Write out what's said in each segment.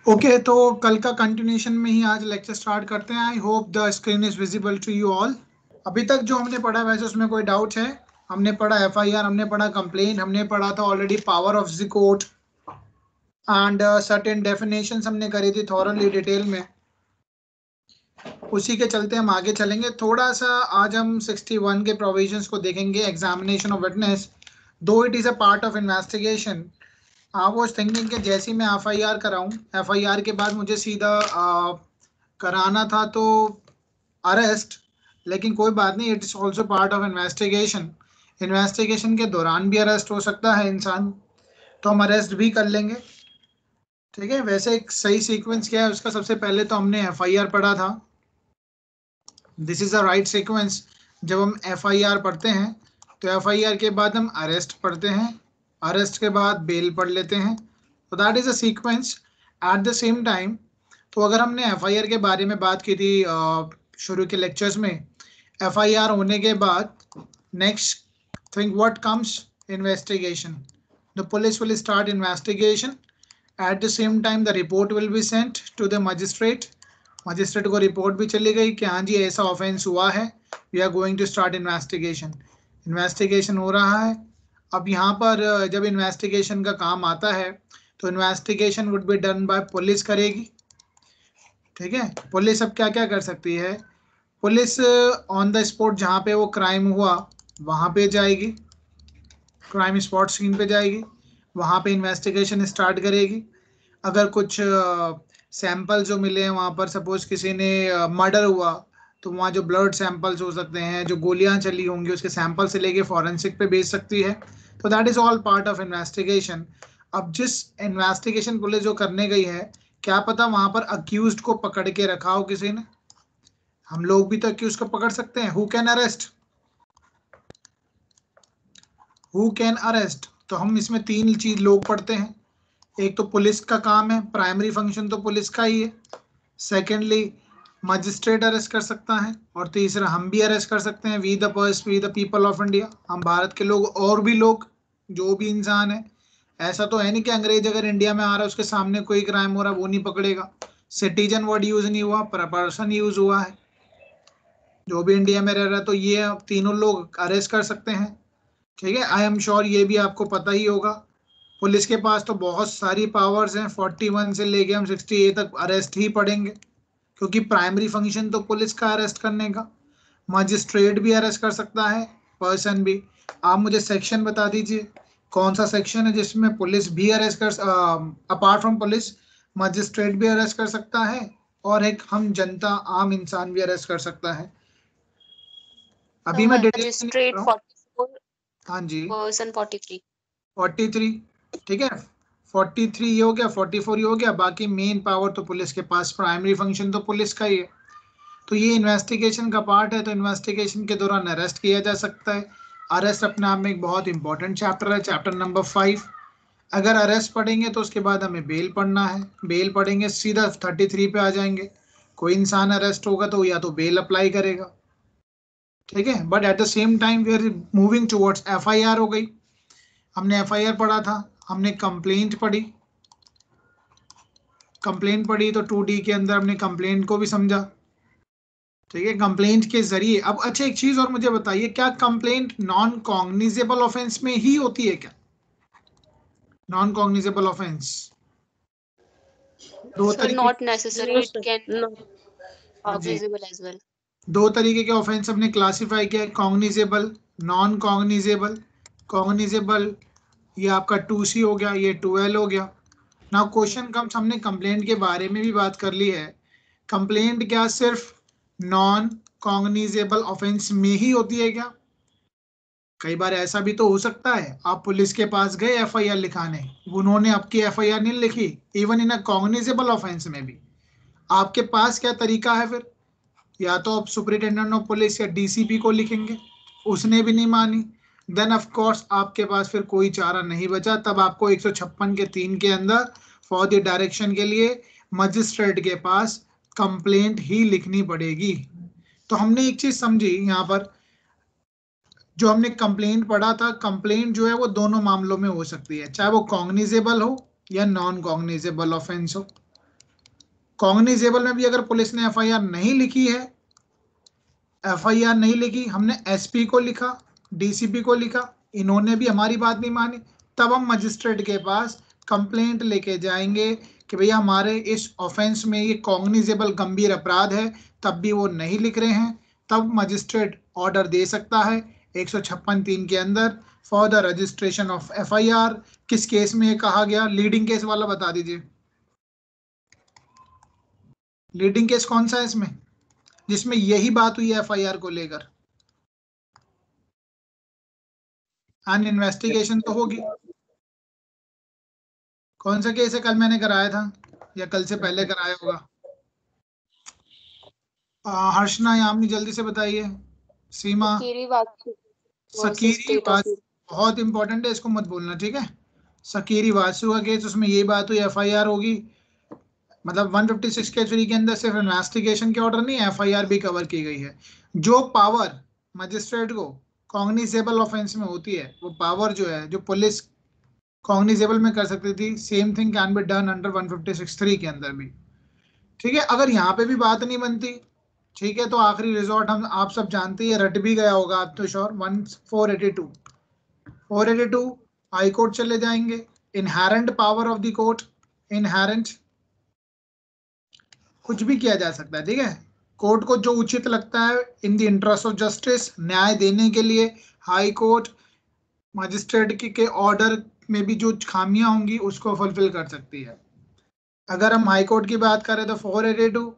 Okay तो कल का कंटिन्यूशन में ही आज लेक्चर स्टार्ट करते हैं। I hope the screen is visible to you all. अभी तक जो हमने पढ़ा वैसे उसमें कोई डाउट है? हमने पढ़ा एफआईआर, हमने पढ़ा कंप्लेंट, हमने पढ़ा था already power of the court and certain definitions हमने करी थी थॉरली डिटेल में। उसी के चलते हम आगे चलेंगे। थोड़ा सा आज हम 61 के प्रोविजंस को देखेंगे, एग्जामिनेशन ऑफ विटनेस। दो it is a part of investigation. I was thinking कि जैसे ही मैं एफआईआर कराऊं, एफआईआर के बाद मुझे सीधा कराना था तो अरेस्ट, लेकिन कोई बात नहीं, it is also part of investigation. Investigation के दौरान भी अरेस्ट हो सकता है इंसान, तो हम अरेस्ट भी कर लेंगे। ठीक है, वैसे एक सही सीक्वेंस क्या है उसका, सबसे पहले तो हमने एफआईआर पढ़ा था। This is the right sequence. जब हम एफआईआर पढ़ते हैं तो एफआईआर के बाद हम अरेस्ट पढ़ते हैं, अरेस्ट के बाद बेल पढ़ लेते हैं। तो that is a sequence. Eight the same time, तो अगर हमने एफआईआर के बारे में बात की थी शुरू के लेक्चर्स में, एफआईआर होने के बाद next thing what comes, investigation. The police will start investigation. At the same time the report will be sent to the magistrate. Magistrate को रिपोर्ट भी चली गई कि हाँ जी ऐसा ऑफेंस हुआ है, we are going to start investigation. Investigation हो रहा है। अब यहाँ पर जब इन्वेस्टिगेशन का काम आता है तो investigation would be done by police करेगी। ठीक है, पुलिस अब क्या क्या कर सकती है? पुलिस ऑन द स्पॉट जहाँ पे वो क्राइम हुआ वहाँ पे जाएगी, क्राइम स्पॉट सीन पे जाएगी, वहाँ पे इन्वेस्टिगेशन स्टार्ट करेगी। अगर कुछ सैंपल जो मिले हैं वहाँ पर, सपोज किसी ने मर्डर हुआ तो वहाँ जो ब्लड सैंपल्स हो सकते हैं, जो गोलियां चली होंगी उसके सैंपल से लेके फॉरेंसिक पे भेज सकती है। तो that is all part of investigation. अब जिस इन्वेस्टिगेशन पुलिस जो करने गई है, क्या पता वहां पर अक्यूज्ड को पकड़ के रखा हो किसी ने। हम लोग भी तो अक्यूज को पकड़ सकते हैं। Who can arrest, who can arrest? तो हम इसमें तीन चीज लोग पढ़ते हैं। एक तो पुलिस का काम है, प्राइमरी फंक्शन तो पुलिस का ही है। सेकेंडली मजिस्ट्रेट अरेस्ट कर सकता है, और तीसरा हम भी अरेस्ट कर सकते हैं, we the purse we the people of India, हम भारत के लोग और भी लोग, जो भी इंसान है। ऐसा तो है नहीं कि अंग्रेज अगर इंडिया में आ रहा है उसके सामने कोई क्राइम हो रहा है वो नहीं पकड़ेगा। सिटीजन वर्ड यूज नहीं हुआ, पर्सन यूज हुआ है, जो भी इंडिया में रह रहा है। तो ये तीनों लोग अरेस्ट कर सकते हैं। ठीक है, आई एम श्योर ये भी आपको पता ही होगा। पुलिस के पास तो बहुत सारी पावर्स हैं, 41 से लेके हम 68 तक अरेस्ट ही पड़ेंगे, क्योंकि प्राइमरी फंक्शन तो पुलिस का अरेस्ट करने का। मजिस्ट्रेट भी अरेस्ट कर सकता है, पर्सन भी। आप मुझे सेक्शन बता दीजिए कौन सा सेक्शन है जिसमें पुलिस भी अरेस्ट कर, अपार्ट फ्रॉम पुलिस मजिस्ट्रेट भी अरेस्ट कर सकता है, और एक हम जनता आम इंसान भी अरेस्ट कर सकता है। तो अभी मैं डिटेल में नहीं कर मजिस्ट्रेट रहा हूँ। 44, हाँ जी, पर्सन 43। 43। ठीक है, 43 ये हो गया, 44 ये हो गया। बाकी मेन पावर तो पुलिस के पास, प्राइमरी फंक्शन तो पुलिस का ही है। तो ये इन्वेस्टिगेशन का पार्ट है। तो इन्वेस्टिगेशन के दौरान अरेस्ट किया जा सकता है। अरेस्ट अपने आप में एक बहुत इंपॉर्टेंट चैप्टर है, चैप्टर नंबर 5। अगर अरेस्ट पढ़ेंगे तो उसके बाद हमें बेल पढ़ना है, बेल पढ़ेंगे सीधा 33 पे आ जाएंगे। कोई इंसान अरेस्ट होगा तो या तो बेल अप्लाई करेगा। ठीक है, but at the same time we are moving towards FIR. हो गई, हमने एफआईआर पढ़ा था, हमने कंप्लेंट पढ़ी। कंप्लेंट पढ़ी तो 2D के अंदर हमने कंप्लेंट को भी समझा। ठीक है, कंप्लेंट के जरिए। अब अच्छा एक चीज और मुझे बताइए, क्या कंप्लेंट नॉन कॉग्निजेबल ऑफेंस में ही होती है क्या? नॉन कॉग्निजेबल ऑफेंस दो So तरीके। not necessary, No, it sir. can No. हाँ जी, cognizable as well. दो तरीके के ऑफेंस हमने क्लासिफाई किया है, कॉग्निजेबल, नॉन कॉग्निजेबल। कॉग्निजेबल ये आपका 2C हो गया, ये 2L हो गया। नाउ क्वेश्चन कम्स, हमने कंप्लेंट के बारे में भी बात कर ली है। कंप्लेंट क्या सिर्फ नॉन कॉग्निजेबल ऑफेंस में ही होती है क्या? कई बार ऐसा भी तो हो सकता है, आप पुलिस के पास गए एफआईआर लिखाने, उन्होंने आपकी एफआईआर नहीं लिखी, even in a cognizable offence में भी। आपके पास क्या तरीका है फिर? या तो आप सुपरिटेंडेंट ऑफ पुलिस या डीसीपी को लिखेंगे, उसने भी नहीं मानी, देन ऑफ कोर्स आपके पास फिर कोई चारा नहीं बचा। तब आपको 156 के 3 के अंदर फॉर द डायरेक्शन के लिए मजिस्ट्रेट के पास कंप्लेंट ही लिखनी पड़ेगी। तो हमने एक चीज समझी यहाँ पर, जो हमने कंप्लेंट पढ़ा था, कंप्लेंट जो है वो दोनों मामलों में हो सकती है, चाहे वो कॉग्निजेबल हो या नॉन कॉग्निजेबल ऑफेंस हो। कॉग्निजेबल में भी अगर पुलिस ने एफआईआर नहीं लिखी है, एफआईआर नहीं लिखी, हमने एसपी को लिखा, डीसीपी को लिखा, इन्होंने भी हमारी बात नहीं मानी, तब हम मजिस्ट्रेट के पास कंप्लेंट लेके जाएंगे कि भैया हमारे इस ऑफेंस में ये कॉग्निजेबल गंभीर अपराध है, तब भी वो नहीं लिख रहे हैं, तब मजिस्ट्रेट ऑर्डर दे सकता है 156(3) के अंदर for the registration of FIR. किस केस में ये कहा गया? लीडिंग केस वाला बता दीजिए, लीडिंग केस कौन सा है इसमें जिसमें यही बात हुई है एफआईआर को लेकर? एंड इन्वेस्टिगेशन तो होगी। कौन सा केस है? कल मैंने कराया था या कल से पहले कराया होगा? हर्षना यामिनी जल्दी से बताइए। सीमा, सकीरी वासु, बहुत इंपॉर्टेंट है, इसको मत भूलना, ठीक है? सकीरी वासु का केस, उसमें ये बात हुई, एफआईआर होगी, मतलब 156 के 3 के अंदर सिर्फ इन्वेस्टिगेशन के ऑर्डर नहीं, एफआईआर भी कवर की गई है। जो पावर मजिस्ट्रेट को कॉग्निजेबल ऑफेंस में होती है, वो पावर जो है, जो पुलिस कॉग्निजेबल में कर सकती थी, same thing can be done under 156(3) के अंदर भी, ठीक है? अगर यहाँ पे भी बात नहीं बनती, ठीक है, तो आखिरी रिजॉर्ट हम आप सब जानते हैं, रट भी गया होगा आप तो श्योर, 482 हाई कोर्ट चले जाएंगे। Inherent power of the court, inherent कुछ भी किया जा सकता है, ठीक है? कोर्ट को जो उचित लगता है in the interest of justice, न्याय देने के लिए, हाई कोर्ट मजिस्ट्रेट के ऑर्डर में भी जो खामियां होंगी उसको फुलफिल कर सकती है। अगर हम हाई कोर्ट की बात करें तो 482,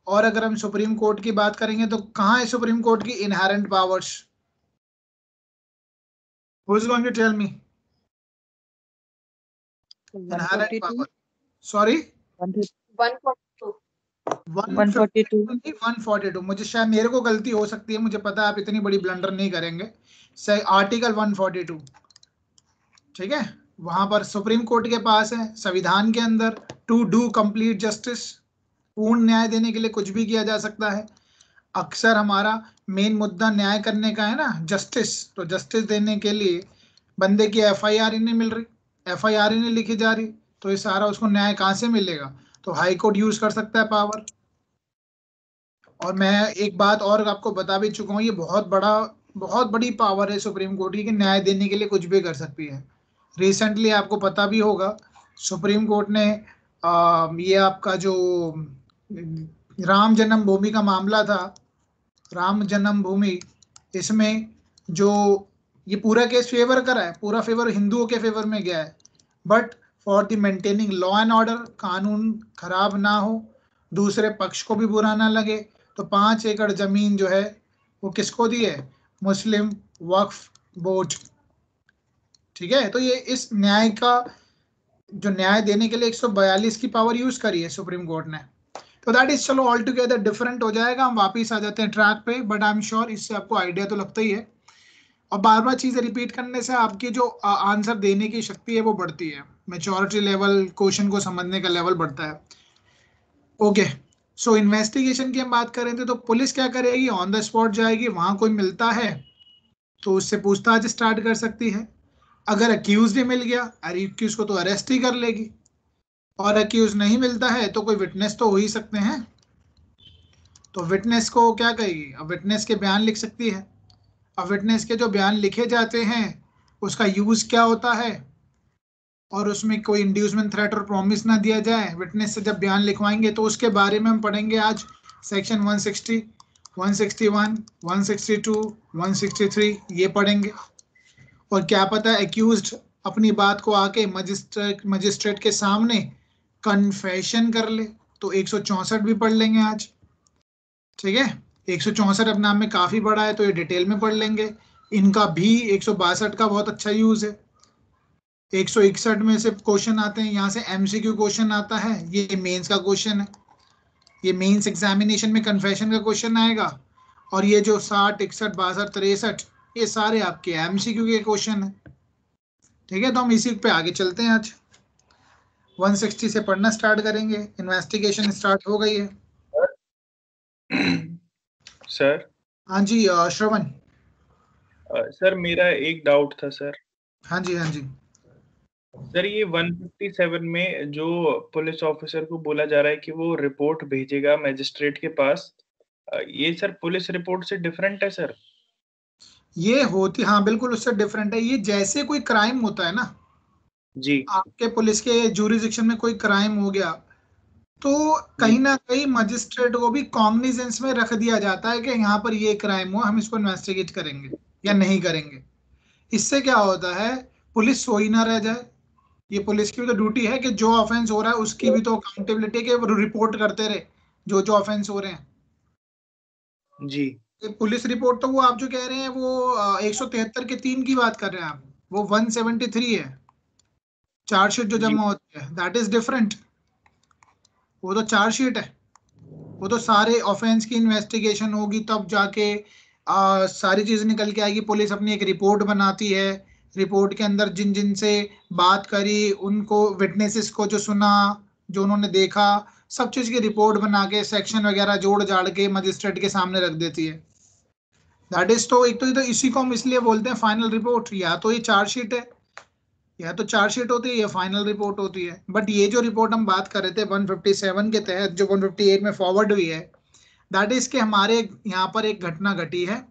और अगर हम सुप्रीम कोर्ट की बात करेंगे तो कहाँ है सुप्रीम कोर्ट की inherent powers? Who is going to tell me? Inherent power, sorry 142, मुझे शायद, मेरे को गलती हो सकती है, मुझे पता है आप इतनी बड़ी ब्लंडर नहीं करेंगे। सही, आर्टिकल 142, ठीक है? वहां पर सुप्रीम कोर्ट के पास है संविधान के अंदर, टू डू कंप्लीट जस्टिस, पूर्ण न्याय देने के लिए कुछ भी किया जा सकता है। अक्सर हमारा मेन मुद्दा न्याय करने का है ना, जस्टिस, तो जस्टिस देने के लिए बंदे की एफआईआर ही नहीं मिल रही, एफआईआर ही नहीं लिखी जा रही, तो ये सारा उसको न्याय कहाँ से मिलेगा? तो हाई कोर्ट यूज कर सकता है पावर। और मैं एक बात और आपको बता भी चुका हूँ, ये बहुत बड़ी पावर है सुप्रीम कोर्ट की, कि न्याय देने के लिए कुछ भी कर सकती है। रिसेंटली आपको पता भी होगा, सुप्रीम कोर्ट ने ये आपका जो राम जन्मभूमि का मामला था, राम जन्मभूमि, इसमें जो ये पूरा केस फेवर करा है, पूरा फेवर हिंदुओं के फेवर में गया है, but for the maintaining law and order, कानून खराब ना हो, दूसरे पक्ष को भी बुरा ना लगे, तो 5 एकड़ जमीन जो है वो किसको दी है? मुस्लिम वक्फ बोर्ड, ठीक है? तो ये इस न्याय का जो न्याय देने के लिए 142 की पावर यूज करी है सुप्रीम कोर्ट ने। तो दैट इज, चलो ऑल टुगेदर डिफरेंट हो जाएगा, हम वापिस आ जाते हैं ट्रैक पे, बट आई एम श्योर इससे आपको आइडिया तो लगता ही है। और बार बार चीजें रिपीट करने से आपकी जो आंसर देने की शक्ति है वो बढ़ती है, मेच्योरिटी लेवल, क्वेश्चन को समझने का लेवल बढ़ता है। ओके, सो इन्वेस्टिगेशन की हम बात करें थे, तो पुलिस क्या करेगी? ऑन द स्पॉट जाएगी, वहां कोई मिलता है तो उससे पूछताछ स्टार्ट कर सकती है। अगर अक्यूज मिल गया, अक्यूज को तो अरेस्ट ही कर लेगी, और अक्यूज नहीं मिलता है तो कोई विटनेस तो हो ही सकते हैं, तो विटनेस को क्या कहेगी? अब विटनेस के बयान लिख सकती है। अब विटनेस के जो बयान लिखे जाते हैं उसका यूज क्या होता है, और उसमें कोई इंड्यूसमेंट, थ्रेट और प्रॉमिस ना दिया जाए। विटनेस से जब बयान लिखवाएंगे तो उसके बारे में हम पढ़ेंगे आज, सेक्शन 160, 161, 162, 163 ये पढ़ेंगे। और क्या पता एक्यूज्ड अपनी बात को आके मजिस्ट्रेट के सामने कन्फेशन कर ले, तो 164 भी पढ़ लेंगे आज, ठीक है? 164 अपने नाम में काफी बड़ा है, तो ये डिटेल में पढ़ लेंगे। इनका भी 162 का बहुत अच्छा यूज है। 161 में से क्वेश्चन आते हैं, यहाँ से एमसीक्यू क्वेश्चन आता है, ये मेंस का क्वेश्चन है, ये मेंस एग्जामिनेशन में कन्फेशन का क्वेश्चन आएगा। और ये जो 60, 61, 62, 63 ये सारे आपके एमसीक्यू के क्वेश्चन है, ठीक है? तो हम इसी पे आगे चलते हैं। आज 160 से पढ़ना स्टार्ट करेंगे, इन्वेस्टिगेशन स्टार्ट हो गई है। सर, हाँ जी श्रवण। सर मेरा एक डाउट था सर। हाँ जी, हाँ जी। सर ये 157 में जो पुलिस ऑफिसर को बोला जा रहा है कि वो रिपोर्ट भेजेगा मैजिस्ट्रेट के पास, ये सर पुलिस रिपोर्ट से डिफरेंट है सर? ये होती, हाँ बिल्कुल उससे डिफरेंट है। ये जैसे कोई क्राइम होता है ना, जी आपके पुलिस के जुरिडिक्शन में कोई क्राइम हो गया, तो जी कहीं ना कहीं मजिस्ट्रेट को भी कॉग्निजेंस में रख दिया जाता है कि यहाँ पर ये क्राइम हुआ, हम इसको इन्वेस्टिगेट करेंगे या नहीं करेंगे। इससे क्या होता है, पुलिस सोई ना रह जाए। ये पुलिस की भी तो ड्यूटी है कि जो ऑफेंस हो रहा है उसकी भी तो अकाउंटेबिलिटी है कि वो रिपोर्ट करते रहे जो जो ऑफेंस हो रहे हैं। जी ये पुलिस रिपोर्ट तो वो आप जो कह रहे हैं वो 173 के 3 की बात कर रहे हैं आप, वो 173 है चार्जशीट जो जी जमा होती है, दैट इज डिफरेंट। वो तो चार्जशीट है, वो तो सारे ऑफेंस की इन्वेस्टिगेशन होगी तब जाके सारी चीज निकल के आएगी। पुलिस अपनी एक रिपोर्ट बनाती है, रिपोर्ट के अंदर जिन जिन से बात करी, उनको विटनेसेस को जो सुना, जो उन्होंने देखा, सब चीज की रिपोर्ट बना के सेक्शन वगैरह जोड़ जाड़ के मजिस्ट्रेट के सामने रख देती है। दैट इज, तो एक तो ये तो इसी को हम इसलिए बोलते हैं फाइनल रिपोर्ट। या तो ये चार्जशीट है, या तो चार्जशीट होती है, या फाइनल रिपोर्ट होती है। बट ये जो रिपोर्ट हम बात कर रहे थे 157 के तहत जो 158 में फॉरवर्ड हुई है, दैट इज के हमारे यहाँ पर एक घटना घटी है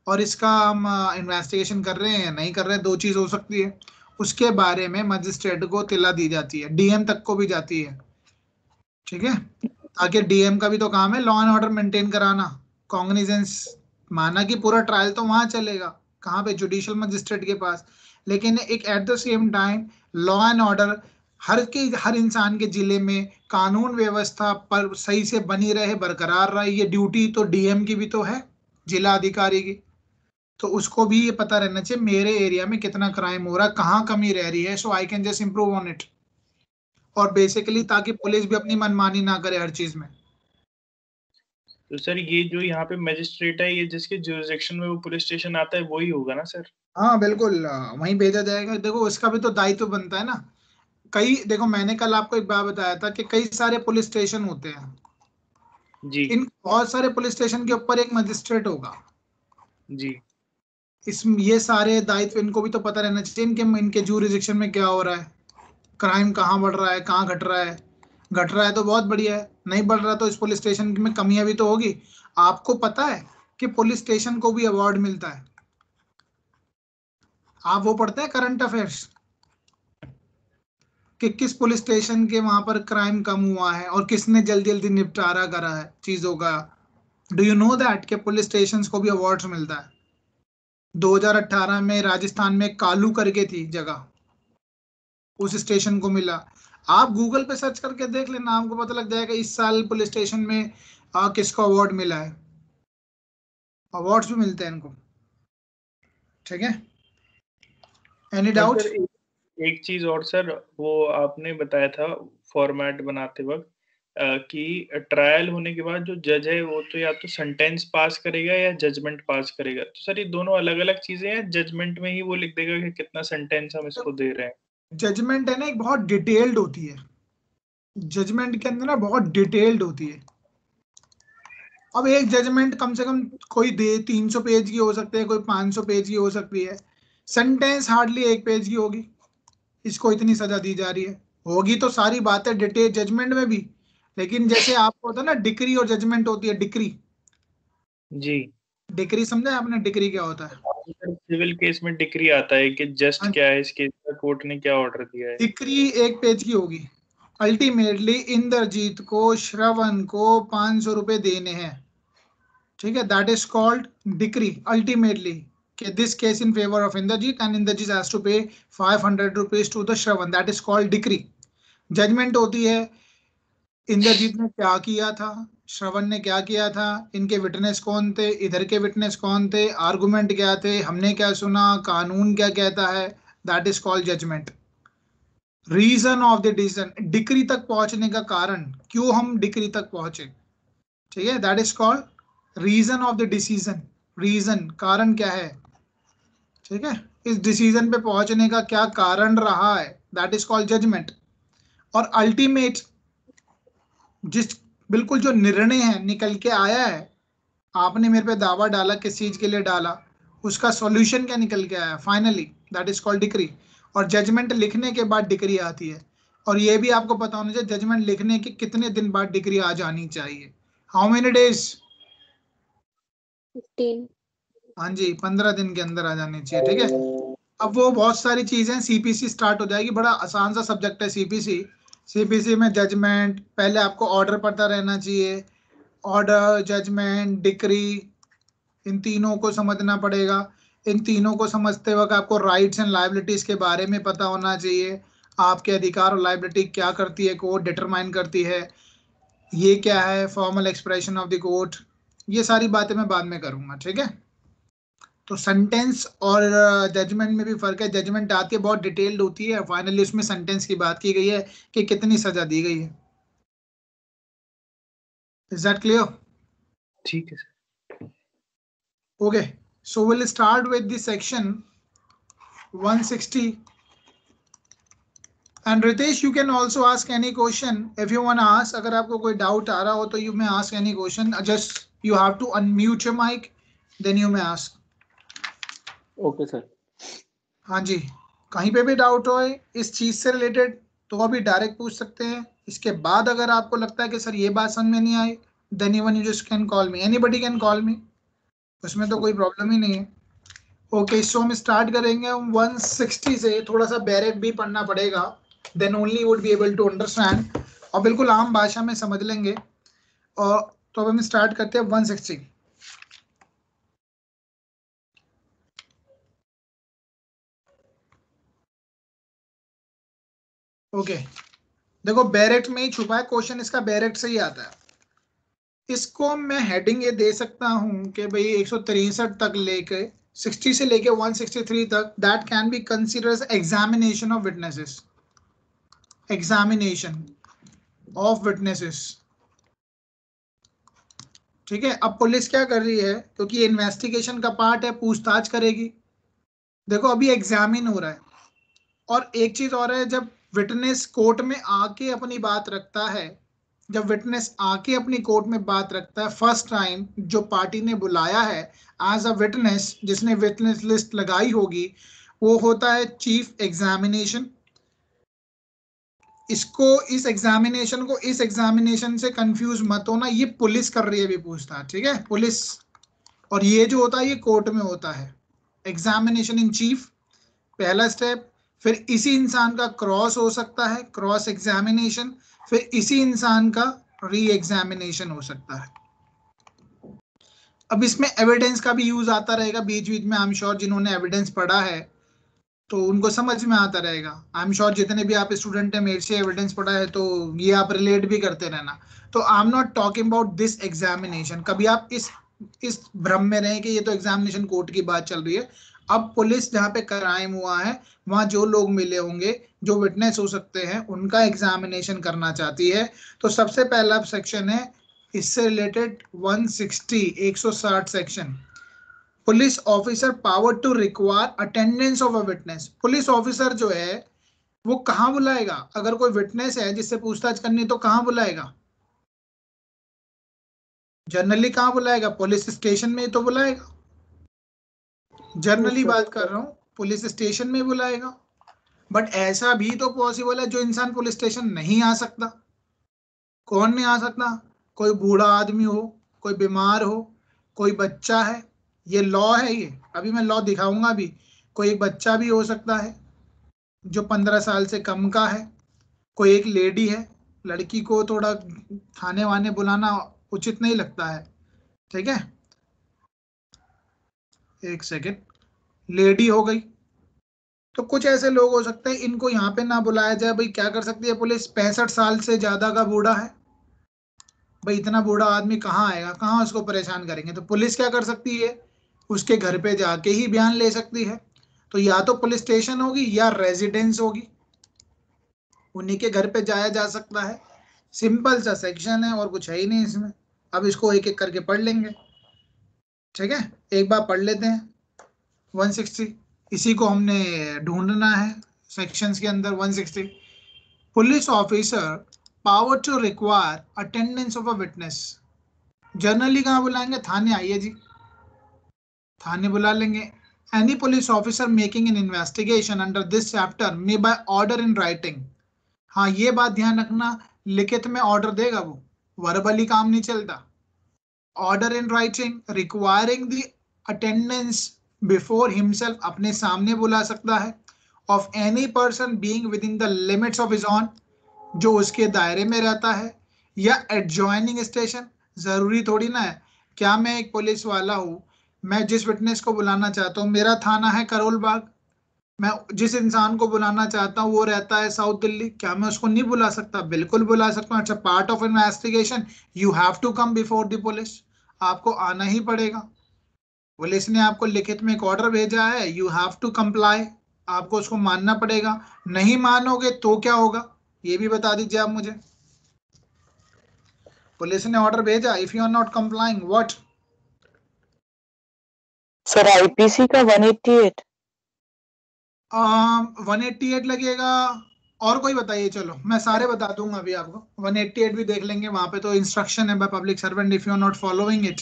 और इसका हम इन्वेस्टिगेशन कर रहे हैं या नहीं कर रहे हैं, दो चीज हो सकती है। उसके बारे में मजिस्ट्रेट को तिला दी जाती है, डीएम तक को भी जाती है। ठीक है, ताकि डीएम का भी तो काम है लॉ एंड ऑर्डर मेंटेन कराना, कॉग्निजेंस। माना कि पूरा ट्रायल तो वहां चलेगा, कहाँ पे, जुडिशियल मजिस्ट्रेट के पास, लेकिन एक at the same time law and order हर इंसान के जिले में कानून व्यवस्था पर सही से बनी रहे, बरकरार रहे, ये ड्यूटी तो डीएम की भी तो है, जिला अधिकारी की। तो उसको भी ये पता रहना चाहिए मेरे एरिया में कितना क्राइम हो रहा है, कहाँ कमी रह रही है, so I can just improve on it. और बेसिकली ताकि पुलिस भी अपनी मनमानी ना करे हर चीज में। तो सर ये जो यहाँ पे मैजिस्ट्रेट है, ये जिसके जुरिसडिक्शन में वो पुलिस स्टेशन आता है वही होगा ना सर? हाँ बिल्कुल, वहीं भेजा जाएगा। देखो उसका भी तो दायित्व बनता है ना। कई, देखो मैंने कल आपको एक बात बताया था कि कई सारे पुलिस स्टेशन होते हैं, जी इन बहुत सारे पुलिस स्टेशन के ऊपर एक मजिस्ट्रेट होगा। जी इस ये सारे दायित्व इनको भी तो पता रहना चाहिए इनके इनके जुरिसडिक्शन में क्या हो रहा है, क्राइम कहाँ बढ़ रहा है, कहाँ घट रहा है। घट रहा है तो बहुत बढ़िया है, नहीं बढ़ रहा तो इस पुलिस स्टेशन में कमियां भी तो होगी। आपको पता है कि पुलिस स्टेशन को भी अवार्ड मिलता है। आप वो पढ़ते हैं करंट अफेयर्स कि किस पुलिस स्टेशन के वहां पर क्राइम कम हुआ है और किसने जल्दी जल्दी निपटारा करा है चीजों का। डू यू नो दैट कि पुलिस स्टेशन को भी अवार्ड्स मिलता है। 2018 में राजस्थान में कालू करके थी जगह, उस स्टेशन को मिला। आप गूगल पे सर्च करके देख लेना, आपको पता लग जाएगा इस साल पुलिस स्टेशन में किसको अवार्ड मिला है। अवार्ड्स भी मिलते हैं इनको। ठीक है, एनी और डाउट? सर एक चीज और सर, वो आपने बताया था फॉर्मेट बनाते वक्त कि ट्रायल होने के बाद जो जज है वो तो या तो सेंटेंस पास करेगा या जजमेंट पास करेगा। तो सर ये दोनों अलग अलग चीजें हैं, जजमेंट में ही वो लिख देगा कि कितना सेंटेंस हम इसको दे रहे हैं? जजमेंट है ना, एक बहुत डिटेल्ड होती है। जजमेंट के अंदर ना बहुत डिटेल्ड होती है। अब एक जजमेंट कम से कम कोई दे 300 पेज की हो सकती है, कोई 500 पेज की हो सकती है। सेंटेंस हार्डली 1 पेज की होगी, इसको इतनी सजा दी जा रही है। होगी तो सारी बातें डिटेल जजमेंट में भी, लेकिन जैसे आपको होता है ना डिक्री और जजमेंट होती है। डिक्री, जी डिक्री समझे आपने, डिक्री क्या होता है? सर सिविल केस में डिक्री आता है कि जस्ट हाँ, क्या है इस केस का, कोर्ट ने क्या ऑर्डर दिया है। डिक्री 1 पेज की होगी। अल्टीमेटली इंद्रजीत को, श्रवण को 500 रुपए देने हैं। ठीक है, that is called decree ultimately, कि this case in favour of Indrajit and Indrajit has to pay 500 rupees to the Shravan, that is called decree. Judgment होती है इंद्रजीत ने क्या किया था, श्रवण ने क्या किया था, इनके विटनेस कौन थे, इधर के विटनेस कौन थे, आर्गुमेंट क्या थे, हमने क्या सुना, कानून क्या कहता है, that is called judgement. Reason of the decision, decree तक पहुंचने का कारण, क्यों हम डिक्री तक पहुंचे। ठीक है, that is called reason of the decision. Reason, कारण क्या है। ठीक है, इस डिसीजन पे पहुंचने का क्या कारण रहा है, दैट इज कॉल्ड जजमेंट। और अल्टीमेट, जिस, बिल्कुल जो निर्णय है निकल के आया है, आपने मेरे पे दावा डाला किस चीज के लिए डाला, उसका सॉल्यूशन क्या निकल के आया finally, that is called decree. और जजमेंट लिखने के बाद डिक्री आती है। और ये भी आपको पता होना चाहिए जजमेंट लिखने के कितने दिन बाद डिक्री आ जानी चाहिए। How many days? 15। हाँ जी, 15 दिन के अंदर आ जानी चाहिए। ठीक है, अब वो बहुत सारी चीजें, सीपीसी स्टार्ट हो जाएगी। बड़ा आसान सा सब्जेक्ट है सीपीसी। सीपीसी में जजमेंट, पहले आपको ऑर्डर पता रहना चाहिए, ऑर्डर, जजमेंट, डिक्री, इन तीनों को समझना पड़ेगा। इन तीनों को समझते वक्त आपको राइट्स एंड लायबिलिटीज के बारे में पता होना चाहिए। आपके अधिकार और लायबिलिटी क्या करती है, कोर्ट डिटरमाइन करती है, ये क्या है, formal expression of the court, ये सारी बातें मैं बाद में करूंगा। ठीक है, तो सेंटेंस और जजमेंट में भी फर्क है। जजमेंट आती है बहुत डिटेल्ड होती है, फाइनली उसमें सेंटेंस की बात की गई है कि कितनी सजा दी गई है। Is that clear? ठीक है sir. Okay, so will start with the section 160 and Ritesh you can also ask any question if you want ask. अगर आपको कोई डाउट आ रहा हो तो you may ask any question, just you have to unmute your mic, then you may ask. Okay sir. हाँ जी, कहीं पे भी डाउट हो इस चीज से रिलेटेड तो अभी डायरेक्ट पूछ सकते हैं। इसके बाद अगर आपको लगता है कि सर ये बात समझ में नहीं आई, then even you just can call me, anybody can call me, उसमें तो कोई प्रॉब्लम ही नहीं है। ओके, सो हम स्टार्ट करेंगे 160 से। थोड़ा सा बैरेट भी पढ़ना पड़ेगा, then only would be able to understand, और बिल्कुल आम भाषा में समझ लेंगे। और तो अब हम स्टार्ट करते हैं 160। ओके, देखो बैरेट में ही छुपा है क्वेश्चन, इसका बैरेट से ही आता है। इसको मैं हेडिंग ये दे सकता हूं कि भाई 163 तक लेके 60 से लेके 163 तक, that can be consider as examination of witnesses. Examination of witnesses. ठीक है, अब पुलिस क्या कर रही है, क्योंकि ये इन्वेस्टिगेशन का पार्ट है, पूछताछ करेगी। देखो अभी एग्जामिन हो रहा है, और एक चीज और है, जब विटनेस कोर्ट में आके अपनी बात रखता है, जब विटनेस आके अपनी कोर्ट में बात रखता है फर्स्ट टाइम, जो पार्टी ने बुलाया है एज अ विटनेस, जिसने विटनेस लिस्ट लगाई होगी, वो होता है चीफ एग्जामिनेशन। इसको, इस एग्जामिनेशन से कंफ्यूज मत होना, ये पुलिस कर रही है अभी पूछताछ। ठीक है, पुलिस, और ये जो होता है ये कोर्ट में होता है। एग्जामिनेशन इन चीफ पहला स्टेप, फिर इसी इंसान का क्रॉस हो सकता है, क्रॉस एग्जामिनेशन, फिर इसी इंसान का री एग्जामिनेशन हो सकता है। अब इसमें एविडेंस का भी यूज आता रहेगा बीच बीच में। आई एम श्योर जिन्होंने एविडेंस पढ़ा है तो उनको समझ में आता रहेगा। आई एम श्योर जितने भी आप स्टूडेंट हैं, मेरे से एविडेंस पढ़ा है तो ये आप रिलेट भी करते रहना। तो I am not talking about this examination, कभी आप इस भ्रम में रहें कि ये तो एग्जामिनेशन कोर्ट की बात चल रही है। अब पुलिस जहाँ पे क्राइम हुआ है, वहां जो लोग मिले होंगे, जो विटनेस हो सकते हैं, उनका एग्जामिनेशन करना चाहती है। तो सबसे पहला सेक्शन है इससे related 160 section, police officer power to require attendance of a witness. Police officer जो है वो कहां बुलाएगा, अगर कोई विटनेस है जिससे पूछताछ करनी तो कहां बुलाएगा? जनरली कहां बुलाएगा? पुलिस स्टेशन में तो बुलाएगा। जनरली बात कर रहा हूं, पुलिस स्टेशन में बुलाएगा। बट ऐसा भी तो पॉसिबल है जो इंसान पुलिस स्टेशन नहीं आ सकता। कौन नहीं आ सकता? कोई बूढ़ा आदमी हो, कोई बीमार हो, कोई बच्चा है, ये लॉ है। ये अभी मैं लॉ दिखाऊंगा भी। कोई एक बच्चा भी हो सकता है जो 15 साल से कम का है, कोई एक लेडी है, लड़की को थोड़ा थाने वाने बुलाना उचित नहीं लगता है। ठीक है, एक सेकेंड, लेडी हो गई, तो कुछ ऐसे लोग हो सकते हैं इनको यहाँ पे ना बुलाया जाए। भाई क्या कर सकती है पुलिस? 65 साल से ज्यादा का बूढ़ा है, भाई इतना बूढ़ा आदमी कहाँ आएगा, कहाँ उसको परेशान करेंगे? तो पुलिस क्या कर सकती है, उसके घर पे जाके ही बयान ले सकती है। तो या तो पुलिस स्टेशन होगी या रेजिडेंस होगी, उन्हीं के घर पे जाया जा सकता है। सिंपल सा सेक्शन है और कुछ है ही नहीं इसमें। अब इसको एक एक करके पढ़ लेंगे। ठीक है, एक बार पढ़ लेते हैं 160, इसी को हमने ढूंढना है सेक्शंस के अंदर। 160, police officer power to require attendance of a witness. Generally कहाँ बुलाएंगे? थाने। आइए जी, थाने बुला लेंगे। any police officer making an investigation under this chapter may by order in writing. हाँ ये बात ध्यान रखना, लिखित में ऑर्डर देगा वो, वर्बली काम नहीं चलता. Order in writing requiring the attendance before himself, अपने सामने बुला सकता है, of any person being with in the limits of his on, जो उसके दायरे में रहता है, या एडजॉइनिंग स्टेशन. जरूरी थोड़ी ना है, क्या मैं एक पुलिस वाला हूँ, मैं जिस विटनेस को बुलाना चाहता हूँ, मेरा थाना है करोल बाग, मैं जिस इंसान को बुलाना चाहता हूँ वो रहता है साउथ दिल्ली, क्या मैं उसको नहीं बुला सकता? बिल्कुल बुला सकता हूँ. अच्छा, part of investigation, you have to come before the police, आपको आना ही पड़ेगा. पुलिस ने आपको लिखित में एक ऑर्डर भेजा है, यू हैव टू कंप्लाई, आपको उसको मानना पड़ेगा. नहीं मानोगे तो क्या होगा, ये भी बता दीजिए आप मुझे. पुलिस ने ऑर्डर भेजा, if you are not complying, what? Sir IPC का 188. 188 लगेगा. और कोई बताइए, चलो मैं सारे बता दूंगा अभी आपको. 188 भी देख लेंगे, वहां पे तो इंस्ट्रक्शन है by public servant if you are not following it.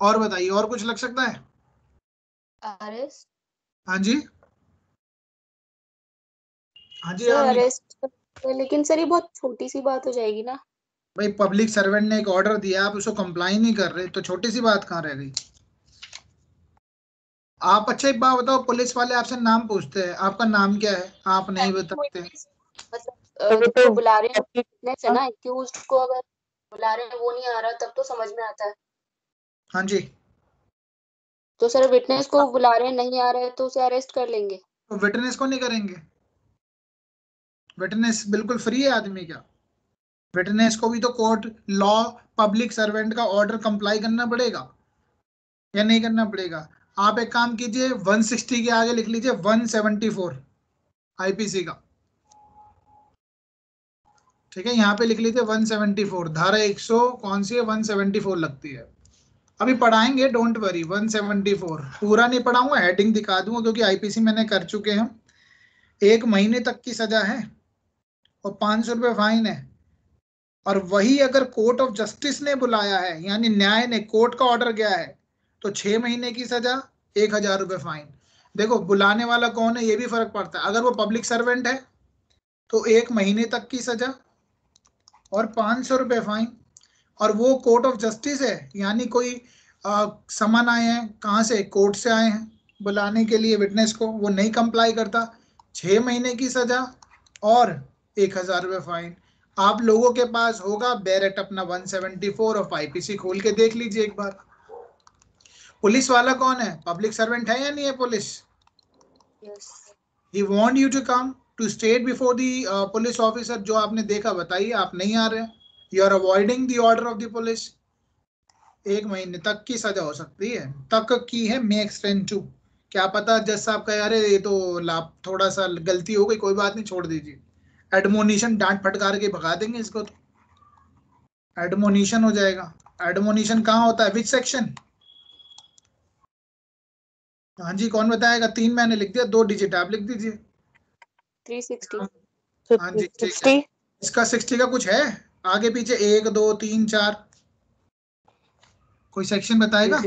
और बताइए, और कुछ लग सकता है? अरेस्ट. हाँ जी, हाँ जी. सर अरेस्ट, लेकिन सर ये बहुत छोटी सी बात हो जाएगी ना. भाई पब्लिक सर्वेंट ने एक ऑर्डर दिया, आप उसको कंप्लाई नहीं कर रहे, तो छोटी सी बात कहाँ रह गई? आप अच्छा एक बात बताओ, पुलिस वाले आपसे नाम पूछते हैं, आपका नाम क्या है, आप नहीं बताते. मतलब तो बुला रहे हैं ना, एक्यूज्ड को अगर बुला रहे हैं वो नहीं आ रहा तब तो समझ में आता है. हाँ जी, तो सर विटनेस को बुला रहे हैं, नहीं आ रहे तो उसे अरेस्ट कर लेंगे. तो विटनेस को नहीं करेंगे? विटनेस बिल्कुल फ्री है आदमी क्या? विटनेस को भी तो कोर्ट, लॉ, पब्लिक सर्वेंट का ऑर्डर कंप्लाई करना पड़ेगा या नहीं करना पड़ेगा? आप एक काम कीजिए, 160 के आगे लिख लीजिए 174 आईपीसी का. ठीक है, यहाँ पे लिख लीजिए 174, धारा 100 कौन सी है, 174 लगती है. अभी पढ़ाएंगे, डोंट वरी. 174 पूरा नहीं पढ़ाऊंगा, हेडिंग दिखा दूंगा, क्योंकि आईपीसी मैंने कर चुके हैं. 1 महीने तक की सजा है और 500 रुपये फाइन है. और वही अगर कोर्ट ऑफ जस्टिस ने बुलाया है, यानी न्याय ने, कोर्ट का ऑर्डर गया है, तो 6 महीने की सजा, 1000 रुपये फाइन. देखो बुलाने वाला कौन है ये भी फर्क पड़ता है. अगर वो पब्लिक सर्वेंट है तो 1 महीने तक की सजा और 500 रुपये फाइन. और वो कोर्ट ऑफ जस्टिस है, यानी कोई समन आए हैं, कहाँ से, कोर्ट से आए हैं बुलाने के लिए विटनेस को, वो नहीं कंप्लाई करता, 6 महीने की सजा और 1000 रुपये फाइन. आप लोगों के पास होगा बैरेट अपना 174 ऑफ आईपीसी, खोल के देख लीजिए एक बार. पुलिस वाला कौन है, पब्लिक सर्वेंट है या नहीं है police? Yes. He want you to come to state before the police officer. जो आपने देखा बताइए, आप नहीं आ रहे, you are avoiding the order of the police. 1 महीने तक की सजा हो सकती है, तक की है, मे एक्सटेंड टू. क्या पता जज साहब का, यार ये तो लाभ थोड़ा सा गलती हो गई, कोई बात नहीं, छोड़ दीजिए. एडमोनिशन, डांट फटकार के भगा देंगे इसको, तो एडमोनिशन हो जाएगा. एडमोनिशन कहाँ होता है, विच सेक्शन? हाँ जी, कौन बताएगा? 3 मैंने लिख दिया, 2 डिजिट आप लिख दीजिए. 360. हाँ जी, ठीक है. इसका 60 का कुछ है आगे पीछे, 1 2 3 4, कोई सेक्शन बताएगा?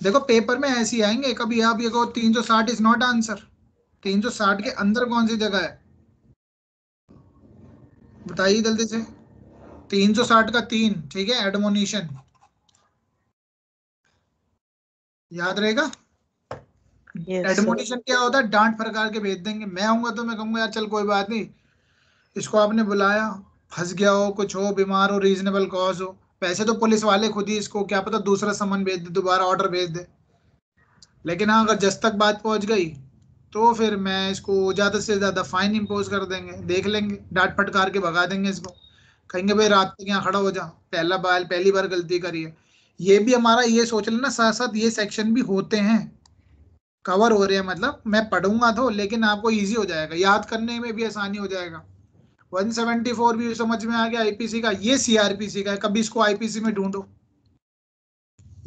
देखो पेपर में ऐसे ही आएंगे, कभी आप ये कहो 360 इज नॉट आंसर. 360 के अंदर कौन सी जगह है बताइए जल्दी से. 360 का 3, ठीक है, एडमोनिशन, याद रहेगा. एडमोनिशन क्या होता है, डांट फटकार के भेज देंगे. मैं आऊंगा तो मैं कहूंगा यार चल कोई बात नहीं, इसको आपने बुलाया, फंस गया हो, कुछ हो, बीमार हो, रीजनेबल कॉज हो. वैसे तो पुलिस वाले खुद ही इसको क्या पता दूसरा समन भेज दे, दोबारा ऑर्डर भेज दे. लेकिन हाँ, अगर जज तक बात पहुंच गई तो फिर मैं इसको ज्यादा से ज्यादा फाइन इम्पोज कर देंगे, देख लेंगे, डांट फटकार के भगा देंगे इसको. कहेंगे भाई रात तक यहाँ खड़ा हो जा, पहली बार गलती करी है. ये भी हमारा ये सोच लेना, साथ साथ ये सेक्शन भी होते हैं, कवर हो रहे हैं. मतलब मैं पढ़ूंगा तो, लेकिन आपको इजी हो जाएगा, याद करने में भी आसानी हो जाएगा. 174 भी समझ में आ गया आईपीसी का. ये सीआरपीसी का है, कभी इसको आईपीसी में ढूंढो.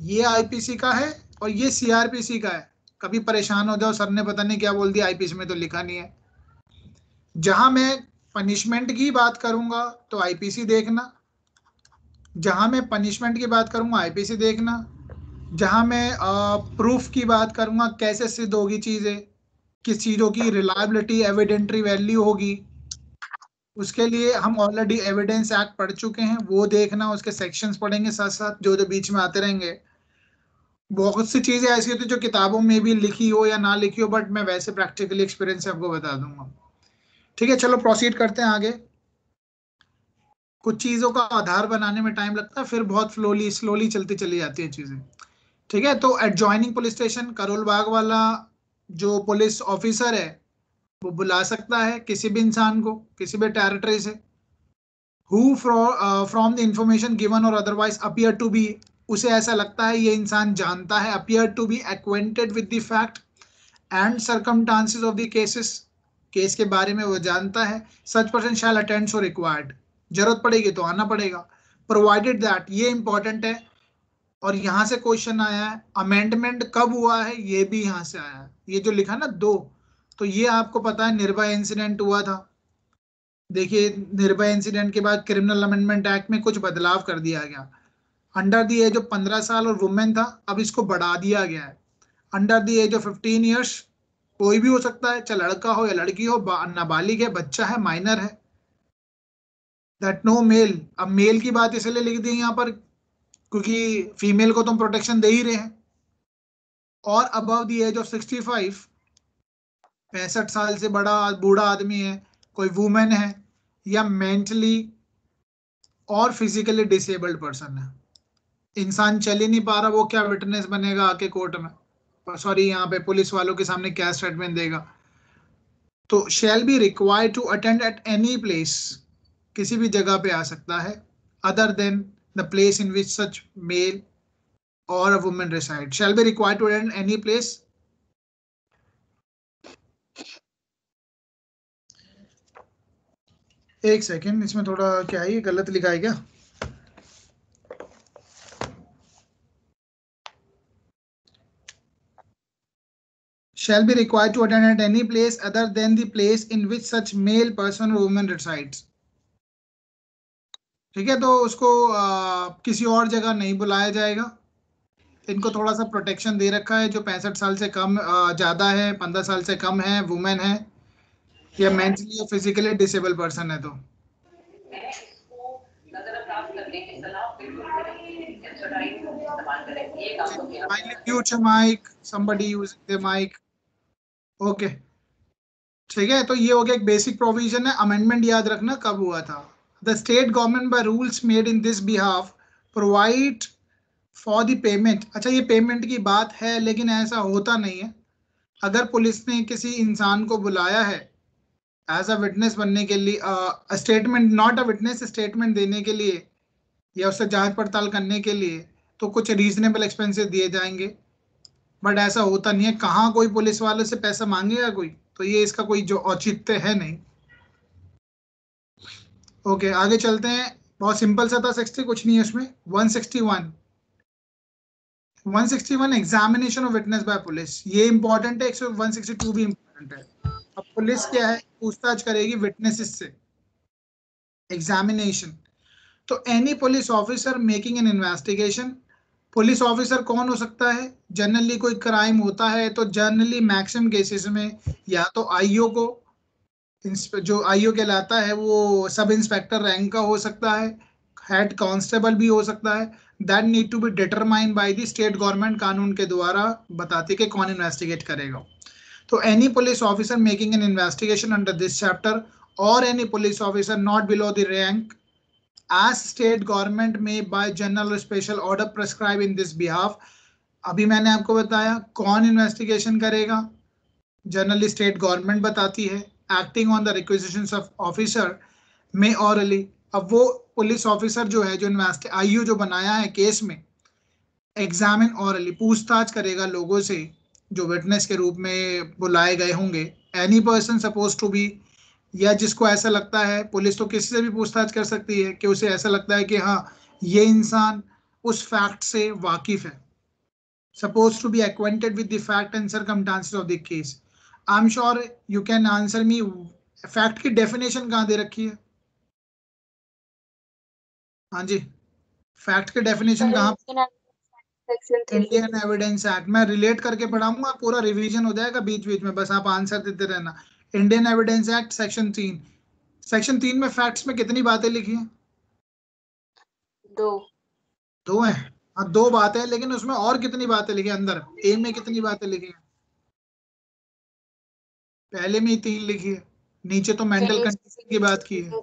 ये आईपीसी का है और ये सीआरपीसी का है. कभी परेशान हो जाओ, सर ने पता नहीं क्या बोल दिया, आईपीसी में तो लिखा नहीं है. जहां मैं पनिशमेंट की बात करूंगा तो आईपीसी देखना, जहां मैं पनिशमेंट की बात करूंगा आईपीसी देखना, जहां मैं प्रूफ की बात करूंगा, कैसे सिद्ध होगी चीजें, किस चीजों की रिलायबिलिटी एविडेंटरी वैल्यू होगी, उसके लिए हम ऑलरेडी एविडेंस एक्ट पढ़ चुके हैं, वो देखना, उसके सेक्शंस पढ़ेंगे साथ साथ जो जो बीच में आते रहेंगे। बहुत सी चीजें ऐसी होती है जो किताबों में भी लिखी हो या ना लिखी हो, बट मैं वैसे प्रैक्टिकली एक्सपीरियंस से आपको बता दूंगा। ठीक है, चलो प्रोसीड करते हैं आगे। कुछ चीजों का आधार बनाने में टाइम लगता है, फिर बहुत स्लोली चलती चली जाती है चीजें। ठीक है, तो adjoining police station, Karol Bagh वाला जो पुलिस ऑफिसर है वो बुला सकता है किसी भी इंसान को किसी भी टेरिटरी से, who from the information given और अदरवाइज अपियर टू बी, उसे ऐसा लगता है ये इंसान जानता है, appear to be acquainted with the fact and circumstances of the cases, case के बारे में वो जानता है, such person shall attend so required, जरूरत पड़ेगी तो आना पड़ेगा, प्रोवाइडेड दैट, ये इंपॉर्टेंट है। और यहां से क्वेश्चन आया है अमेंडमेंट कब हुआ है, ये भी यहां से आया है, ये जो लिखा ना 2, तो ये आपको पता है निर्भया इंसिडेंट हुआ था। देखिए निर्भया इंसिडेंट के बाद क्रिमिनल अमेंडमेंट एक्ट में कुछ बदलाव कर दिया गया। अंडर दी एज ऑफ 15 साल और वुमेन था, अब इसको बढ़ा दिया गया है, under the age of 15 years, कोई भी हो सकता है, चाहे लड़का हो या लड़की हो, नाबालिग है, बच्चा है, माइनर है, दैट नो मेल। अब मेल की बात इसलिए लिख दी यहाँ पर क्योंकि फीमेल को तो हम प्रोटेक्शन दे ही रहे हैं। और अबव द एज ऑफ 65, 65 साल से बड़ा बूढ़ा आदमी है, कोई वुमेन है, या मेंटली और फिजिकली डिसेबल्ड पर्सन है, इंसान चल ही नहीं पा रहा, वो क्या विटनेस बनेगा आके कोर्ट में, सॉरी यहाँ पे पुलिस वालों के सामने क्या स्टेटमेंट देगा। तो shall be required to attend at any place, किसी भी जगह पे आ सकता है, other than the place in which such male or a woman reside, shall be required to attend any place। एक सेकेंड, इसमें थोड़ा क्या है, ये गलत लिखा है क्या? shall be required to attend at any place other than the place in which such male person or woman resides। ठीक है, तो उसको किसी और जगह नहीं बुलाया जाएगा। इनको थोड़ा सा प्रोटेक्शन दे रखा है, जो 65 साल से कम ज्यादा है, 15 साल से कम है, वुमेन है, या मेंटली या फिजिकली डिसेबल पर्सन है। तो kindly mute your mic, somebody using the mic। Okay, ठीक है, तो ये हो गया एक बेसिक प्रोविजन है। अमेंडमेंट याद रखना कब हुआ था। The state government by rules made in this behalf provide for the payment. अच्छा, ये पेमेंट की बात है लेकिन ऐसा होता नहीं है। अगर पुलिस ने किसी इंसान को बुलाया है एज अ विटनेस बनने के लिए, statement, not a witness, statement देने के लिए या उससे जांच पड़ताल करने के लिए, तो कुछ रीजनेबल एक्सपेंसेस दिए जाएंगे, बट ऐसा होता नहीं है। कहाँ कोई पुलिस वाले से पैसा मांगेगा कोई, तो ये इसका कोई जो औचित्य है नहीं। ओके, आगे चलते हैं। बहुत सिंपल सा था 60, कुछ नहीं है उसमें। 161 examination of witness bye police, ये इंपॉर्टेंट है। 162 भी इंपॉर्टेंट है। अब पुलिस क्या है, पूछताछ करेगी विटनेसेस से, एग्जामिनेशन। तो any police officer making an investigation, police officer कौन हो सकता है? जनरली कोई क्राइम होता है तो जनरली मैक्सिमम केसेस में या तो आईओ को, जो आईओ कहलाता है वो सब इंस्पेक्टर रैंक का हो सकता है, हेड कांस्टेबल भी हो सकता है। That need to be determined by the state government, कानून के द्वारा बताते कि कौन इन्वेस्टिगेट करेगा। तो any police officer making an investigation under this chapter और any police officer not below the rank as state government may by general or special order prescribe in this behalf। अभी मैंने आपको बताया कौन इन्वेस्टिगेशन करेगा, generally state government बताती है, acting on the requisitions of officer में ऑरली। अब वो पुलिस ऑफिसर जो है, जो आईयू जो बनाया है केस में, एग्जामिन ऑरली, पूछताछ करेगा लोगों से जो विटनेस के रूप में बुलाए गए होंगे। Any person suppose to be, या जिसको ऐसा लगता है, पुलिस तो किसी से भी पूछताछ कर सकती है कि उसे ऐसा लगता है कि हाँ ये इंसान उस फैक्ट से वाकिफ है, suppose to be acquainted with the fact and circumstances of the case. I am sure you can answer me, fact की डेफिनेशन कहाँ दे रखी है? हाँ जी, फैक्ट की डेफिनेशन कहाँ? सेक्शन 3 इंडियन एविडेंस एक्ट, मैं रिलेट करके पढ़ाऊंगा, पूरा रिवीजन हो जाएगा बीच बीच में, बस आप आंसर देते रहना। Indian evidence act section 3, section 3 में फैक्ट्स में कितनी बातें लिखी हैं? 2 दो हैं। हाँ, दो बातें हैं, लेकिन उसमें और कितनी बातें लिखी हैं अंदर? ए में कितनी बातें लिखी हैं? पहले में ही 3 लिखी है, नीचे तो मेंटल कंडीशन की बात की है।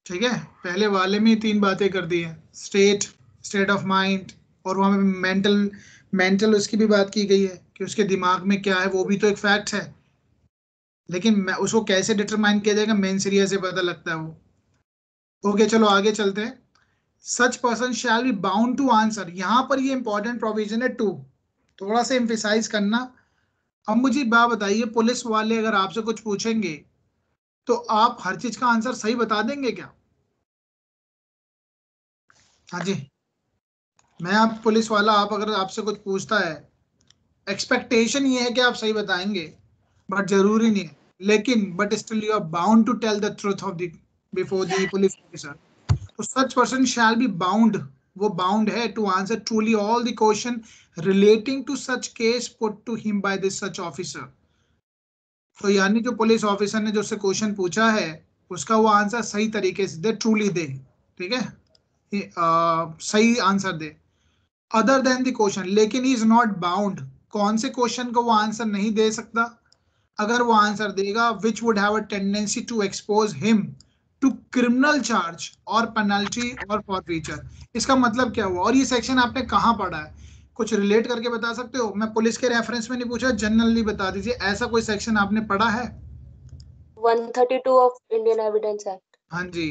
ठीक है, पहले वाले में ही 3 बातें कर दी है, स्टेट ऑफ माइंड, और वहां में मेंटल उसकी भी बात की गई है कि उसके दिमाग में क्या है, वो भी तो एक फैक्ट है। लेकिन उसको कैसे डिटरमाइन किया जाएगा, मेन सीरिया से पता लगता है वो। ओके, चलो आगे चलते हैं। Such person shall be bound to answer, यहां पर ये इंपॉर्टेंट प्रोविजन है 2, थोड़ा सा एम्फेसाइज करना। अब मुझे बात बताइए, पुलिस वाले अगर आपसे कुछ पूछेंगे तो आप हर चीज का आंसर सही बता देंगे क्या? हाँ जी, मैं आप पुलिस वाला, आप अगर आपसे कुछ पूछता है, एक्सपेक्टेशन ये है कि आप सही बताएंगे, बट जरूरी नहीं है, लेकिन but still you are bound to tell the truth of the before the police officer. तो such person shall be bound, वो बाउंड है to answer truly all the question relating to such case put to him by this such officer. तो यानी जो police officer ने जो उससे question पूछा है, उसका वो आंसर सही तरीके से दे, ट्रूली दे। ठीक है, सही answer they, other than the question, लेकिन ही इज नॉट बाउंड, कौन से क्वेश्चन को वो आंसर नहीं दे सकता? अगर वो आंसर देगा which would have a tendency to expose him to criminal charge और पेनल्टी और फॉरफीचर। इसका मतलब क्या हुआ, और ये सेक्शन आपने कहाँ पढ़ा है? कुछ रिलेट करके बता सकते हो? मैं पुलिस के रेफरेंस में नहीं पूछा, जनरली बता दीजिए, ऐसा कोई सेक्शन आपने पढ़ा है? 132 ऑफ इंडियन एविडेंस एक्ट। हाँ जी,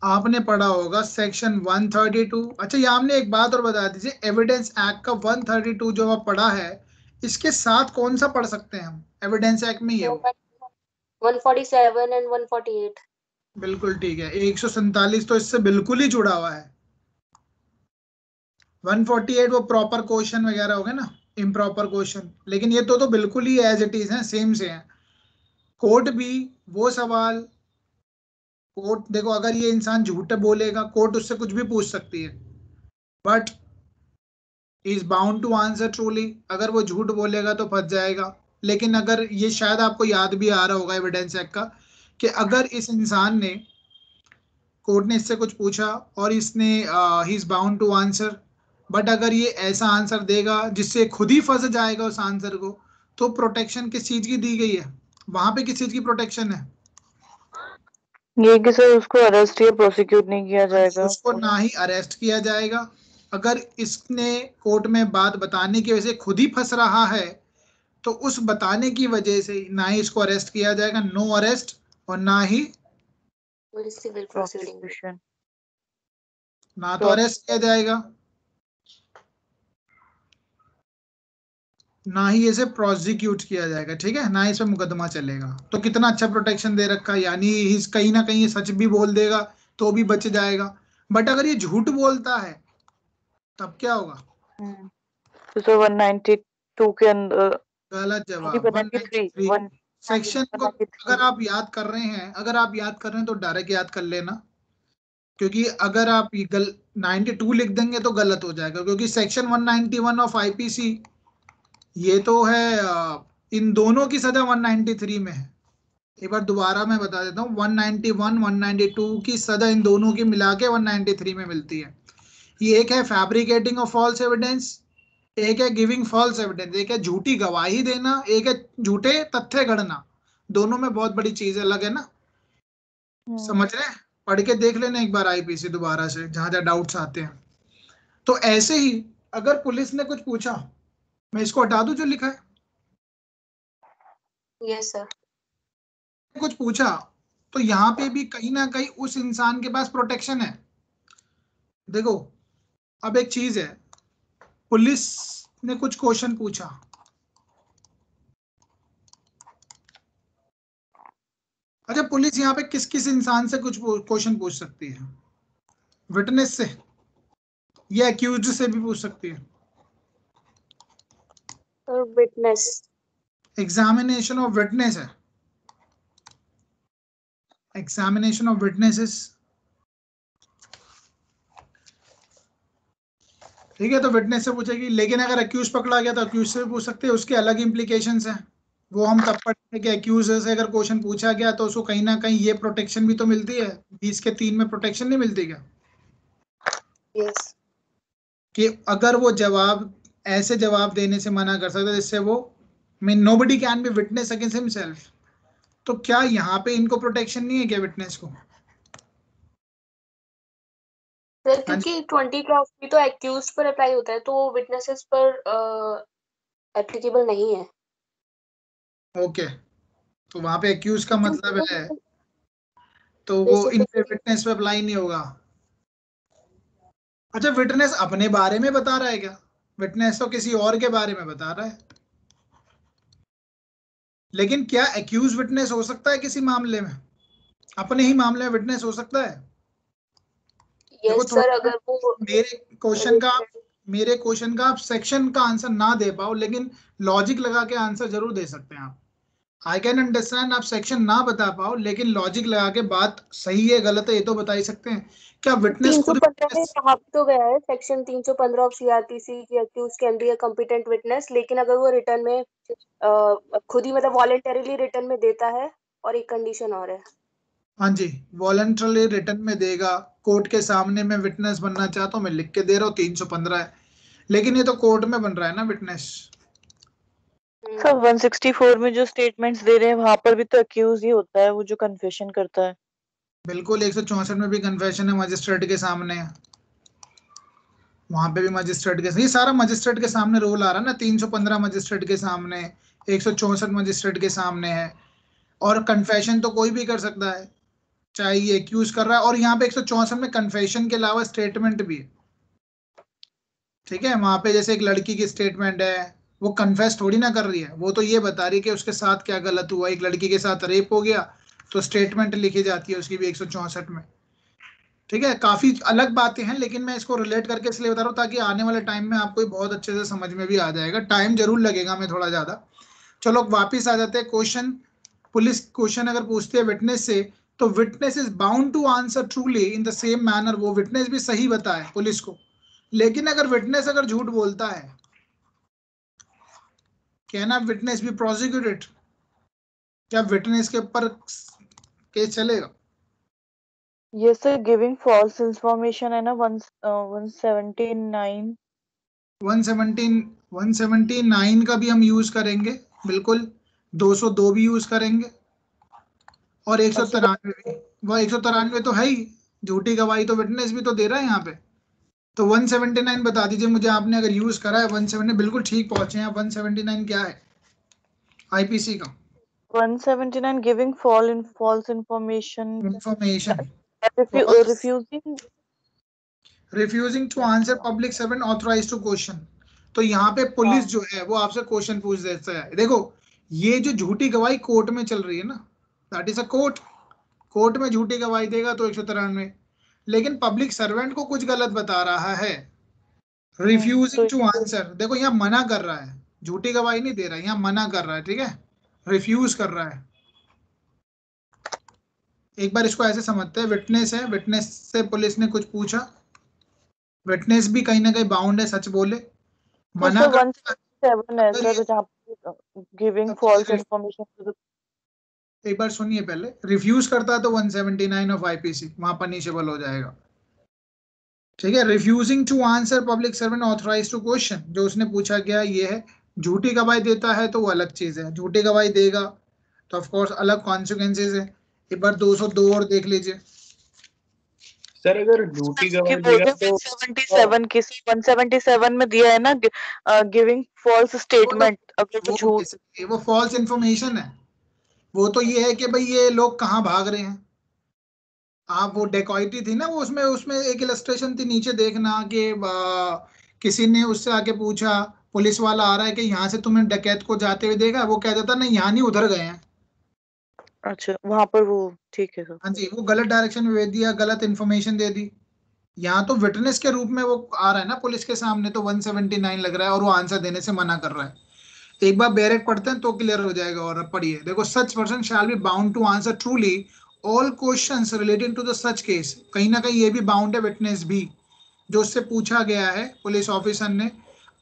आपने पढ़ा होगा सेक्शन 132। अच्छा, ये आपने एक बात और बता दीजिए, एविडेंस एक्ट का 132 जो आप पढ़ा है, इसके साथ कौन सा पढ़ सकते हैं हम? एविडेंस एक्ट में ही है वो। 147 एंड 148। बिल्कुल ठीक है, 147 तो इससे बिल्कुल ही जुड़ा हुआ है। 148 वो प्रॉपर क्वेश्चन वगैरह हो गए ना, इम्प्रॉपर क्वेश्चन, लेकिन ये तो बिल्कुल ही एज इट इज है, सेम से है। कोर्ट भी वो सवाल, कोर्ट देखो, अगर ये इंसान झूठ बोलेगा, कोर्ट उससे कुछ भी पूछ सकती है, but is bound to answer truly, अगर वो झूठ बोलेगा तो फंस जाएगा। लेकिन अगर ये, शायद आपको याद भी आ रहा होगा एविडेंस एक्ट का, कि अगर इस इंसान ने, कोर्ट ने इससे कुछ पूछा और इसने he is bound to answer, but अगर ये ऐसा आंसर देगा जिससे खुद ही फंस जाएगा उस आंसर को, तो प्रोटेक्शन किस चीज की दी गई है वहां पे? किस चीज की प्रोटेक्शन है? ये कि सर उसको अरेस्ट या प्रोसिक्यूट नहीं किया जाएगा। उसको ना ही अरेस्ट किया जाएगा, अगर इसने कोर्ट में बात बताने की वजह से खुद ही फंस रहा है, तो उस बताने की वजह से ना ही इसको अरेस्ट किया जाएगा, नो अरेस्ट, और ना ही सिविल प्रोसीडिंग। प्रोसिक्यूशन। ना तो अरेस्ट किया जाएगा, ना ही इसे प्रोसिक्यूट किया जाएगा। ठीक है, ना ही इसमें मुकदमा चलेगा। तो कितना अच्छा प्रोटेक्शन दे रखा है, यानी कहीं ना कहीं सच भी बोल देगा तो भी बच जाएगा, बट अगर ये झूठ बोलता है तब क्या होगा? तो सर 192 के अंदर, गलत जवाब, 193 193 सेक्शन को। 193। अगर आप याद कर रहे हैं, अगर आप याद कर रहे हैं तो डायरेक्ट याद कर लेना, क्योंकि अगर आप 92 लिख देंगे तो गलत हो जाएगा, क्योंकि सेक्शन 191 ऑफ आईपीसी ये तो है, इन दोनों की सजा 193 में है। एक बार दोबारा मैं बता देता हूँ, 191 192 की सजा इन दोनों की मिला के 193 में मिलती है। ये एक है फैब्रिकेटिंग ऑफ फॉल्स एविडेंस, एक है गिविंग फॉल्स एविडेंस, एक है झूठी गवाही देना, एक है झूठे तथ्य गढ़ना। दोनों में बहुत बड़ी चीज अलग है ना, समझ रहे हैं? पढ़ के देख लेना एक बार आईपीसी दोबारा से, जहां जहां डाउट्स आते हैं। तो ऐसे ही अगर पुलिस ने कुछ पूछा, मैं इसको हटा दूं जो लिखा है, यस सर। कुछ पूछा, तो यहाँ पे भी कहीं ना कहीं उस इंसान के पास प्रोटेक्शन है। देखो, अब एक चीज है, पुलिस ने कुछ क्वेश्चन पूछा, अच्छा पुलिस यहाँ पे किस किस इंसान से कुछ क्वेश्चन पूछ सकती है? विटनेस से या एक्यूज्ड से भी पूछ सकती है। विटनेस। एग्जामिनेशन ऑफ विटनेस है, एग्जामिनेशन ऑफ विटनेसेस, ठीक है, तो विटनेस से पूछेगी, लेकिन अगर एक्यूज पकड़ा गया तो एक्यूज से भी पूछ सकते हैं, उसके अलग इम्प्लीकेशंस हैं, वो हम तब पढ़ेंगे कि एक्यूज से अगर क्वेश्चन पूछा गया तो उसको कहीं ना कहीं ये प्रोटेक्शन भी तो मिलती है, 20(3) में प्रोटेक्शन नहीं मिलती क्या? यस। कि अगर वो जवाब ऐसे जवाब देने से मना कर सकता है जिससे वो nobody can be witness against himself, तो क्या यहाँ पे इनको प्रोटेक्शन नहीं है क्या विटनेस को? सर क्योंकि 20 का भी तो एक्यूज पर अप्लाई होता है, तो विटनेसेस पर एप्लीकेबल नहीं है। ओके, तो वहां पे एक्यूज का मतलब है तो वो इन पे विटनेस पे अप्लाई नहीं होगा। अच्छा, विटनेस अपने बारे में बता रहा है क्या? विटनेस तो किसी और के बारे में बता रहा है, लेकिन क्या एक्यूज विटनेस हो सकता है किसी मामले में? अपने ही मामले में विटनेस हो सकता है? देखो यस सर, अगर वो मेरे क्वेश्चन का आप सेक्शन का आंसर ना दे पाओ, लेकिन लॉजिक लगा के आंसर जरूर दे सकते हैं आप। आई कैन अंडरस्टैंड आप सेक्शन ना बता पाओ, लेकिन लॉजिक लगा के बात सही है गलत है ये तो बता ही सकते हैं। क्या विटनेस खुद 315 में कहा तो गया है, सेक्शन 315 ऑफ सीआरपीसी की accuse can be a competent witness, लेकिन अगर वो रिटर्न में खुद ही मतलब वॉलेंटरीली रिटर्न में देता है, और एक कंडीशन और है। हाँ जी, वॉलंटरली रिटर्न में देगा, कोर्ट के सामने मैं विटनेस बनना चाहता हूँ, मैं लिख के दे रहा हूँ 315 है, लेकिन ये तो कोर्ट में बन रहा है ना विटनेस। सर 164 में जो स्टेटमेंट्स दे रहे हैं वहां पर भी तो अक्यूज ही होता है, वो जो कन्फेशन करता है। बिल्कुल, 164 में भी कन्फेशन है, मजिस्ट्रेट के सामने है, वहां पे भी मजिस्ट्रेट के, ये सारा मजिस्ट्रेट के सामने रोल आ रहा है ना, 315 मजिस्ट्रेट के सामने, 164 मजिस्ट्रेट के सामने है, और कन्फेशन तो कोई भी कर सकता है, चाहे ये एक्यूज कर रहा है, और यहाँ पे 164 में कन्फेशन के अलावा स्टेटमेंट भी है। ठीक है, वहां पे जैसे एक लड़की की स्टेटमेंट है, वो कन्फेस थोड़ी ना कर रही है, वो तो ये बता रही है कि उसके साथ क्या गलत हुआ, एक लड़की के साथ रेप हो गया तो स्टेटमेंट लिखी जाती है उसकी भी 164 में। ठीक है, काफी अलग बातें हैं, लेकिन मैं इसको रिलेट करके इसलिए बता रहा हूँ ताकि आने वाले टाइम में आपको बहुत अच्छे से समझ में भी आ जाएगा, टाइम जरूर लगेगा मैं थोड़ा ज्यादा। चलो वापिस आ जाते हैं क्वेश्चन। पुलिस क्वेश्चन अगर पूछती है विटनेस से, तो witness is bound to answer truly in the same manner, वो विटनेस भी सही बताए पुलिस को, लेकिन अगर विटनेस अगर झूठ बोलता है, can a witness be prosecuted? क्या विटनेस के ऊपर केस चलेगा? ये सर गिविंग फॉल्स इंफॉर्मेशन है ना, 179। 179 का भी हम यूज करेंगे, बिल्कुल 202 भी यूज करेंगे, और 193 भी। वह 193 तो है ही, झूठी गवाही तो विटनेस भी तो दे रहा है यहाँ पे। तो 179 बता दीजिए मुझे, आपने अगर यूज करा है 170, बिल्कुल ठीक पहुंचे हैं। 179 क्या है आईपीसी का? 179 giving false information, information, refusing refusing to answer public servant authorised to question. तो यहाँ पे पुलिस जो है वो आपसे क्वेश्चन पूछ देता है। देखो, ये जो झूठी गवाही कोर्ट में चल रही है ना, that is a court, court में झूठी गवाही देगा तो 193, लेकिन पब्लिक सर्वेंट को कुछ गलत बता रहा है, रिफ्यूजिंग टू आंसर, देखो यहाँ मना कर रहा है, झूठी गवाही नहीं दे रहा है, यहाँ मना कर रहा है। ठीक है, रिफ्यूज कर रहा है। एक बार इसको ऐसे समझते हैं, विटनेस है, विटनेस से पुलिस ने कुछ पूछा, विटनेस भी कहीं ना कहीं बाउंड है सच बोले, मना कर 167 है सर, जहाँ गिविंग फॉल्स इंफॉर्मेशन। एक बार सुनिए पहले, रिफ्यूज करता है तो 179 ऑफ आईपीसी वहां पनिशेबल हो जाएगा। ठीक है, refusing to answer public servant authorise to question, जो उसने पूछा गया ये है। झूठी गवाही देता है तो वो अलग चीज है, झूठी गवाही देगा तो ऑफ कोर्स अलग कॉन्सिक्वेंसेज है। एक बार 202 और देख लीजिए सर, अगर झूठी गवाही देगा तो 177 में दिया है ना, गिविंग फॉल्स स्टेटमेंट, अगर वो झूठ, वो फॉल्स इंफॉर्मेशन है। वो तो ये है कि भाई ये लोग कहाँ भाग रहे हैं। आप वो डेकॉइटी थी ना, वो उसमें उसमें एक इलस्ट्रेशन थी नीचे देखना कि किसी ने उससे आके पूछा, पुलिस वाला आ रहा है कि यहाँ से तुम्हें डकैत को जाते हुए देखा, वो कह देता नहीं यहाँ नहीं उधर गए हैं। अच्छा वहां पर वो ठीक है सर। हाँ जी, वो गलत डायरेक्शन में भेज दिया, गलत इन्फॉर्मेशन दे दी। यहाँ तो विटनेस के रूप में वो आ रहा है ना पुलिस के सामने, तो 179 लग रहा है और वो आंसर देने से मना कर रहा है। एक बार बैरेक पढ़ते हैं तो क्लियर हो जाएगा। और अब पढ़िए, देखो, such person shall be bound to answer truly all questions relating to the such case, कहीं ना कहीं ये भी बाउंड है विटनेस भी, जो उससे पूछा गया है पुलिस ऑफिसर ने,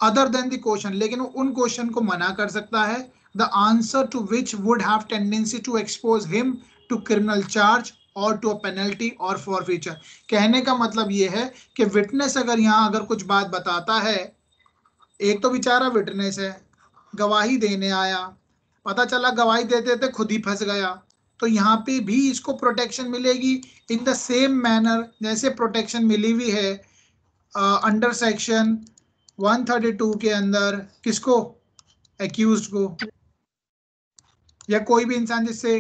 अदर देन द क्वेश्चन, लेकिन वो उन क्वेश्चन को मना कर सकता है, the answer to which would have tendency to expose him to criminal charge और टू अ पेनल्टी और फॉरफीचर। कहने का मतलब ये है कि विटनेस अगर यहाँ अगर कुछ बात बताता है, एक तो बेचारा विटनेस है, गवाही देने आया, पता चला गवाही देते देते खुद ही फंस गया, तो यहाँ पे भी इसको प्रोटेक्शन मिलेगी इन द सेम मैनर जैसे प्रोटेक्शन मिली हुई है अंडर सेक्शन 132 के अंदर किसको, एक्यूज्ड को, या कोई भी इंसान जिससे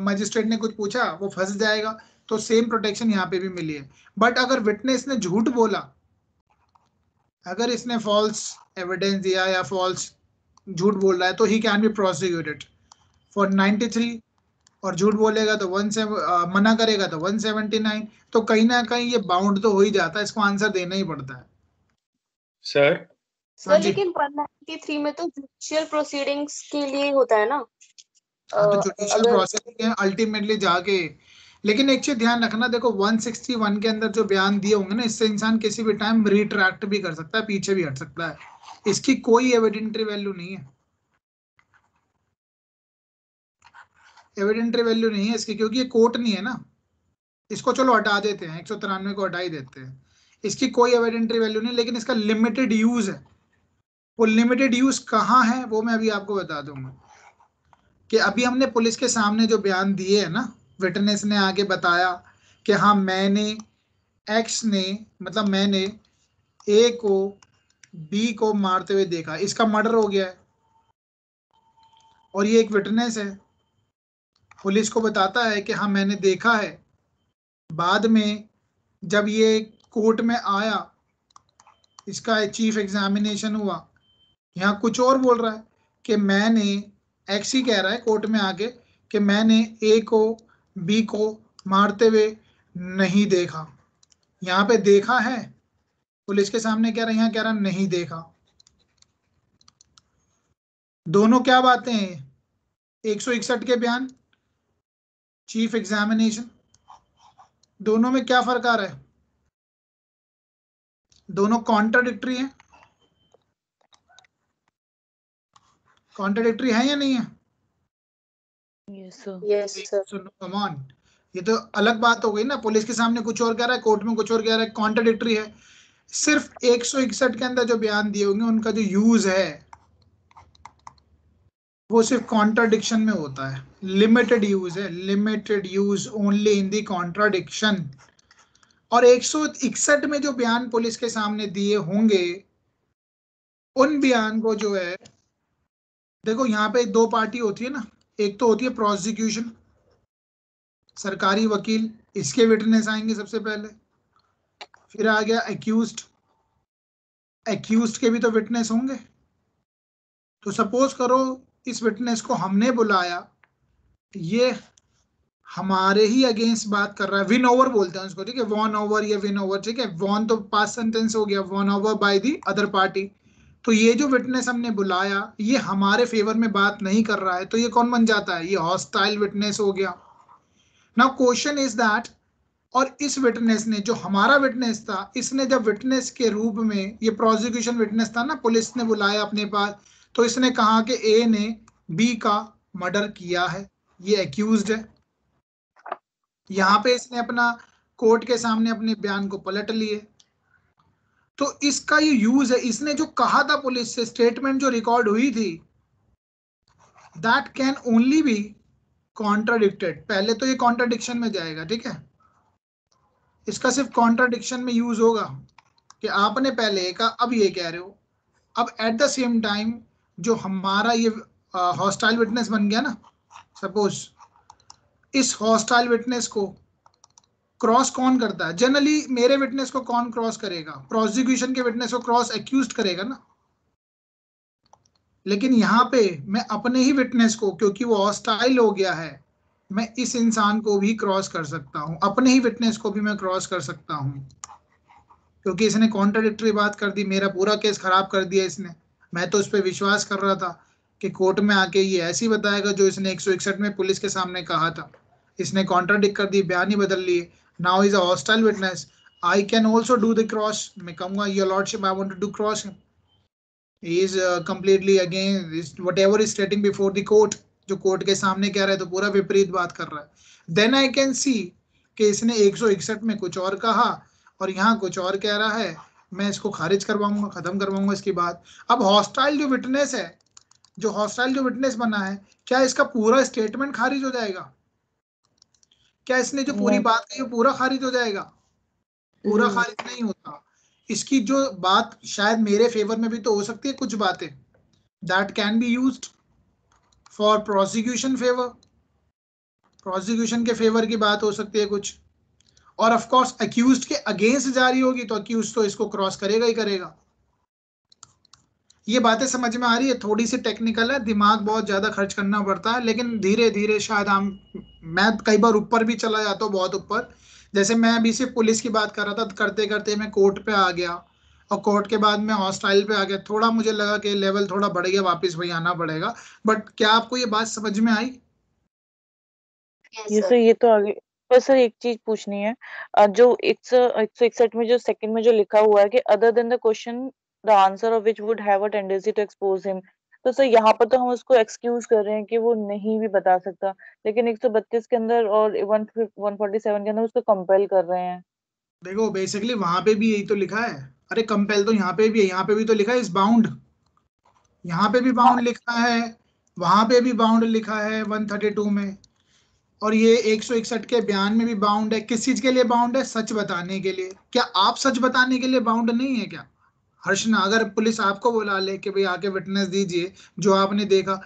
मजिस्ट्रेट ने कुछ पूछा वो फंस जाएगा, तो सेम प्रोटेक्शन यहाँ पे भी मिली है। बट अगर विटनेस ने झूठ बोला, अगर इसने फॉल्स एविडेंस दिया या फॉल्स झूठ बोल रहा है, तो he can be prosecuted for 93, और झूठ बोलेगा तो मना करेगा तो 179, तो कहीं ना कहीं ये बाउंड तो हो ही जाता है, इसको आंसर देना ही पड़ता है। सर सर लेकिन 193 में तो जुडिशियल प्रोसीडिंग्स के लिए होता है ना। तो जुडिशियल प्रोसीडिंग है अल्टीमेटली जाके, लेकिन एक चीज ध्यान रखना, देखो 161 के अंदर जो बयान दिए होंगे ना, इससे इंसान किसी भी टाइम रिट्रैक्ट भी कर सकता है, पीछे भी हट सकता है, इसकी कोई एविडेंटरी वैल्यू नहीं है, एविडेंटरी वैल्यू नहीं है इसकी, क्योंकि ये कोर्ट नहीं है ना, इसको चलो हटा देते हैं, 193 को हटा ही देते हैं, इसकी कोई एविडेंटरी वैल्यू नहीं, लेकिन इसका लिमिटेड यूज है। वो लिमिटेड यूज कहाँ है वो मैं अभी आपको बता दूंगा, कि अभी हमने पुलिस के सामने जो बयान दिए है ना, विटनेस ने आगे बताया कि हाँ मैंने एक्स ने, मतलब मैंने ए को बी को मारते हुए देखा, इसका मर्डर हो गया है, और ये एक विटनेस है, पुलिस को बताता है कि हाँ मैंने देखा है, बाद में जब ये कोर्ट में आया, इसका चीफ एग्जामिनेशन हुआ, यहाँ कुछ और बोल रहा है कि मैंने, एक्स ही कह रहा है कोर्ट में आके कि मैंने ए को बी को मारते हुए नहीं देखा, यहाँ पे देखा है, पुलिस के सामने कह रहा है, यहाँ कह रहा नहीं देखा। दोनों क्या बातें हैं, 161 के बयान, चीफ एग्जामिनेशन, दोनों में क्या फर्क आ रहा है, दोनों कॉन्ट्राडिक्टरी हैं, कॉन्ट्राडिक्टरी है या नहीं है? Yes sir. सुनो कम ऑन, ये तो अलग बात हो गई ना, पुलिस के सामने कुछ और कह रहा है, कोर्ट में कुछ और कह रहा है, कॉन्ट्राडिक्टरी है। सिर्फ 161 के अंदर जो बयान दिए होंगे उनका जो यूज है वो सिर्फ कॉन्ट्राडिक्शन में होता है, लिमिटेड यूज है, limited use only in the contradiction. और 161 में जो बयान पुलिस के सामने दिए होंगे उन बयान को जो है, देखो यहाँ पे दो पार्टी होती है ना, एक तो होती है प्रोसिक्यूशन, सरकारी वकील, इसके विटनेस आएंगे सबसे पहले, फिर आ गया एक्यूज्ड, एक्यूज्ड के भी तो विटनेस होंगे। तो सपोज करो इस विटनेस को हमने बुलाया, ये हमारे ही अगेंस्ट बात कर रहा है, विन ओवर बोलते हैं उसको, ठीक है, वॉन ओवर या विन ओवर, ठीक है, वॉन तो पास्ट सेंटेंस हो गया, won over by the other party. तो ये जो विटनेस हमने बुलाया ये हमारे फेवर में बात नहीं कर रहा है, तो ये कौन बन जाता है, ये हॉस्टाइल विटनेस हो गया। नाउ क्वेश्चन इज दैट, और इस विटनेस ने, जो हमारा विटनेस था, इसने जब विटनेस के रूप में, ये प्रोसिक्यूशन विटनेस था ना, पुलिस ने बुलाया अपने पास, तो इसने कहा कि ए ने बी का मर्डर किया है, ये एक्यूज्ड है। यहाँ पे इसने अपना कोर्ट के सामने अपने बयान को पलट लिए, तो इसका ये यूज है, इसने जो कहा था पुलिस से, स्टेटमेंट जो रिकॉर्ड हुई थी, that can only be contradicted. पहले तो ये कॉन्ट्राडिक्शन में जाएगा, ठीक है, इसका सिर्फ कॉन्ट्राडिक्शन में यूज होगा कि आपने पहले कहा अब ये कह रहे हो। अब एट द सेम टाइम जो हमारा ये हॉस्टाइल विटनेस बन गया ना, सपोज इस हॉस्टाइल विटनेस को क्रॉस कौन करता है, जनरली मेरे विटनेस को कौन क्रॉस करेगा, प्रोसिक्यूशन के विटनेस को क्रॉस एक्यूज्ड करेगा ना, लेकिन यहाँ पे मैं अपने ही विटनेस को, क्योंकि वो हॉस्टाइल हो गया है, मैं इस इंसान को भी क्रॉस कर सकता हूँ, अपने ही विटनेस को भी मैं क्रॉस कर सकता हूँ, क्योंकि इसने कॉन्ट्राडिक्टरी बात कर दी, मेरा पूरा केस खराब कर दिया इसने। मैं तो उस पर विश्वास कर रहा था कि कोर्ट में आके ये ऐसी बताएगा जो इसने 161 में पुलिस के सामने कहा था, इसने कॉन्ट्राडिक्ट कर दी, बयान ही बदल लिए, now is a hostile witness. I can also do the cross. मैं कहूँगा your lordship I want to do cross. He is completely against whatever is stating before the court. जो कोर्ट के सामने कह रहा है तो पूरा विपरीत बात कर रहा है. Then I can see कि इसने 161 में कुछ और कहा और यहाँ कुछ और कह रहा है. मैं इसको खारिज करवाऊंगा, खत्म करवाऊंगा इसकी बात. अब हॉस्टाइल जो विटनेस है, जो हॉस्टाइल जो विटनेस बना है, क्या इसका पूरा स्टेटमेंट खारिज हो जाएगा? क्या इसने जो पूरी बात कही है पूरा खारिज हो जाएगा? पूरा खारिज नहीं होता. इसकी जो बात शायद मेरे फेवर में भी तो हो सकती है कुछ बातें. That can be used for prosecution favour. Prosecution के फेवर की बात हो सकती है कुछ. और ऑफ कोर्स अक्यूज्ड के अगेंस्ट जारी होगी तो अक्यूज्ड तो इसको क्रॉस करेगा ही करेगा. ये बातें समझ में आ रही है? थोड़ी सी टेक्निकल है, दिमाग बहुत ज्यादा खर्च करना पड़ता है, लेकिन धीरे धीरे शायद मैं कई बार ऊपर भी चला जाता हूँ, बहुत ऊपर. जैसे मैं अभी सिर्फ पुलिस की बात कर रहा था, करते करते मैं कोर्ट पे आ गया और कोर्ट के बाद मैं हॉस्टाइल पे आ गया. थोड़ा मुझे लगा कि लेवल थोड़ा बढ़ गया, वापस वही आना पड़ेगा. बट क्या आपको ये बात समझ में आई? ये सर ये तो आगे. पर सर एक चीज पूछनी है. जो 161 में जो सेकंड में जो लिखा हुआ है कि other than the question the answer of which would have a tendency to expose him, तो सर यहाँ पर तो हम उसको एक्सक्यूज कर रहे हैं कि वो नहीं भी बता सकता, लेकिन 132 के अंदर और 147 के अंदर उसको कंपेल कर रहे हैं. देखो बेसिकली वहां पे भी यही तो लिखा है. अरे कंपेल तो यहाँ पे भी है, यहाँ पे भी तो लिखा है इस बाउंड. यहाँ पे भी बाउंड लिखा है, वहां पे भी बाउंड लिखा है 132 में. और ये 161 के बयान में भी बाउंड है. किस चीज के लिए बाउंड है? सच बताने के लिए. क्या आप सच बताने के लिए बाउंड नहीं है क्या? हर्षना, अगर पुलिस आपको बुला ले कि भाई आके विटनेस दीजिए जो आपने देखा,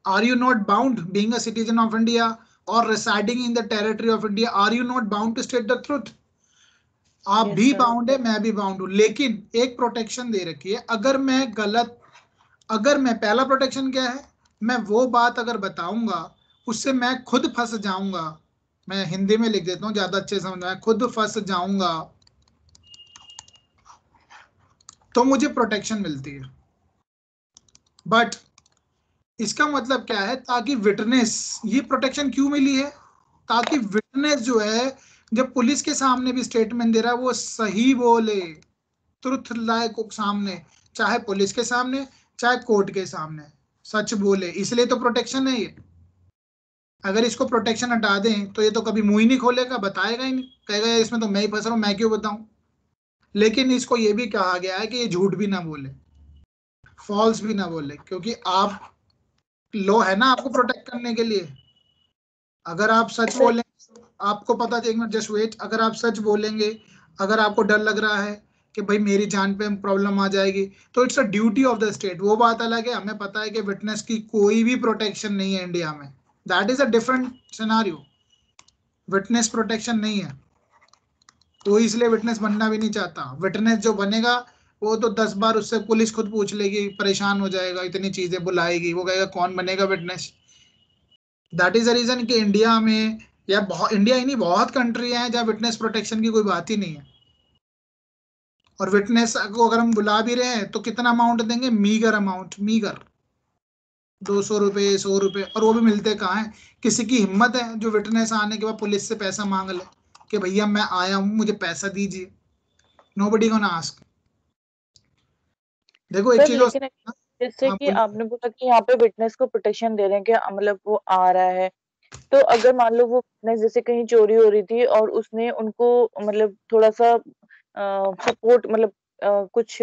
are you not bound being a citizen of India और residing in the territory of India, are you not bound to state the truth? आप Yes, भी sir. बाउंड है, मैं भी बाउंड हूं, लेकिन एक प्रोटेक्शन दे रखी है. अगर मैं पहला प्रोटेक्शन क्या है? मैं वो बात अगर बताऊंगा उससे मैं खुद फंस जाऊंगा. मैं हिंदी में लिख देता हूं ज्यादा अच्छे समझ में, खुद फंस जाऊंगा तो मुझे प्रोटेक्शन मिलती है. बट इसका मतलब क्या है? ताकि विटनेस, ये प्रोटेक्शन क्यों मिली है? ताकि विटनेस जो है जब पुलिस के सामने भी स्टेटमेंट दे रहा है वो सही बोले, ट्रुथ लाए को सामने, चाहे पुलिस के सामने चाहे कोर्ट के सामने सच बोले. इसलिए तो प्रोटेक्शन है ये. अगर इसको प्रोटेक्शन हटा दें तो ये तो कभी मुंह ही नहीं खोलेगा, बताएगा ही नहीं, कहेगा इसमें तो मैं ही फंस रहा हूं, मैं क्यों बताऊं. लेकिन इसको ये भी कहा गया है कि ये झूठ भी ना बोले, फॉल्स भी ना बोले, क्योंकि आप लो है ना आपको प्रोटेक्ट करने के लिए. अगर आप सच बोलें, आपको पता, एक मिनट जस्ट वेट, अगर आप सच बोलेंगे, अगर आपको डर लग रहा है कि भाई मेरी जान पे प्रॉब्लम आ जाएगी, तो it's a duty of the state. वो बात अलग है, हमें पता है कि विटनेस की कोई भी प्रोटेक्शन नहीं है इंडिया में. That is a different scenario. Witness protection नहीं है तो इसलिए विटनेस बनना भी नहीं चाहता. विटनेस जो बनेगा वो तो 10 बार उससे पुलिस खुद पूछ लेगी, परेशान हो जाएगा, इतनी चीजें बुलाएगी, वो कहेगा कौन बनेगा witness. That is the reason कि इंडिया में, या इंडिया ही नहीं बहुत कंट्री हैं जहाँ विटनेस प्रोटेक्शन की कोई बात ही नहीं है. और विटनेस को अगर हम बुला भी रहे हैं तो कितना अमाउंट देंगे? मीगर अमाउंट, मीगर 200 रुपये 100 रुपये. और वो भी मिलते कहाँ है? किसी की हिम्मत है जो विटनेस आने के बाद पुलिस से पैसा मांग ले कि भैया मैं आया हूँ मुझे पैसा दीजिए? Nobody gonna ask. देखो एक सर चीज लेकिन जैसे हाँ कि बोलिए. आपने बोला कि यहाँ पे विटनेस को प्रोटेक्शन दे रहे हैं कि मतलब वो आ रहा है, तो अगर मान लो वो विटनेस जैसे कहीं चोरी हो रही थी और उसने उनको मतलब थोड़ा सा सपोर्ट, मतलब कुछ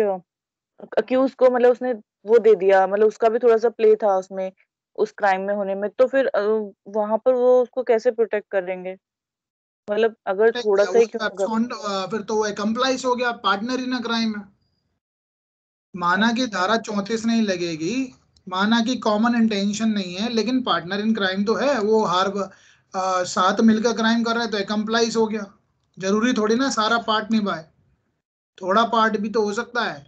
अक्यूज को मतलब उसने वो दे दिया, मतलब उसका भी थोड़ा सा प्ले था उसमें, उस क्राइम में होने में, तो फिर वहां पर वो उसको कैसे प्रोटेक्ट करेंगे? मतलब अगर थोड़ा सा ही क्यों ना कर. फिर तो वो कंप्लाइज हो गया, पार्टनर इन क्राइम है. माना कि धारा 34 नहीं लगेगी, माना कि कॉमन इंटेंशन नहीं है, लेकिन पार्टनर इन क्राइम तो है. वो साथ मिलकर क्राइम कर रहा है तो कंप्लाइज हो गया. जरूरी थोड़ी ना सारा पार्ट निभाए, थोड़ा पार्ट भी तो हो सकता है.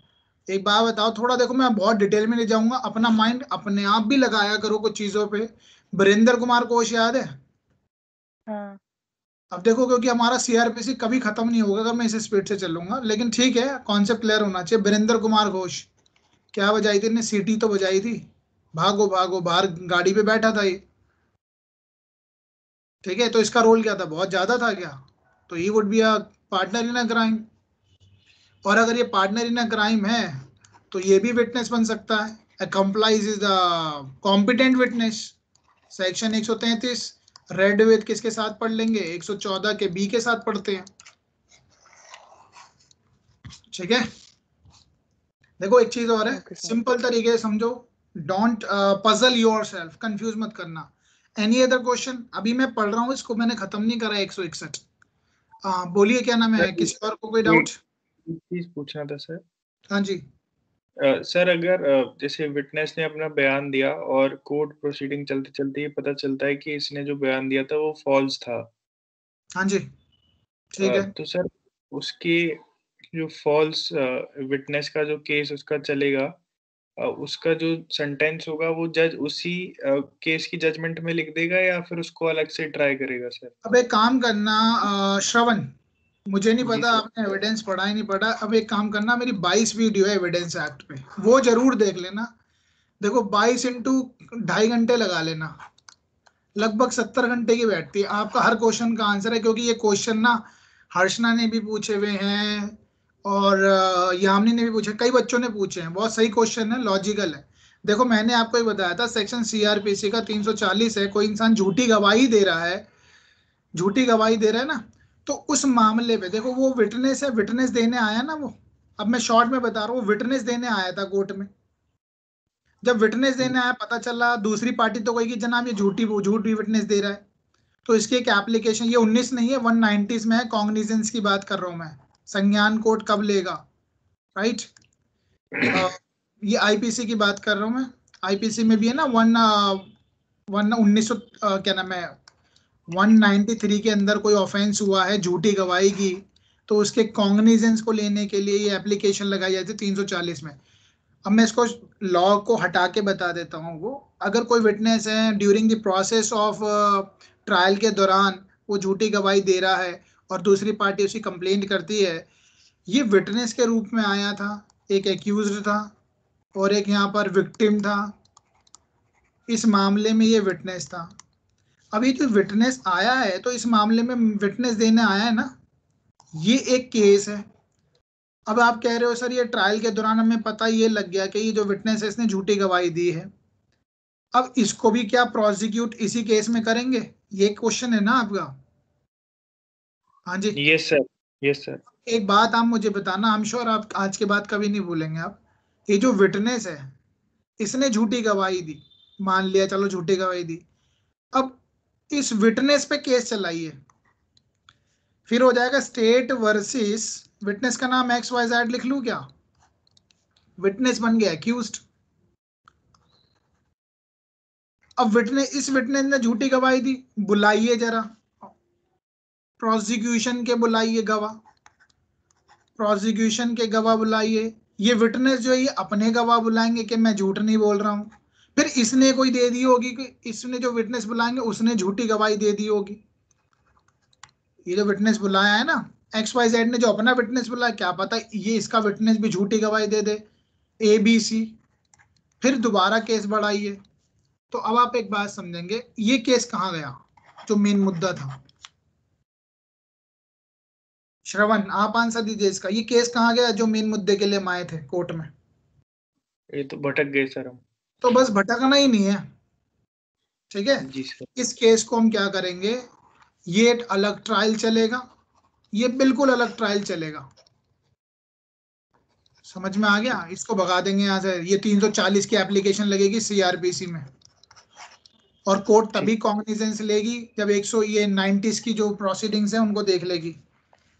एक बात बताओ, थोड़ा देखो मैं बहुत डिटेल में नहीं जाऊंगा, अपना माइंड अपने आप भी लगाया करो कुछ चीजों पे. वीरेंद्र कुमार घोष याद है? हाँ. अब देखो क्योंकि हमारा सीआरपीसी कभी खत्म नहीं होगा अगर मैं इस स्पीड से चलूंगा, लेकिन ठीक है कॉन्सेप्ट क्लियर होना चाहिए. वीरेंद्र कुमार घोष क्या बजाई थी? ने सीटी तो बजाई थी, भागो भागो बाहर गाड़ी पे बैठा था ये. ठीक है, तो इसका रोल क्या था? बहुत ज्यादा था क्या? तो he would be a partner in a crime, और अगर ये पार्टनर इन अ क्राइम है तो ये भी विटनेस बन सकता है। Accomplice is the competent witness. Section 133 read with किसके साथ पढ़ लेंगे, 114 के बी के साथ पढ़ते हैं। ठीक है, देखो एक चीज और है, Okay, sir. सिंपल तरीके से समझो, डोंट पजल योरसेल्फ, कंफ्यूज मत करना। Any other question? अभी मैं पढ़ रहा हूँ, इसको मैंने खत्म नहीं करा 161। बोलिए क्या नाम है, सर, किसी और को कोई डाउट? एक चीज पूछना था सर। हाँ जी। सर अगर जैसे विटनेस ने अपना बयान दिया और कोर्ट प्रोसीडिंग चलते चलते ये पता चलता है कि इसने जो बयान दिया था वो फॉल्स था, हाँ जी, ठीक है। तो सर उसके जो फॉल्स विटनेस का जो केस उसका चलेगा, उसका जो सेंटेंस होगा वो जज उसी केस की जजमेंट में लिख देगा या फिर उसको अलग से ट्राई करेगा सर? अब एक काम करना श्रवण, मुझे नहीं जी पता सर। आपने एविडेंस पढ़ा ही नहीं पढ़ा। अब एक काम करना, मेरी 22 वीडियो है एविडेंस एक्ट पे, वो जरूर देख लेना। देखो 22 इंटू 2.5 घंटे लगा लेना, लगभग 70 घंटे की बैठती है आपका हर क्वेश्चन का आंसर है। क्योंकि ये क्वेश्चन ना हर्षना ने भी पूछे हुए हैं और यामिनी ने भी पूछे, कई बच्चों ने पूछे हैं। बहुत सही क्वेश्चन है, लॉजिकल है। देखो मैंने आपको ही बताया था, सेक्शन सीआरपीसी का 340 है, कोई इंसान झूठी गवाही दे रहा है, झूठी गवाही दे रहा है ना, तो उस मामले पे देखो वो विटनेस है, विटनेस देने आया ना वो। अब मैं शॉर्ट में बता रहा हूँ, विटनेस देने आया था कोर्ट में। जब विटनेस देने आया, पता चला दूसरी पार्टी तो कहेगी जनाब ये झूठी विटनेस दे रहा है, तो इसकी एक एप्लीकेशन, ये 19 नहीं है 190 में है, कॉग्निजेंस की बात कर रहा हूं मैं, संज्ञान कोर्ट कब लेगा, राइट। ये आईपीसी की बात कर रहा हूं मैं, आईपीसी में भी है ना 1900 क्या नाम है 193 के अंदर कोई ऑफेंस हुआ है झूठी गवाही की, तो उसके कॉग्निजेंस को लेने के लिए ये एप्लीकेशन लगाई जाती है 340 में। अब मैं इसको लॉ को हटा के बता देता हूँ। वो अगर कोई विटनेस है during the process of trial के दौरान वो झूठी गवाही दे रहा है और दूसरी पार्टी उसकी कंप्लेंट करती है, ये विटनेस के रूप में आया था, एक एक्यूज्ड था और एक यहाँ पर विक्टिम था, इस मामले में ये विटनेस था। अभी जो विटनेस आया है तो इस मामले में विटनेस देने आया है ना, ये एक केस है। अब आप कह रहे हो सर ये ट्रायल के दौरान हमें पता ये लग गया कि ये जो विटनेस है इसने झूठी गवाही दी है, अब इसको भी क्या प्रोसिक्यूट इसी केस में करेंगे, ये क्वेश्चन है ना आपका? हाँ जी। Yes sir, yes sir. एक बात आप मुझे बताना, हम श्योर आप आज के बाद कभी नहीं भूलेंगे आप, ये जो विटनेस है इसने झूठी गवाही दी, मान लिया चलो झूठी गवाही दी, अब इस विटनेस पे केस चलाइए, फिर हो जाएगा स्टेट वर्सेस, विटनेस का नाम XYZ लिख लूं क्या, विटनेस बन गया एक्यूज्ड। अब विटनेस, इस विटनेस ने झूठी गवाही दी, बुलाइए जरा प्रोसिक्यूशन के, बुलाइए गवाह, प्रोसिक्यूशन के गवाह बुलाइए। ये विटनेस जो है ये अपने गवाह बुलाएंगे कि मैं झूठ नहीं बोल रहा हूं, फिर इसने कोई दे दी होगी कि इसने जो विटनेस बुलाएंगे उसने झूठी गवाही दे दी होगी। ये जो विटनेस बुलाया है ना XYZ ने, जो अपना विटनेस बुलाया, क्या पता ये इसका विटनेस भी झूठी गवाही दे दे, ABC, फिर दोबारा केस बढ़ाइए। तो अब आप एक बात समझेंगे, ये केस कहाँ गया जो मेन मुद्दा था? श्रवण आप आंसर दीजिए इसका, ये केस कहाँ गया जो मेन मुद्दे के लिए हम आए थे कोर्ट में? ये तो भटक गए सर हम। तो बस भटकना ही नहीं है, ठीक है। जी सर। इस केस को हम क्या करेंगे, ये एक अलग ट्रायल चलेगा, ये बिल्कुल अलग ट्रायल चलेगा, समझ में आ गया? इसको भगा देंगे यहाँ से, ये 340 की एप्लीकेशन लगेगी CRPC में, और कोर्ट तभी कॉग्निजेंस लेगी जब 190 की जो प्रोसीडिंग्स है उनको देख लेगी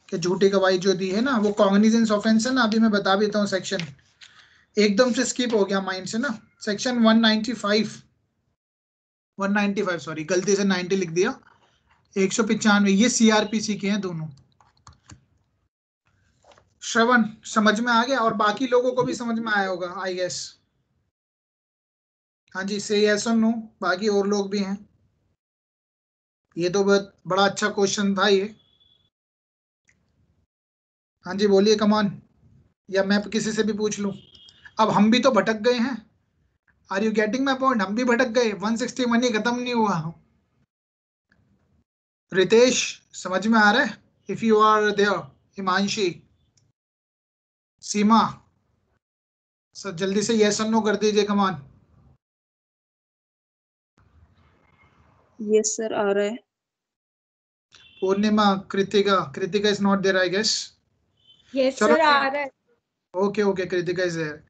कि झूठी गवाही जो दी है ना वो कॉग्निजेंस ऑफेंस है ना। अभी मैं बता देता हूँ, सेक्शन एकदम से स्किप हो गया माइंड से ना, सेक्शन 195 सॉरी गलती से 90 लिख दिया, 195, ये CRPC के हैं दोनों। श्रवण समझ में आ गया और बाकी लोगों को भी समझ में आया होगा आई गेस? हाँ जी, से यस और नो, बाकी और लोग भी हैं। ये तो बहुत बड़ा अच्छा क्वेश्चन था ये। हाँ जी बोलिए कमान, या मैं किसी से भी पूछ लूं? अब हम भी तो भटक गए हैं, are you getting my point? हम भी भटक गए, 161 ही खत्म नहीं हुआ। रितेश समझ में आ रहा है? If you are there Himanshi, Seema, sir जल्दी से यस और नो कर दीजिए, कमान। यस सर, आ रहा है। Purnima, Kritika is not there I guess. Yes चलो सर, आ रहा है। Okay okay, Kritika is there.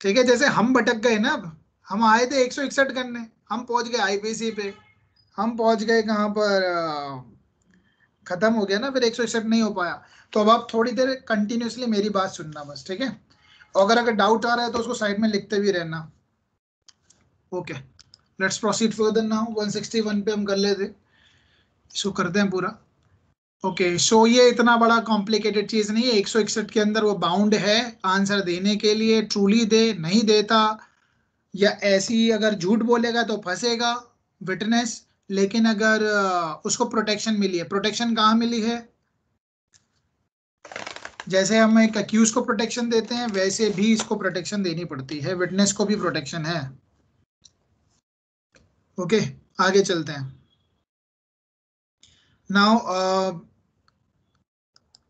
ठीक है, जैसे हम भटक गए ना, अब हम आए थे 161 करने, हम पहुंच गए आईपीसी पे, हम पहुंच गए कहाँ पर, खत्म हो गया ना, फिर 161 नहीं हो पाया। तो अब आप थोड़ी देर कंटिन्यूसली मेरी बात सुनना बस, ठीक है। अगर डाउट आ रहा है तो उसको साइड में लिखते भी रहना। Okay, let's proceed further now. 161 पे हम कर लेते, इसको करते हैं पूरा। ओके सो ये इतना बड़ा कॉम्प्लिकेटेड चीज नहीं है। 161 के अंदर वो बाउंड है आंसर देने के लिए, ट्रूली दे, नहीं देता या ऐसी ही अगर झूठ बोलेगा तो फंसेगा विटनेस। लेकिन अगर उसको प्रोटेक्शन मिली है, प्रोटेक्शन कहाँ मिली है, जैसे हम एक अक्यूज को प्रोटेक्शन देते हैं वैसे भी इसको प्रोटेक्शन देनी पड़ती है, विटनेस को भी प्रोटेक्शन है। ओके आगे चलते हैं। नाउ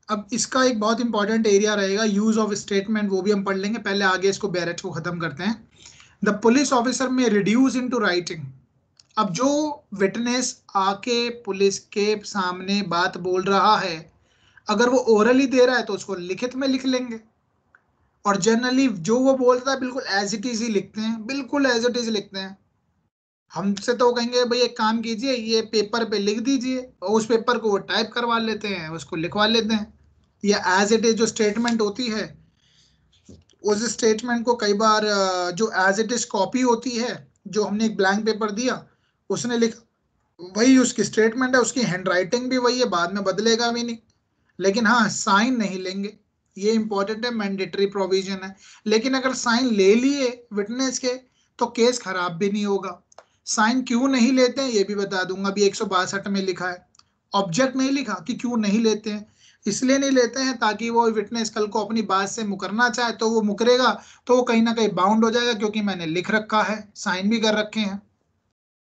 अब इसका एक बहुत इंपॉर्टेंट एरिया रहेगा यूज ऑफ स्टेटमेंट, वो भी हम पढ़ लेंगे। पहले आगे इसको बैरेट को खत्म करते हैं। द पुलिस ऑफिसर में रिड्यूस इनटू राइटिंग। अब जो विटनेस आके पुलिस के सामने बात बोल रहा है, अगर वो ओरली दे रहा है तो उसको लिखित में लिख लेंगे, और जनरली जो वो बोलता है बिल्कुल एज इट इज ही लिखते हैं, बिल्कुल एज इट इज लिखते हैं। हमसे तो कहेंगे भाई एक काम कीजिए, ये पेपर पे लिख दीजिए, और उस पेपर को वो टाइप करवा लेते हैं, उसको लिखवा लेते हैं। या एज इट इज जो स्टेटमेंट होती है, उस स्टेटमेंट को कई बार जो एज इट इज कॉपी होती है, जो हमने एक ब्लैंक पेपर दिया उसने लिख, वही उसकी स्टेटमेंट है, उसकी हैंडराइटिंग भी वही है, बाद में बदलेगा भी नहीं। लेकिन हाँ, साइन नहीं लेंगे, ये इंपॉर्टेंट है, मैंडेटरी प्रोविजन है। लेकिन अगर साइन ले लिए विटनेस के तो केस खराब भी नहीं होगा। साइन क्यों नहीं लेते हैं ये भी बता दूंगा, अभी 162 में लिखा है, ऑब्जेक्ट नहीं लिखा कि क्यों नहीं लेते हैं। इसलिए नहीं लेते हैं ताकि वो विटनेस कल को अपनी बात से मुकरना चाहे तो वो मुकरेगा तो वो कहीं ना कहीं बाउंड हो जाएगा, क्योंकि मैंने लिख रखा है, साइन भी कर रखे हैं।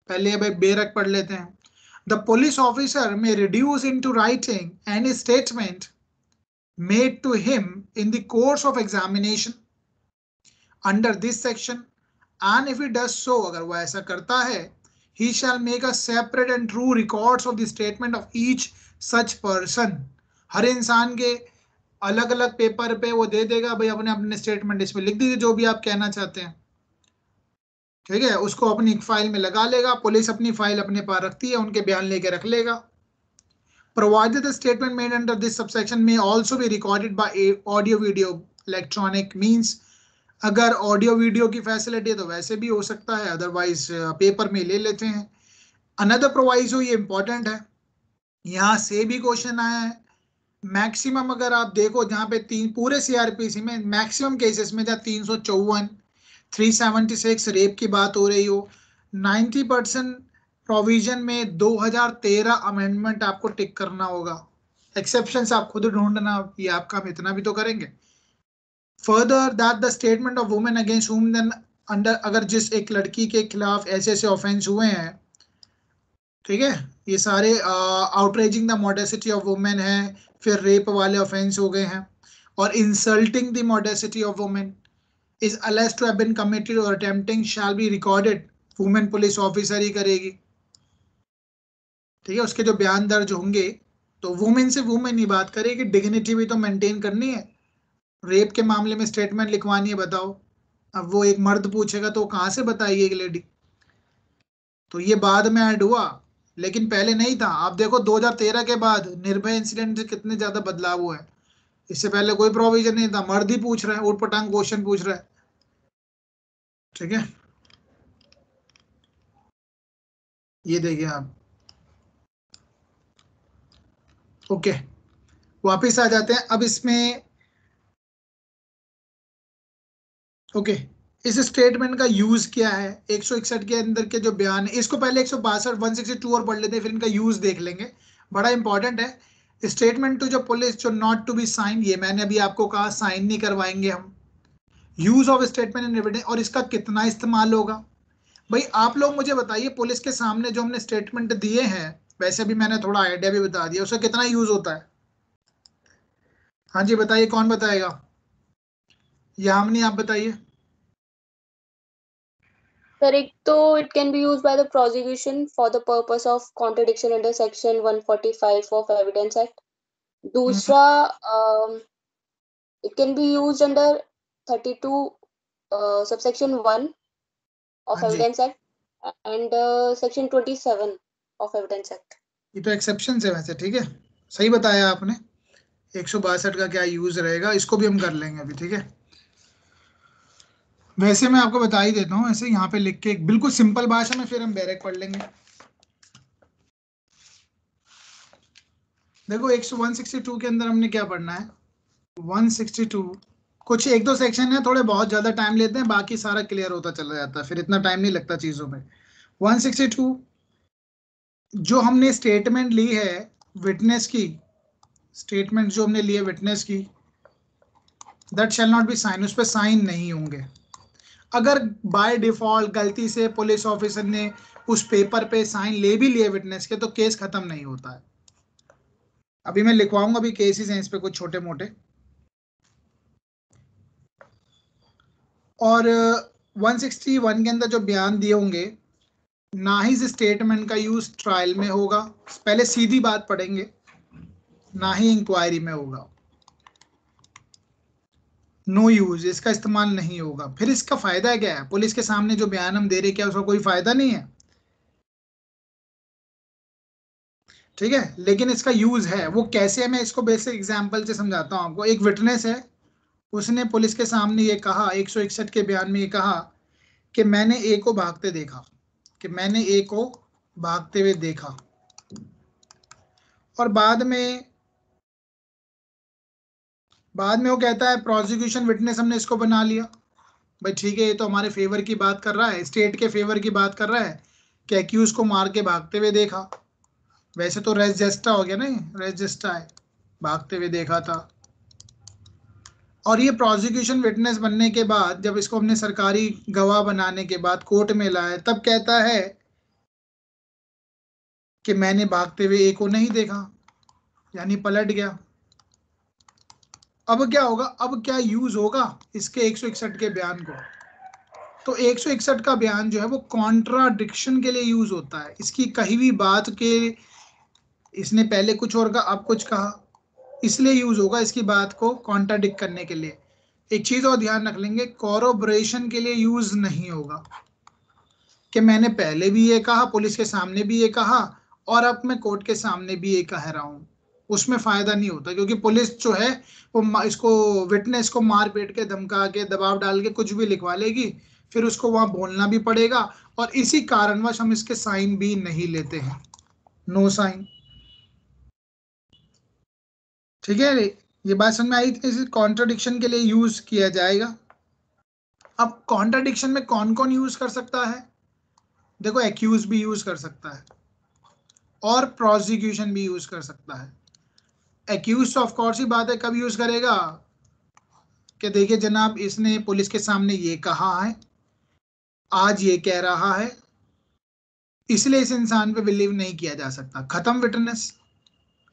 पहले भाई बेरक पढ़ लेते हैं। द पुलिस ऑफिसर में reduce into writing any statement made to him in the course of examination under this section, and if he does so, अगर वो ऐसा करता है, he shall make a separate and true records of the statement of each such person। हर इंसान के अलग अलग paper पे वो दे देगा, भाई अपने अपने स्टेटमेंट इसमें लिख दीजिए जो भी आप कहना चाहते हैं, ठीक है। उसको अपनी फाइल में लगा लेगा, पुलिस अपनी फाइल अपने पास रखती है, उनके बयान लेके रख लेगा। Provided the statement made under this subsection may also be recorded by audio video electronic means। अगर ऑडियो वीडियो की फैसिलिटी है तो वैसे भी हो सकता है, अदरवाइज पेपर में ले लेते हैं। अनदर प्रोवाइजो, ये इंपॉर्टेंट है, यहाँ से भी क्वेश्चन आया है। मैक्सिमम अगर आप देखो जहाँ पे तीन पूरे सीआरपीसी में मैक्सिमम केसेस में, जहाँ 354, 376 रेप की बात हो रही हो, 90% प्रोविजन में 2013 अमेंडमेंट आपको टिक करना होगा। एक्सेप्शंस आप खुद ढूंढना, ये आप काम इतना भी तो करेंगे। Further that the statement of women against whom then under, अगर जिस एक लड़की के खिलाफ ऐसे ऐसे ऑफेंस हुए हैं, ठीक है, ये सारे outraging the modesty of women है, फिर रेप वाले ऑफेंस हो गए हैं, और insulting the modesty of women is alleged to have been committed or attempting shall be recorded। Women police officer ही करेगी, ठीक है। उसके जो बयान दर्ज होंगे तो वुमेन से वुमेन ही बात करेगी, डिग्निटी भी तो मेंटेन करनी है। रेप के मामले में स्टेटमेंट लिखवानी है, बताओ, अब वो एक मर्द पूछेगा तो कहाँ से बताएगी एक लेडी। तो ये बाद में ऐड हुआ, लेकिन पहले नहीं था। आप देखो 2013 के बाद निर्भया इंसिडेंट से कितने ज्यादा बदलाव हुए हैं। इससे पहले कोई प्रोविजन नहीं था, मर्द ही पूछ रहा है, उटपटांग क्वेश्चन पूछ रहा है, ठीक है। ये देखिए आप, ओके वापिस आ जाते हैं अब इसमें। ओके इस स्टेटमेंट का यूज क्या है, 161 के अंदर के जो बयान है, इसको पहले 162, 162 और पढ़ लेते हैं, फिर इनका यूज देख लेंगे, बड़ा इंपॉर्टेंट है। स्टेटमेंट टू जो पुलिस जो नॉट टू बी साइन, ये मैंने अभी आपको कहा साइन नहीं करवाएंगे हम। Use of statement in evidence, और इसका कितना इस्तेमाल होगा। भाई आप लोग मुझे बताइए, पुलिस के सामने जो हमने स्टेटमेंट दिए हैं, वैसे भी मैंने थोड़ा आइडिया भी बता दिया, उसका कितना यूज होता है। हाँ जी बताइए, कौन बताएगा? यामिनी आप बताइए। सर एक तो it can be used by the prosecution for the purpose of contradiction under section 145 of evidence act. दूसरा it can be used under 32 subsection 1 of हाँ जी, evidence act and section 27 of evidence act। ये तो exception है वैसे, ठीक है, सही बताया आपने। 162 का क्या यूज रहेगा, इसको भी हम कर लेंगे अभी, ठीक है। वैसे मैं आपको बता ही देता हूँ, ऐसे यहाँ पे लिख के बिल्कुल सिंपल भाषा में, फिर हम डायरेक्ट पढ़ लेंगे। देखो 162 के अंदर हमने क्या पढ़ना है। 162 कुछ एक दो सेक्शन है, थोड़े बहुत ज्यादा टाइम लेते हैं, बाकी सारा क्लियर होता चला जाता है, फिर इतना टाइम नहीं लगता चीजों में। 162 जो हमने स्टेटमेंट ली है विटनेस की, स्टेटमेंट जो हमने ली है विटनेस की, that shall not be sign, उस पर साइन नहीं होंगे। अगर बाय डिफॉल्ट गलती से पुलिस ऑफिसर ने उस पेपर पे साइन ले भी लिए विटनेस के, तो केस खत्म नहीं होता है। अभी मैं लिखवाऊंगा, अभी केसेस हैं इस पे कुछ छोटे मोटे। और 161 के अंदर जो बयान दिए होंगे, ना ही इस स्टेटमेंट का यूज ट्रायल में होगा, पहले सीधी बात पढ़ेंगे, ना ही इंक्वायरी में होगा। नो यूज, इसका इस्तेमाल नहीं होगा। फिर इसका फायदा क्या है? पुलिस के सामने जो बयान हम दे रहे, क्या उसका कोई फायदा नहीं है? ठीक है, लेकिन इसका यूज है। वो कैसे है, मैं इसको बेसिक एग्जांपल से समझाता हूं आपको। एक विटनेस है, उसने पुलिस के सामने ये कहा, 161 के बयान में ये कहा कि मैंने ए को भागते देखा, कि मैंने ए को भागते हुए देखा। और बाद में वो कहता है प्रोसिक्यूशन विटनेस हमने इसको बना लिया। भाई ठीक है, ये तो हमारे फेवर की बात कर रहा है, स्टेट के फेवर की बात कर रहा है कि एक्यूज को मार के भागते हुए देखा। वैसे तो रेस जेस्टा हो गया, नहीं रेस जेस्टा है, भागते हुए देखा था। और ये प्रोसिक्यूशन विटनेस बनने के बाद, जब इसको हमने सरकारी गवाह बनाने के बाद कोर्ट में लाया, तब कहता है कि मैंने भागते हुए ए को नहीं देखा, यानी पलट गया। अब क्या होगा, अब क्या यूज होगा इसके 161 के बयान को? तो 161 का बयान जो है वो कॉन्ट्राडिक्शन के लिए यूज होता है। इसकी कही हुई बात के, इसने पहले कुछ और कहा, अब कुछ कहा, इसलिए यूज होगा इसकी बात को कॉन्ट्राडिक्ट करने के लिए। एक चीज और ध्यान रख लेंगे, कॉरोबरेशन के लिए यूज नहीं होगा कि मैंने पहले भी ये कहा, पुलिस के सामने भी ये कहा, और अब मैं कोर्ट के सामने भी ये कह रहा हूं। उसमें फायदा नहीं होता, क्योंकि पुलिस जो है वो इसको विटनेस को मार पीट के, धमका के, दबाव डाल के कुछ भी लिखवा लेगी, फिर उसको वहां बोलना भी पड़ेगा। और इसी कारणवश हम इसके साइन भी नहीं लेते हैं, नो साइन। ठीक है, ये बात समझ में आई थी? इसे कॉन्ट्रडिक्शन के लिए यूज किया जाएगा। अब कॉन्ट्रडिक्शन में कौन कौन यूज कर सकता है? देखो एक्यूज भी यूज कर सकता है और प्रोसिक्यूशन भी यूज कर सकता है। एक्यूज ऑफ कोर्स ही बात है, कब यूज करेगा कि देखिए जनाब, इसने पुलिस के सामने ये कहा है, आज ये कह रहा है, इसलिए इस इंसान पे बिलीव नहीं किया जा सकता। खत्म विटनेस,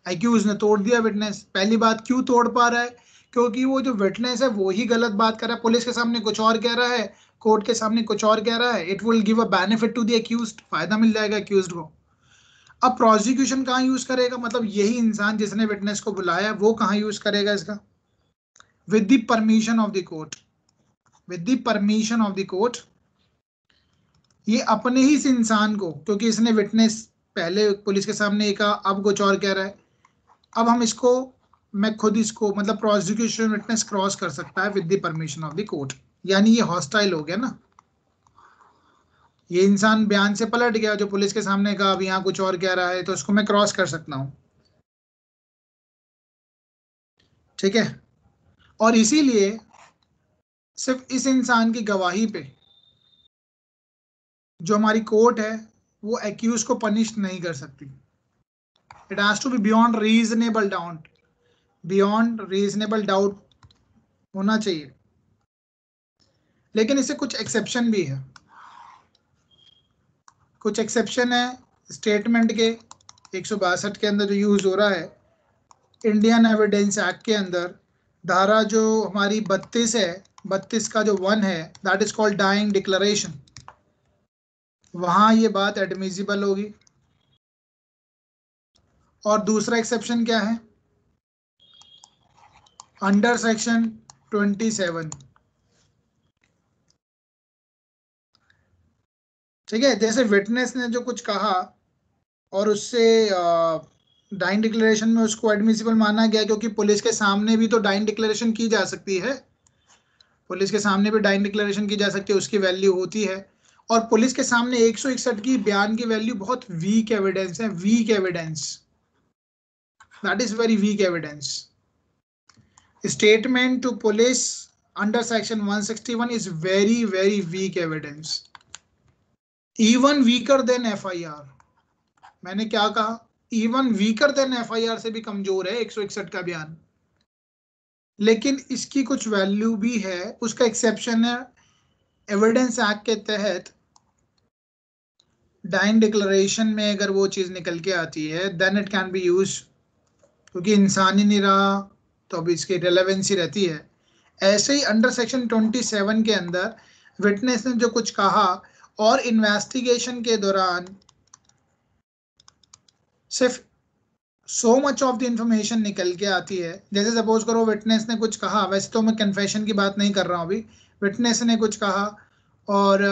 एक्यूज ने तोड़ दिया विटनेस। पहली बात, क्यों तोड़ पा रहा है? क्योंकि वो जो विटनेस है वो ही गलत बात कर रहा है, पुलिस के सामने कुछ और कह रहा है, कोर्ट के सामने कुछ और कह रहा है। It will give a benefit to the accused, फायदा मिल जाएगा एक्यूज्ड को। अब प्रोसिक्यूशन कहाँ यूज करेगा? मतलब यही इंसान जिसने विटनेस को बुलाया, वो कहाँ यूज करेगा इसका? With the permission of the court, with the permission of the court. ये अपने ही इस इंसान को, क्योंकि इसने विटनेस पहले पुलिस के सामने कहा, अब कुछ और कह रहा है, अब हम इसको, मैं खुद इसको, मतलब प्रोसिक्यूशन विटनेस क्रॉस कर सकता है with the permission of the court. यानी ये हॉस्टाइल हो गया ना, ये इंसान बयान से पलट गया, जो पुलिस के सामने कहा, अब यहाँ कुछ और कह रहा है, तो इसको मैं क्रॉस कर सकता हूं। ठीक है, और इसीलिए सिर्फ इस इंसान की गवाही पे जो हमारी कोर्ट है, वो एक्यूज को पनिश नहीं कर सकती। It has to be beyond reasonable doubt, beyond reasonable doubt होना चाहिए। लेकिन इससे कुछ एक्सेप्शन भी है, कुछ एक्सेप्शन है स्टेटमेंट के 162 के अंदर जो यूज हो रहा है, इंडियन एविडेंस एक्ट के अंदर धारा जो हमारी 32 है, 32 का जो 1 है, that is called dying declaration, वहां ये बात एडमिसिबल होगी। और दूसरा एक्सेप्शन क्या है, अंडर सेक्शन 27, ठीक है। जैसे विटनेस ने जो कुछ कहा और उससे डाइंग डिक्लेरेशन में उसको एडमिसिबल माना गया, क्योंकि पुलिस के सामने भी तो डाइंग डिक्लेरेशन की जा सकती है, पुलिस के सामने भी डाइंग डिक्लेरेशन की जा सकती है, उसकी वैल्यू होती है। और पुलिस के सामने 161 की बयान की वैल्यू बहुत वीक एविडेंस है, weak evidence, that is very weak evidence. Statement to police under section 161 is very very weak evidence, even weaker than FIR. मैंने क्या कहा, इवन वीकर देन एफआईआर से भी कमजोर है 161 का बयान, लेकिन इसकी कुछ वैल्यू भी है। उसका एक्सेप्शन है एविडेंस एक्ट के तहत, डाइंग डिक्लेरेशन में अगर वो चीज निकल के आती है then it can be use, क्योंकि इंसान ही नहीं रहा तो अब इसकी रेलेवेंसी रहती है। ऐसे ही अंडर सेक्शन 27 के अंदर विटनेस ने जो कुछ कहा और इन्वेस्टिगेशन के दौरान सिर्फ so much of the information निकल के आती है, जैसे सपोज करो विटनेस ने कुछ कहा, वैसे तो मैं कन्फेशन की बात नहीं कर रहा हूँ अभी, विटनेस ने कुछ कहा और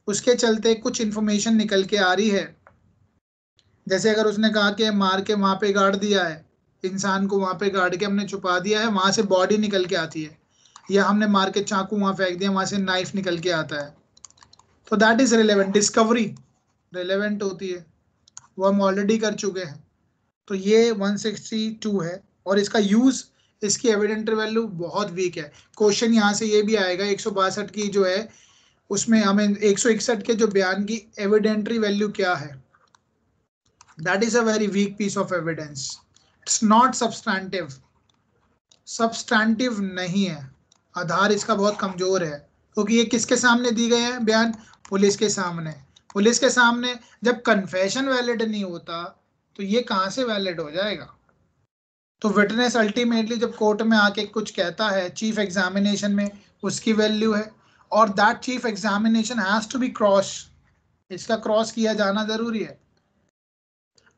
उसके चलते कुछ इंफॉर्मेशन निकल के आ रही है, जैसे अगर उसने कहा कि मार के वहां पे गाड़ दिया है, इंसान को वहां पे गाड़ के हमने छुपा दिया है, वहां से बॉडी निकल के आती है, या हमने मार के चाकू वहां फेंक दिया, वहां से नाइफ निकल के आता है, तो that is relevant, discovery relevant होती है, वो हम ऑलरेडी कर चुके हैं। तो ये 162 है और इसका यूज, इसकी एविडेंटरी वैल्यू बहुत वीक है। क्वेश्चन यहाँ से ये भी आएगा 162 की जो है उसमें हमें 161 के जो बयान की एविडेंटरी वैल्यू क्या है, that is a very weak piece of evidence, it's not substantive, substantive नहीं है, आधार इसका बहुत कमजोर है, क्योंकि ये किसके सामने दी गए हैं बयान, पुलिस के सामने। पुलिस के सामने जब कन्फेशन वैलिड नहीं होता तो ये कहां से वैलिड हो जाएगा। तो विटनेस अल्टीमेटली जब कोर्ट में आके कुछ कहता है चीफ एग्जामिनेशन में, उसकी वैल्यू है, और that chief examination has to be cross, इसका क्रॉस किया जाना जरूरी है।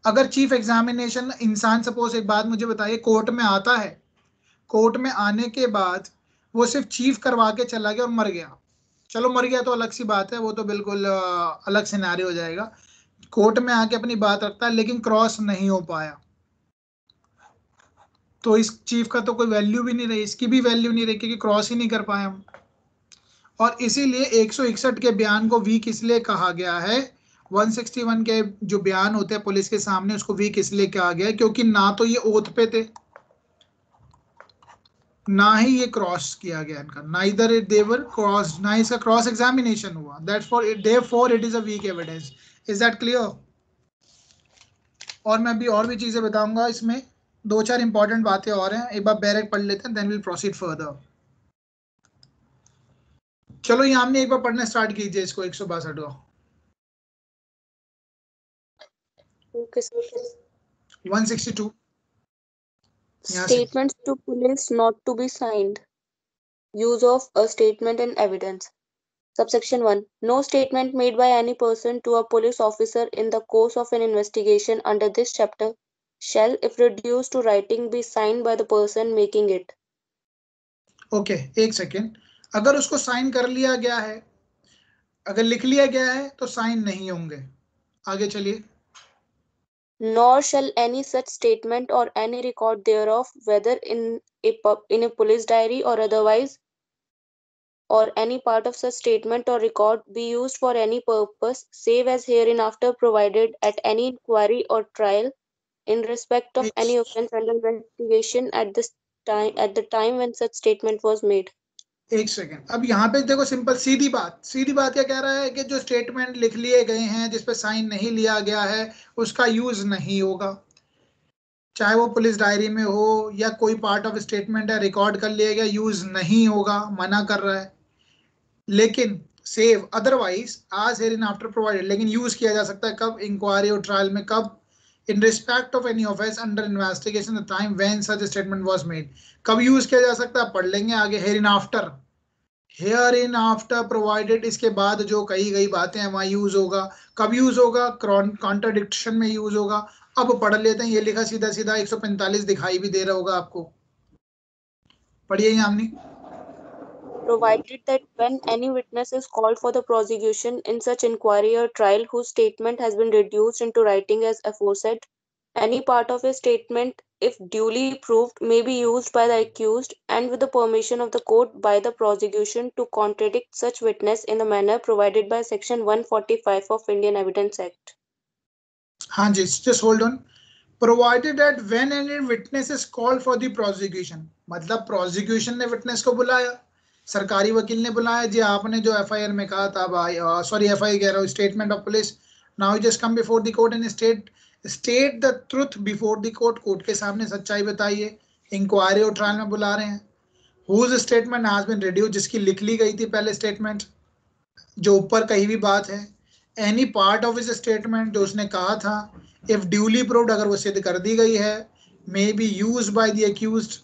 अगर चीफ एग्जामिनेशन इंसान, सपोज एक बात मुझे बताइए, कोर्ट में आता है, कोर्ट में आने के बाद वो सिर्फ चीफ करवा के चला गया और मर गया, चलो मर गया तो अलग सी बात है, वो तो बिल्कुल अलग सिनेरियो हो जाएगा। कोर्ट में आके अपनी बात रखता है लेकिन क्रॉस नहीं हो पाया, तो इस चीफ का तो कोई वैल्यू भी नहीं रही, इसकी भी वैल्यू नहीं रही क्योंकि क्रॉस ही नहीं कर पाए हम। और इसीलिए 161 के बयान को वीक इसलिए कहा गया है, 161 के जो बयान होते हैं पुलिस के सामने उसको वीक इसलिए कहा गया है क्योंकि ना तो ये ओथ पे थे, ना ही ये क्रॉस किया गया इनका, नाइदर दे वर क्रॉस, ना इसका क्रॉस एग्जामिनेशन हुआ, that's for it, therefore it is a weak evidence. Is that clear? और मैं अभी और भी चीजें बताऊंगा, इसमें दो चार इंपॉर्टेंट बातें और हैं, एक बार बैरक पढ़ लेते हैं, देन विल प्रोसीड फर्दर। चलो ये हमने एक बार पढ़ना स्टार्ट कीजिए इसको 162 को। Okay. 162 यहाँ से। Statements to police not to be signed. Use of a statement and evidence. Subsection 1. No statement made by any person to a police officer in the course of an investigation under this chapter shall, if reduced to writing, be signed by the person making it. Okay एक second, अगर उसको sign कर लिया गया है, अगर लिख लिया गया है तो साइन नहीं होंगे। आगे चलिए। Nor shall any such statement or any record thereof, whether in a police diary or otherwise, or any part of such statement or record, be used for any purpose, save as hereinafter provided at any inquiry or trial in respect of any offence under investigation at the time when such statement was made. एक second, अब यहाँ पे देखो simple सीधी बात क्या कह रहा है कि जो स्टेटमेंट लिख लिए गए हैं जिसपे साइन नहीं लिया गया है उसका यूज नहीं होगा, चाहे वो पुलिस डायरी में हो या कोई पार्ट ऑफ स्टेटमेंट है रिकॉर्ड कर लिया गया, यूज नहीं होगा, मना कर रहा है। लेकिन सेव अदरवाइज आज हेयर इन आफ्टर प्रोवाइडेड, लेकिन यूज किया जा सकता है कब, इंक्वायरी और ट्रायल में। कब? in respect of any offense under investigation the time when such a statement was made. कब यूज किया जा सकता है, पढ़ लेंगे आगे. Here in after provided, इसके बाद जो कही गई बातें हैं वहां यूज होगा. कब यूज होगा, कॉन्ट्राडिक्शन में यूज होगा. अब पढ़ लेते हैं, ये लिखा सीधा सीधा 145 दिखाई भी दे रहा होगा आपको. पढ़िए Yamini. Provided that when any witness is called for the prosecution in such inquiry or trial whose statement has been reduced into writing as aforesaid, any part of his statement, if duly proved, may be used by the accused and with the permission of the court by the prosecution to contradict such witness in the manner provided by Section 145 of Indian Evidence Act. हाँ जी, just hold on. Provided that when any witness is called for the prosecution, मतलब prosecution ने witness को बुलाया, सरकारी वकील ने बुलाया जी, आपने जो FIR में कहा था, FIR कह रहा हूँ, statement of police, now you just come before the court and state the truth before the court, court के सामने सच्चाई बताइए. इंक्वायरी और ट्रायल में बुला रहे हैं. Whose statement has been reduced, जिसकी लिख ली गई थी पहले स्टेटमेंट, जो ऊपर कही भी बात है. Any part of his statement, जो उसने कहा था, इफ ड्यूली प्रूव्ड, अगर वो सिद्ध कर दी गई है, मे be used by the accused.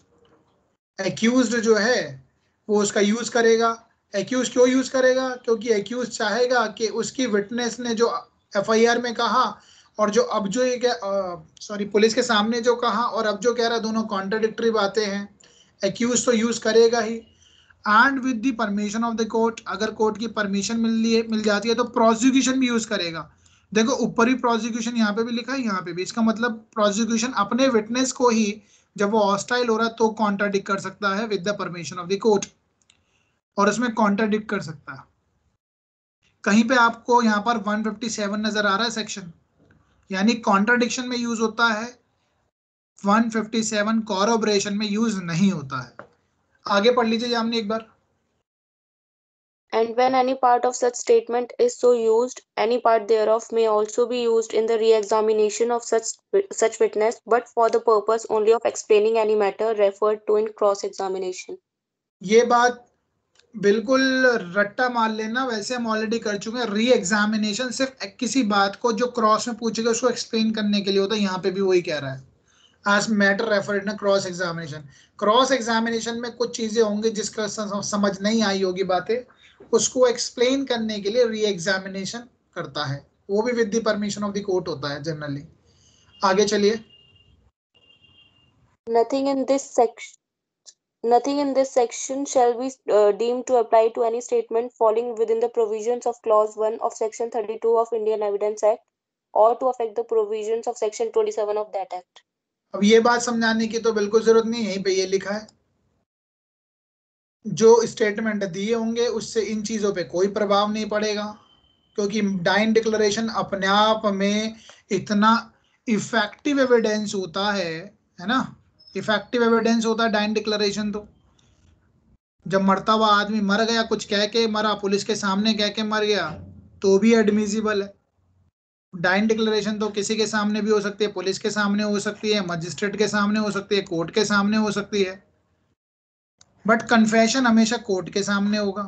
Accused जो है वो उसका यूज करेगा. एक्यूज क्यों यूज करेगा, क्योंकि एक्यूज चाहेगा कि उसकी विटनेस ने जो FIR में कहा और जो अब जो पुलिस के सामने जो कहा और अब जो कह रहा है, दोनों कॉन्ट्राडिक्टरी बातें हैं. एक्यूज तो यूज करेगा ही. And with the permission of the court, अगर कोर्ट की परमिशन मिल जाती है तो प्रोसिक्यूशन भी यूज करेगा. देखो ऊपर ही प्रोसिक्यूशन यहाँ पे भी लिखा है, यहाँ पे भी. इसका मतलब प्रोसिक्यूशन अपने विटनेस को ही जब वो हॉस्टाइल हो रहा है तो कॉन्ट्राडिक्ट कर सकता है with the permission of the court, और उसमें कॉन्ट्राडिक्ट कर सकता है. कहीं पे आपको यहाँ पर 157 नजर आ रहा है सेक्शन, यानी कॉन्ट्राडिक्शन में यूज होता है. 157 कॉरोबरेशन में यूज नहीं होता है. आगे पढ़ लीजिए हमने एक बार. And when any part of such statement is so used, any part thereof may also be used in the re-examination of such witness, but for the purpose only of explaining any matter referred to in cross-examination. ये बात बिल्कुल रट्टा मार लेना, वैसे हम already कर चुके हैं. री एग्जामिनेशन सिर्फ किसी बात को जो क्रॉस में पूछेगा उसको एक्सप्लेन करने के लिए होता है. यहाँ पे भी वही कह रहा है, as matter referred in cross examination. Cross examination में कुछ चीजें होंगी जिसका समझ नहीं आई होगी बातें, उसको एक्सप्लेन करने के लिए री एग्जामिनेशन करता है. वो भी with the permission of the court होता है जनरली. आगे चलिए. Nothing in this section shall be deemed to apply to any statement falling within the provisions of Clause 1 of Section 32 of Indian Evidence Act or to affect the provisions of Section 27 of that Act. अब ये बात समझाने की तो बिल्कुल जरूरत नहीं है, यहीं पे ये लिखा है. जो स्टेटमेंट दिए होंगे उससे इन चीजों पे कोई प्रभाव नहीं पड़ेगा, क्योंकि डाइन डिक्लेरेशन अपने आप में इतना इफेक्टिव एविडेंस होता है ना. इफेक्टिव एविडेंस होता है डाइन डिक्लेरेशन. तो जब मरता हुआ आदमी मर गया, कुछ कह के मरा, पुलिस के सामने कह के मर गया, तो भी एडमिसिबल है. डाइन डिक्लेरेशन तो किसी के सामने भी हो सकती है, पुलिस के सामने हो सकती है, मजिस्ट्रेट के सामने हो सकती है, कोर्ट के सामने हो सकती है. बट कन्फेशन हमेशा कोर्ट के सामने होगा.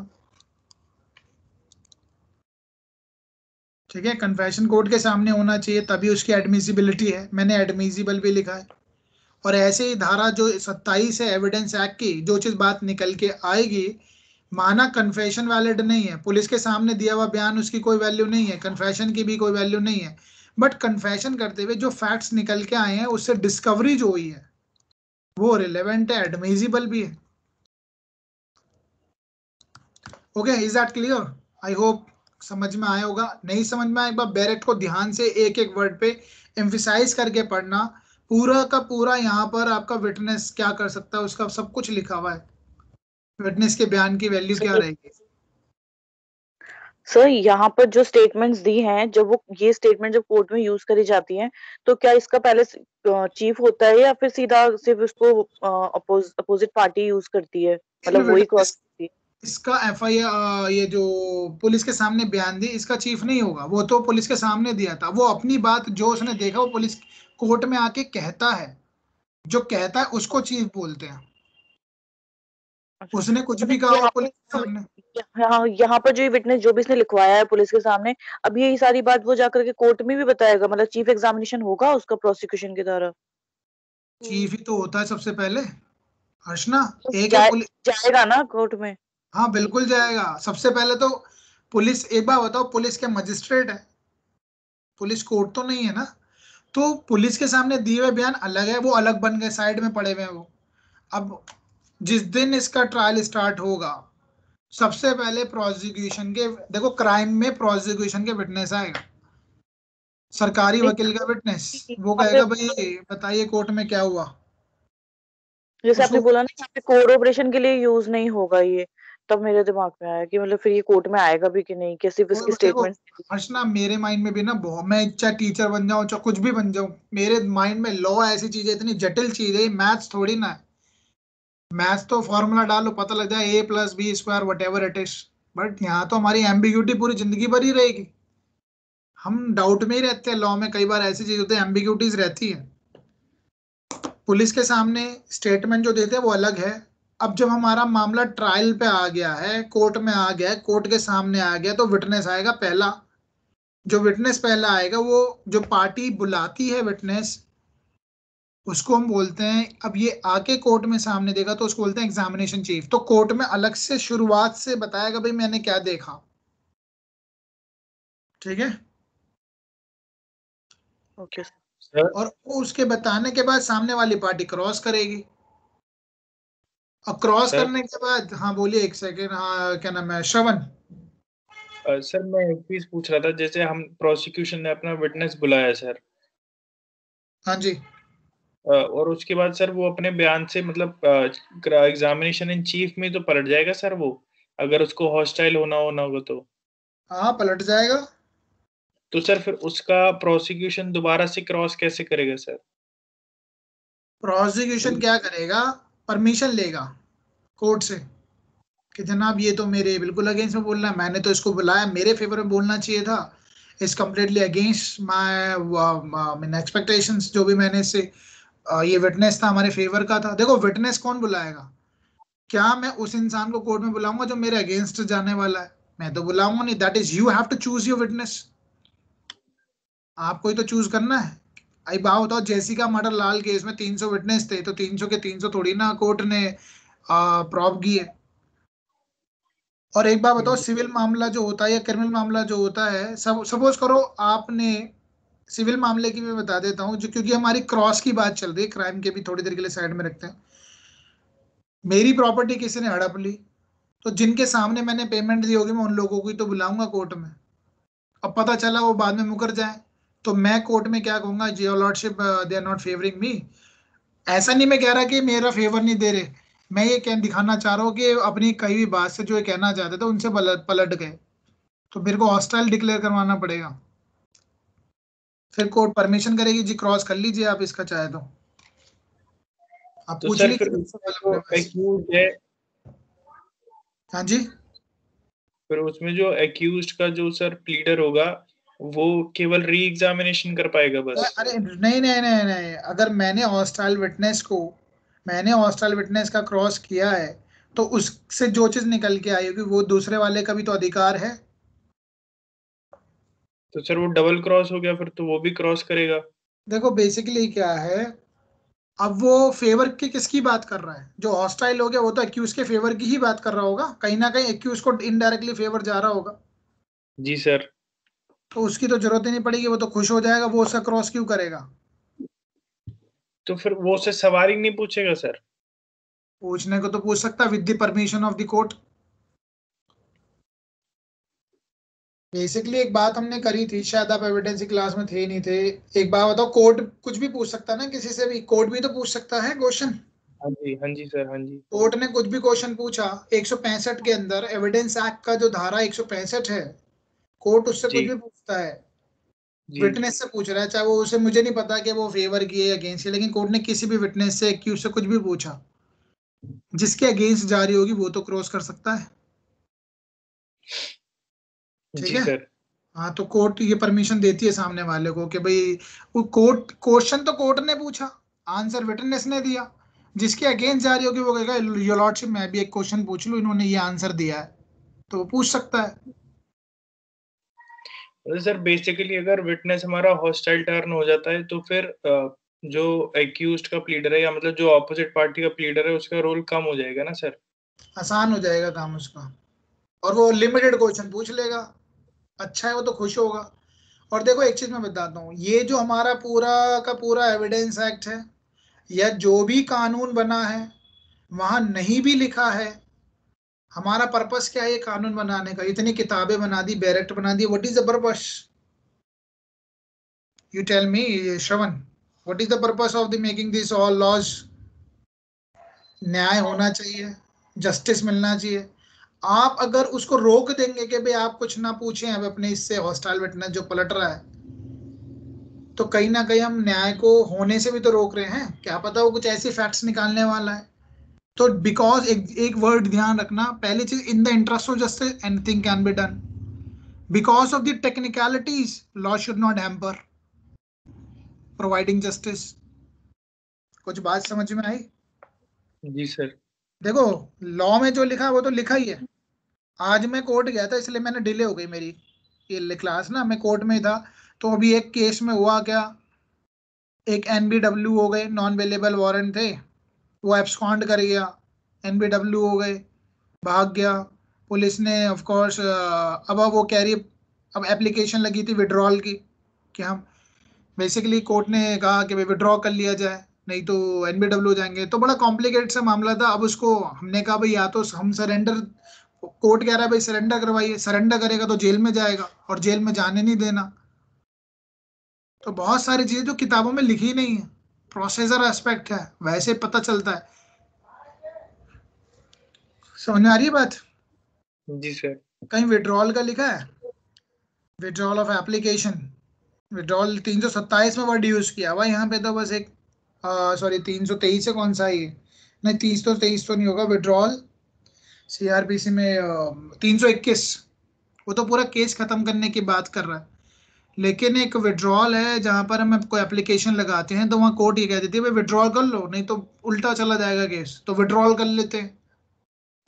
ठीक है, कन्फेशन कोर्ट के सामने होना चाहिए, तभी उसकी एडमिसिबिलिटी है. मैंने एडमिसिबल भी लिखा है. और ऐसे ही धारा जो 27 है एविडेंस एक्ट की, जो चीज बात निकल के आएगी, माना कन्फेशन वैलिड नहीं है, पुलिस के सामने दिया हुआ बयान उसकी कोई वैल्यू नहीं है, कन्फेशन की भी कोई वैल्यू नहीं है, बट कन्फेशन करते हुए जो फैक्ट्स निकल के आए हैं उससे डिस्कवरी जो हुई है वो रिलेवेंट है, एडमिसिबल भी है. Okay, is that clear? I hope समझ में आया होगा. नहीं समझ में आया, एक बार बैरेक्ट को ध्यान से एक एक वर्ड पे एम्फिसाइज करके पढ़ना. पूरा का पूरा यहाँ पर आपका विटनेस क्या कर सकता है उसका सब कुछ लिखा हुआ है. विटनेस के बयान की वैल्यू क्या रहेगी. सर यहाँ पर जो स्टेटमेंट्स दी हैं, जब वो ये स्टेटमेंट जब कोर्ट में यूज करी जाती हैं, तो क्या इसका पहले चीफ होता है या फिर सीधा सिर्फ उसको अपोजिट पार्टी यूज करती है, मतलब वही क्रॉस करती है? इसका FIR ये जो पुलिस के सामने बयान दी, इसका चीफ नहीं होगा. वो तो पुलिस के सामने दिया था, वो अपनी बात जो उसने देखा वो पुलिस कोर्ट में आके कहता है. जो कहता है उसको चीफ बोलते हैं. अच्छा, उसने कुछ तो भी फिर कहा हो यहाँ पुलिस के पे सामने। यहाँ पर जो ये विटनेस जो भी इसने लिखवाया है पुलिस के सामने, अब यही सारी बात वो जाकर के कोर्ट में भी बताएगा, मतलब चीफ एग्जामिनेशन होगा उसका प्रोसिक्यूशन की तरह? चीफ ही तो होता है सबसे पहले अर्चना। तो एक है पुलिस। जाएगा ना कोर्ट में? हाँ बिल्कुल जाएगा। सबसे पहले तो पुलिस, एक बार बताओ, पुलिस के मजिस्ट्रेट है, पुलिस कोर्ट तो नहीं है ना। तो पुलिस के सामने दिए हुए बयान अलग है, वो अलग बन गए, साइड में पड़े हुए हैं वो। अब जिस दिन इसका ट्रायल स्टार्ट होगा, सबसे पहले प्रोसिक्यूशन के, देखो क्राइम में प्रोसिक्यूशन के विटनेस आएगा, सरकारी नहीं, वकील का विटनेस। वो कहेगा मतलब भाई बताइए कोर्ट में क्या हुआ। जैसे आपने उसको बोला ना यहाँ पे कोऑपरेशन के लिए यूज नहीं होगा ये, तब मेरे दिमाग में आया कि मतलब फिर ये कोर्ट में आएगा भी कि नहीं, कि सिर्फ इसकी देखो स्टेटमेंट। अर्चना, मेरे माइंड में भी ना बहुत, मैं चाहे टीचर बन जाऊं चाहे कुछ भी बन जाऊं, मेरे माइंड में लॉ ऐसी चीज है, इतनी जटिल चीज है, मैथ्स थोड़ी ना है। मैथ्स तो फॉर्मूला डालो पता लग जाए A+B² what ever it is. But यहाँ तो हमारी एम्बिग्यूटी पूरी जिंदगी भर ही रहेगी। हम डाउट में ही रहते हैं, लॉ में कई बार ऐसी चीज होती है, एम्बिग्यूटीज रहती है। पुलिस के सामने स्टेटमेंट जो देते हैं वो अलग है। अब जब हमारा मामला ट्रायल पे आ गया है, कोर्ट में आ गया है, कोर्ट के सामने आ गया, तो विटनेस आएगा पहला। जो विटनेस पहला आएगा, वो जो पार्टी बुलाती है विटनेस, उसको हम बोलते हैं, अब ये आके कोर्ट में सामने देगा तो उसको बोलते हैं एग्जामिनेशन चीफ। तो कोर्ट में अलग से शुरुआत से बताएगा भाई मैंने क्या देखा। ठीक है। ओके सर और उसके बताने के बाद सामने वाली पार्टी क्रॉस करेगी। और क्रॉस सर करने के बाद, हाँ बोलिए, एक सेकेंड, हाँ क्या नाम है, श्रवण। सर मैं एक चीज पूछ रहा था, जैसे हम प्रोसिक्यूशन ने अपना विटनेस बुलाया सर, हाँ जी। और उसके बाद सर वो अपने बयान से मतलब एग्जामिनेशन इन चीफ में तो पलट जाएगा सर वो, अगर उसको हॉस्टाइल होना होगा तो। हाँ पलट जाएगा। तो सर फिर उसका प्रोसिक्यूशन दोबारा से क्रॉस कैसे करेगा सर? प्रोसिक्यूशन क्या करेगा, परमिशन लेगा कोर्ट से कि जनाब ये तो मेरे बिल्कुल अगेंस्ट में बोल रहा है, मैंने तो इसको बुलाया, मेरे फेवर में बोलना चाहिए था, is completely against my expectations. जो भी मैंने इससे ये विटनेस था हमारे फेवर का था। देखो विटनेस कौन बुलाएगा, क्या मैं उस इंसान को कोर्ट में बुलाऊंगा जो मेरे अगेंस्ट जाने वाला है? मैं तो बुलाऊंगा नहीं। That is you have to choose your witness. आपको ही तो चूज करना है। आई बात बताओ, जेसिका मर्डर लाल केस में 300 विटनेस थे, तो 300 के 300 थोड़ी ना कोर्ट ने प्रॉब किए। और एक बात बताओ, सिविल मामला जो होता है या क्रिमिनल मामला जो होता है, सब सपोज करो आपने, सिविल मामले की मैं बता देता हूँ जो, क्योंकि हमारी क्रॉस की बात चल रही है, क्राइम के भी थोड़ी देर के लिए साइड में रखते हैं। मेरी प्रॉपर्टी किसी ने हड़प ली, तो जिनके सामने मैंने पेमेंट दी होगी मैं उन लोगों को ही तो बुलाऊंगा कोर्ट में। अब पता चला वो बाद में मुकर जाए, तो मैं कोर्ट में क्या कहूंगा, your lordship they are not favouring me. ऐसा नहीं मैं कह रहा कि मेरा फेवर नहीं दे रहे, मैं ये कह दिखाना चाह रहा हूँ कि अपनी कई भी बात से जो ये कहना चाहते थे उनसे पलट गए, तो मेरे को हॉस्टाइल डिक्लेयर करवाना पड़ेगा। फिर कोर्ट परमिशन करेगी, जी क्रॉस कर लीजिए आप इसका चाहे तो। आप तो पूछ सर फिर लीजिए उसमें सवाल जो अपने पास। एक्यूज है, हाँ जी। फिर उसमें जो एक्यूज्ड का जो सर प्लीडर होगा, वो केवल री एग्जामिनेशन कर पाएगा बस? अरे नहीं नहीं नहीं नहीं, अगर मैंने हॉस्टाइल विटनेस का क्रॉस किया है, तो उससे जो चीज निकल के आई होगी वो दूसरे वाले का भी तो अधिकार है। तो सर वो डबल क्रॉस हो गया, फिर तो वो भी क्रॉस करेगा। देखो बेसिकली क्या है, अब वो फेवर की किसकी बात कर रहा है, जो हॉस्टाइल हो गया वो तो एक्यूज के फेवर की ही बात कर रहा होगा, कहीं ना कहीं एक्यूज को इनडायरेक्टली फेवर जा रहा होगा। जी सर। तो उसकी तो जरूरत ही नहीं पड़ेगी, वो तो खुश हो जाएगा, वो उसका क्रॉस क्यों करेगा। तो फिर वो उससे सवाल ही नहीं पूछेगा सर? पूछने को तो पूछ सकता with the permission of the court. Basically एक बात हमने करी थी, शायद आप एविडेंस क्लास में थे ही नहीं थे। एक बात बताओ, कोर्ट कुछ भी पूछ सकता है ना किसी से भी, कोर्ट भी तो पूछ सकता है क्वेश्चन। हाँ जी सर, हाँ जी। कोर्ट ने कुछ भी क्वेश्चन पूछा, 165 के अंदर एविडेंस एक्ट का जो धारा 165 है, कोर्ट उससे कुछ जी भी पूछता है। जी। विटनेस से पूछ रहा है, चाहे वो उसे, मुझे नहीं पता कि वो फेवर की है या अगेंस्ट है, लेकिन कोर्ट ने किसी भी विटनेस से एक्यूज से कुछ भी पूछा, जिसके अगेंस्ट जारी होगी वो तो क्रॉस कर सकता है। ठीक जी है। सर। हाँ तो कोर्ट ये परमिशन देती है सामने वाले को कि भाई, वो कोर्ट क्वेश्चन तो कोर्ट ने पूछा, आंसर विटनेस ने दिया, जिसके अगेंस्ट जा रही होगी वो कहेगा योर लॉर्डशिप मैं भी एक क्वेश्चन पूछ लूं, इन्होंने ये आंसर दिया है, तो वो पूछ सकता है। सर बेसिकली अगर विटनेस हमारा हॉस्टाइल टर्न हो जाता है तो फिर जो एक्यूज्ड का प्लीडर है या मतलब जो ऑपोजिट पार्टी का प्लीडर है उसका रोल कम हो जाएगा ना सर? आसान हो जाएगा काम उसका, और वो लिमिटेड क्वेश्चन पूछ लेगा। अच्छा है, वो तो खुश होगा। और देखो एक चीज मैं बताता हूँ, ये जो हमारा पूरा का पूरा एविडेंस एक्ट है या जो भी कानून बना है, वहां नहीं भी लिखा है हमारा पर्पस क्या है ये कानून बनाने का। इतनी किताबें बना दी, बैरेक्ट बना दी, what is the purpose? You tell me Shravan, what is the purpose of the making this all laws? न्याय होना चाहिए, जस्टिस मिलना चाहिए। आप अगर उसको रोक देंगे कि भाई आप कुछ ना पूछें अब अपने इससे हॉस्टाइल विटनेस जो पलट रहा है, तो कहीं ना कहीं हम न्याय को होने से भी तो रोक रहे हैं। क्या पता वो कुछ ऐसे फैक्ट्स निकालने वाला है। तो बिकॉज एक वर्ड ध्यान रखना, पहली चीज, in the interest of justice anything can be done. Because of the technicalities law should not hamper providing justice. कुछ बात समझ में आई? जी सर। देखो लॉ में जो लिखा है वो तो लिखा ही है। आज मैं कोर्ट गया था इसलिए मैंने डिले हो गई मेरी ये क्लास ना, मैं कोर्ट में था। तो अभी एक केस में हुआ क्या, एक एनबीडब्ल्यू हो गए, नॉन अवेलेबल वारंट थे, वो एब्सकॉन्ड कर गया, एनबीडब्ल्यू हो गए, भाग गया। पुलिस ने ऑफ कोर्स अब वो कह रही, अब एप्लीकेशन लगी थी विड्रॉल की कि हम बेसिकली कोर्ट ने कहा कि भाई विड्रॉ कर लिया जाए नहीं तो एनबीडब्ल्यू हो जाएंगे। तो बड़ा कॉम्प्लिकेटेड सा मामला था। अब उसको हमने कहा भाई या तो हम सरेंडर, कोर्ट कह रहा है भाई सरेंडर करवाइए, सरेंडर करेगा तो जेल में जाएगा और जेल में जाने नहीं देना। तो बहुत सारी चीजें जो किताबों में लिखी नहीं है, प्रोसीजर एस्पेक्ट है, वैसे पता चलता है। समझ में आ रही है बात? जी सर। कहीं विड्रॉल का लिखा है, विड्रॉल ऑफ एप्लीकेशन, विड्रॉल 327 में वर्ड यूज किया हुआ, यहाँ पे तो बस एक सॉरी 323 है, कौन सा है ये? नहीं 323 तो नहीं होगा, विड्रॉल सीआरपीसी में 321, वो तो पूरा केस खत्म करने की बात कर रहा है। लेकिन एक विड्रॉल है जहां पर हम कोई एप्लीकेशन लगाते हैं तो वहां कोर्ट ये कह देती है भाई विड्रॉल कर लो नहीं तो उल्टा चला जाएगा केस, तो विड्रॉल कर लेते हैं।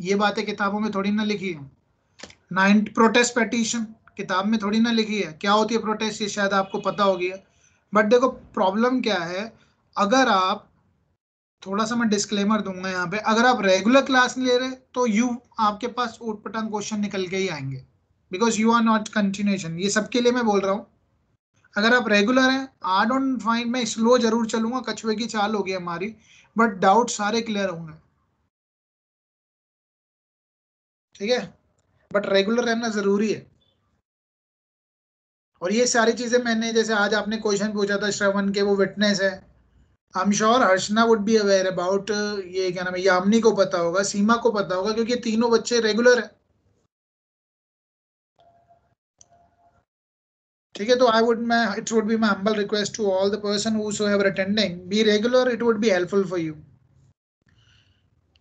ये बातें किताबों में थोड़ी ना लिखी है। प्रोटेस्ट पेटिशन किताब में थोड़ी ना लिखी है। क्या होती है प्रोटेस्ट, ये शायद आपको पता होगी। बट देखो प्रॉब्लम क्या है, अगर आप, थोड़ा सा मैं डिस्क्लेमर दूंगा यहाँ पे, अगर आप रेगुलर क्लास ले रहे तो आपके पास ऊट पटांग क्वेश्चन निकल के ही आएंगे, because you are not continuation. ये सबके लिए मैं बोल रहा हूँ। अगर आप रेगुलर हैं, आई डोंट फाइंड, मैं स्लो जरूर चलूंगा, कछुए की चाल होगी हमारी, बट डाउट सारे क्लियर होंगे, ठीक है? बट रेगुलर रहना जरूरी है। और ये सारी चीजें मैंने, जैसे आज आपने क्वेश्चन पूछा था श्रवण के, वो विटनेस है, I am sure Harshna would be aware about, ये क्या नाम है, यामिनी को पता होगा, सीमा को पता होगा, क्योंकि ये तीनों बच्चे रेगुलर है, ठीक है? तो आई वुड, मैं, it would be my humble request to all the person whosoever attending, be regular, it would be helpful for you.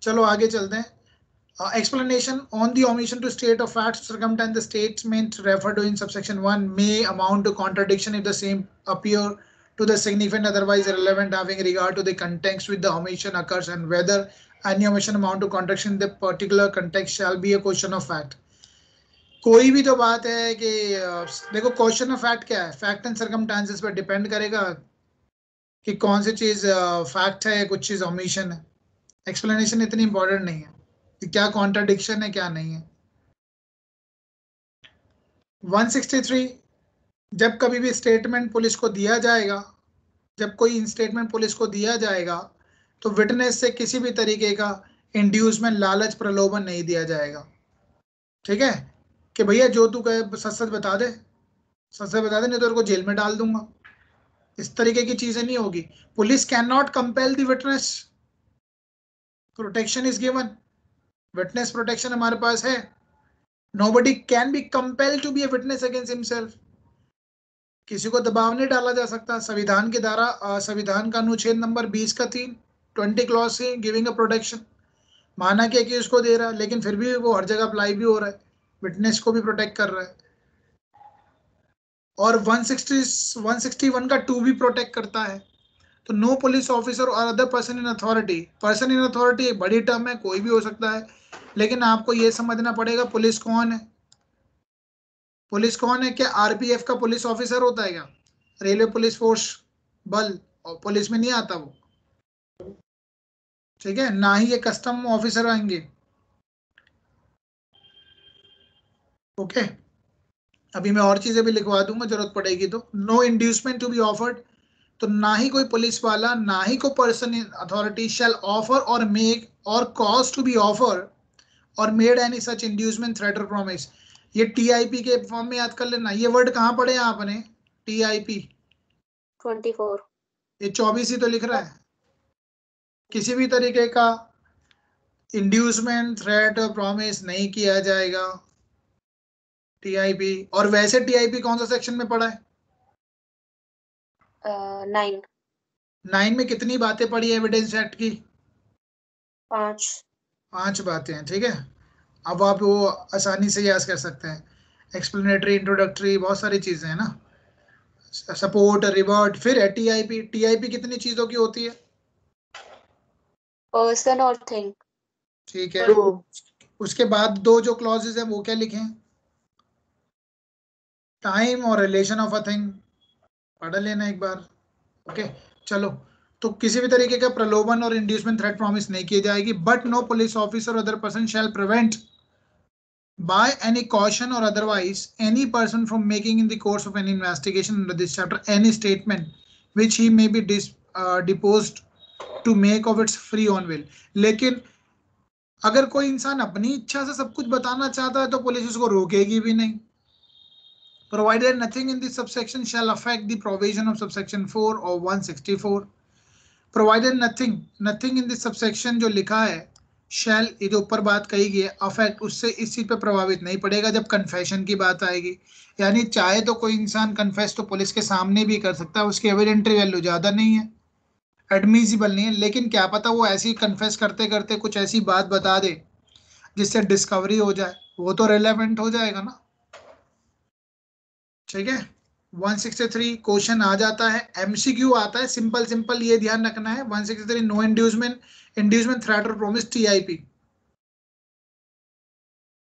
चलो आगे चलते हैं। Explanation on the omission to state of facts circumstance the statement referred to in subsection 1 may amount to contradiction if the same appear to the significant otherwise irrelevant having regard to the context with the omission occurs, and whether any omission amount to contradiction in the particular context shall be a question of fact. कोई भी तो बात है कि देखो question of fact क्या है, fact and circumstances पर डिपेंड करेगा कि कौन सी चीज फैक्ट है, कुछ चीज ओमिशन है। एक्सप्लेनेशन इतनी इंपॉर्टेंट नहीं है कि क्या कॉन्ट्राडिक्शन है क्या नहीं है। 163, जब कभी भी स्टेटमेंट पुलिस को दिया जाएगा, जब कोई स्टेटमेंट पुलिस को दिया जाएगा तो विटनेस से किसी भी तरीके का इंड्यूसमेंट, लालच, प्रलोभन नहीं दिया जाएगा, ठीक है? कि भैया जो तू कहे सच सच बता दे, सच सच बता दे नहीं तो तेरे को जेल में डाल दूंगा, इस तरीके की चीजें नहीं होगी। Police can not compel the witness, protection is given, witness protection हमारे पास है। Nobody can be compelled to be a witness against himself. किसी को दबाव नहीं डाला जा सकता। संविधान की धारा, संविधान का अनुच्छेद नंबर 20 का 3, 20 क्लॉज से गिविंग अ प्रोटेक्शन, माना कि उसको दे रहा है, लेकिन फिर भी वो हर जगह अप्लाई भी हो रहा है, विटनेस को भी प्रोटेक्ट कर रहा है। और 161 का 2 भी प्रोटेक्ट करता है। तो नो पुलिस ऑफिसर और other person in authority. Person in authority एक बड़ी टर्म है, कोई भी हो सकता है, लेकिन आपको ये समझना पड़ेगा पुलिस कौन है। पुलिस कौन है? क्या आरपीएफ का पुलिस ऑफिसर होता है क्या? रेलवे पुलिस फोर्स बल और पुलिस में नहीं आता वो, ठीक है? ना ही ये कस्टम ऑफिसर आएंगे। ओके, अभी मैं और चीजें भी लिखवा दूंगा जरूरत पड़ेगी तो। No inducement to be offered, तो ना ही कोई पुलिस वाला, ना ही कोई person in authority shall offer or make or cause to be offer or made any such inducement threat और प्रॉमिस। ये टीआईपी के फॉर्म में याद कर लेना। ये वर्ड कहाँ पढ़े हैं आपने? टीआईपी 24। ये 24 ही तो लिख रहा है। किसी भी तरीके का इंड्यूसमेंट थ्रेट और प्रॉमिस नहीं किया जाएगा टीआईपी। और वैसे टीआईपी कौन सा सेक्शन में पड़ा है? 9। 9 में कितनी बातें पड़ी एविडेंस एक्ट की? 5 बातें हैं, ठीक है। अब आप वो आसानी से याद कर सकते हैं। एक्सप्लेनेटरी, इंट्रोडक्टरी, बहुत सारी चीजें हैं ना, सपोर्ट, रिवर्ट, फिर है टीआईपी। टीआईपी कितनी चीजों की होती है? पर्सन और थिंग। ठीक है। तो उसके बाद दो जो क्लॉजेज हैं वो क्या लिखें? टाइम और रिलेशन ऑफ अ थिंग, पढ़ लेना एक बार। ओके, चलो। तो किसी भी तरीके का प्रलोभन और इंड्यूसमेंट थ्रेट प्रॉमिस नहीं की जाएगी। But no police officer other person shall prevent by any caution or otherwise any person from making in the course of any investigation under this chapter any statement which he may be deposed to make of its free on will। लेकिन अगर कोई इंसान अपनी इच्छा से सब कुछ बताना चाहता है तो पुलिस उसको रोकेगी भी नहीं। provided nothing in this subsection shall affect the provision of subsection 4 or 164। provided nothing in this subsection जो लिखा है शैल, ये जो ऊपर बात कही गई है, अफेक्ट, उससे इस चीज पे प्रभावित नहीं पड़ेगा जब कन्फेशन की बात आएगी। यानी चाहे तो कोई इंसान कन्फेस तो पुलिस के सामने भी कर सकता है, उसकी एविडेंटरी वैल्यू ज्यादा नहीं है, एडमिसिबल नहीं है, लेकिन क्या पता वो ऐसी कन्फेस करते करते कुछ ऐसी बात बता दे जिससे डिस्कवरी हो जाए, वो तो रिलेवेंट हो जाएगा ना, ठीक है। 163 क्वेश्चन आ जाता है, एमसीक्यू आता है, सिंपल सिंपल ये ध्यान रखना है। 163 नो इंड्यूसमेंट थ्रेट और प्रॉमिस टीआईपी।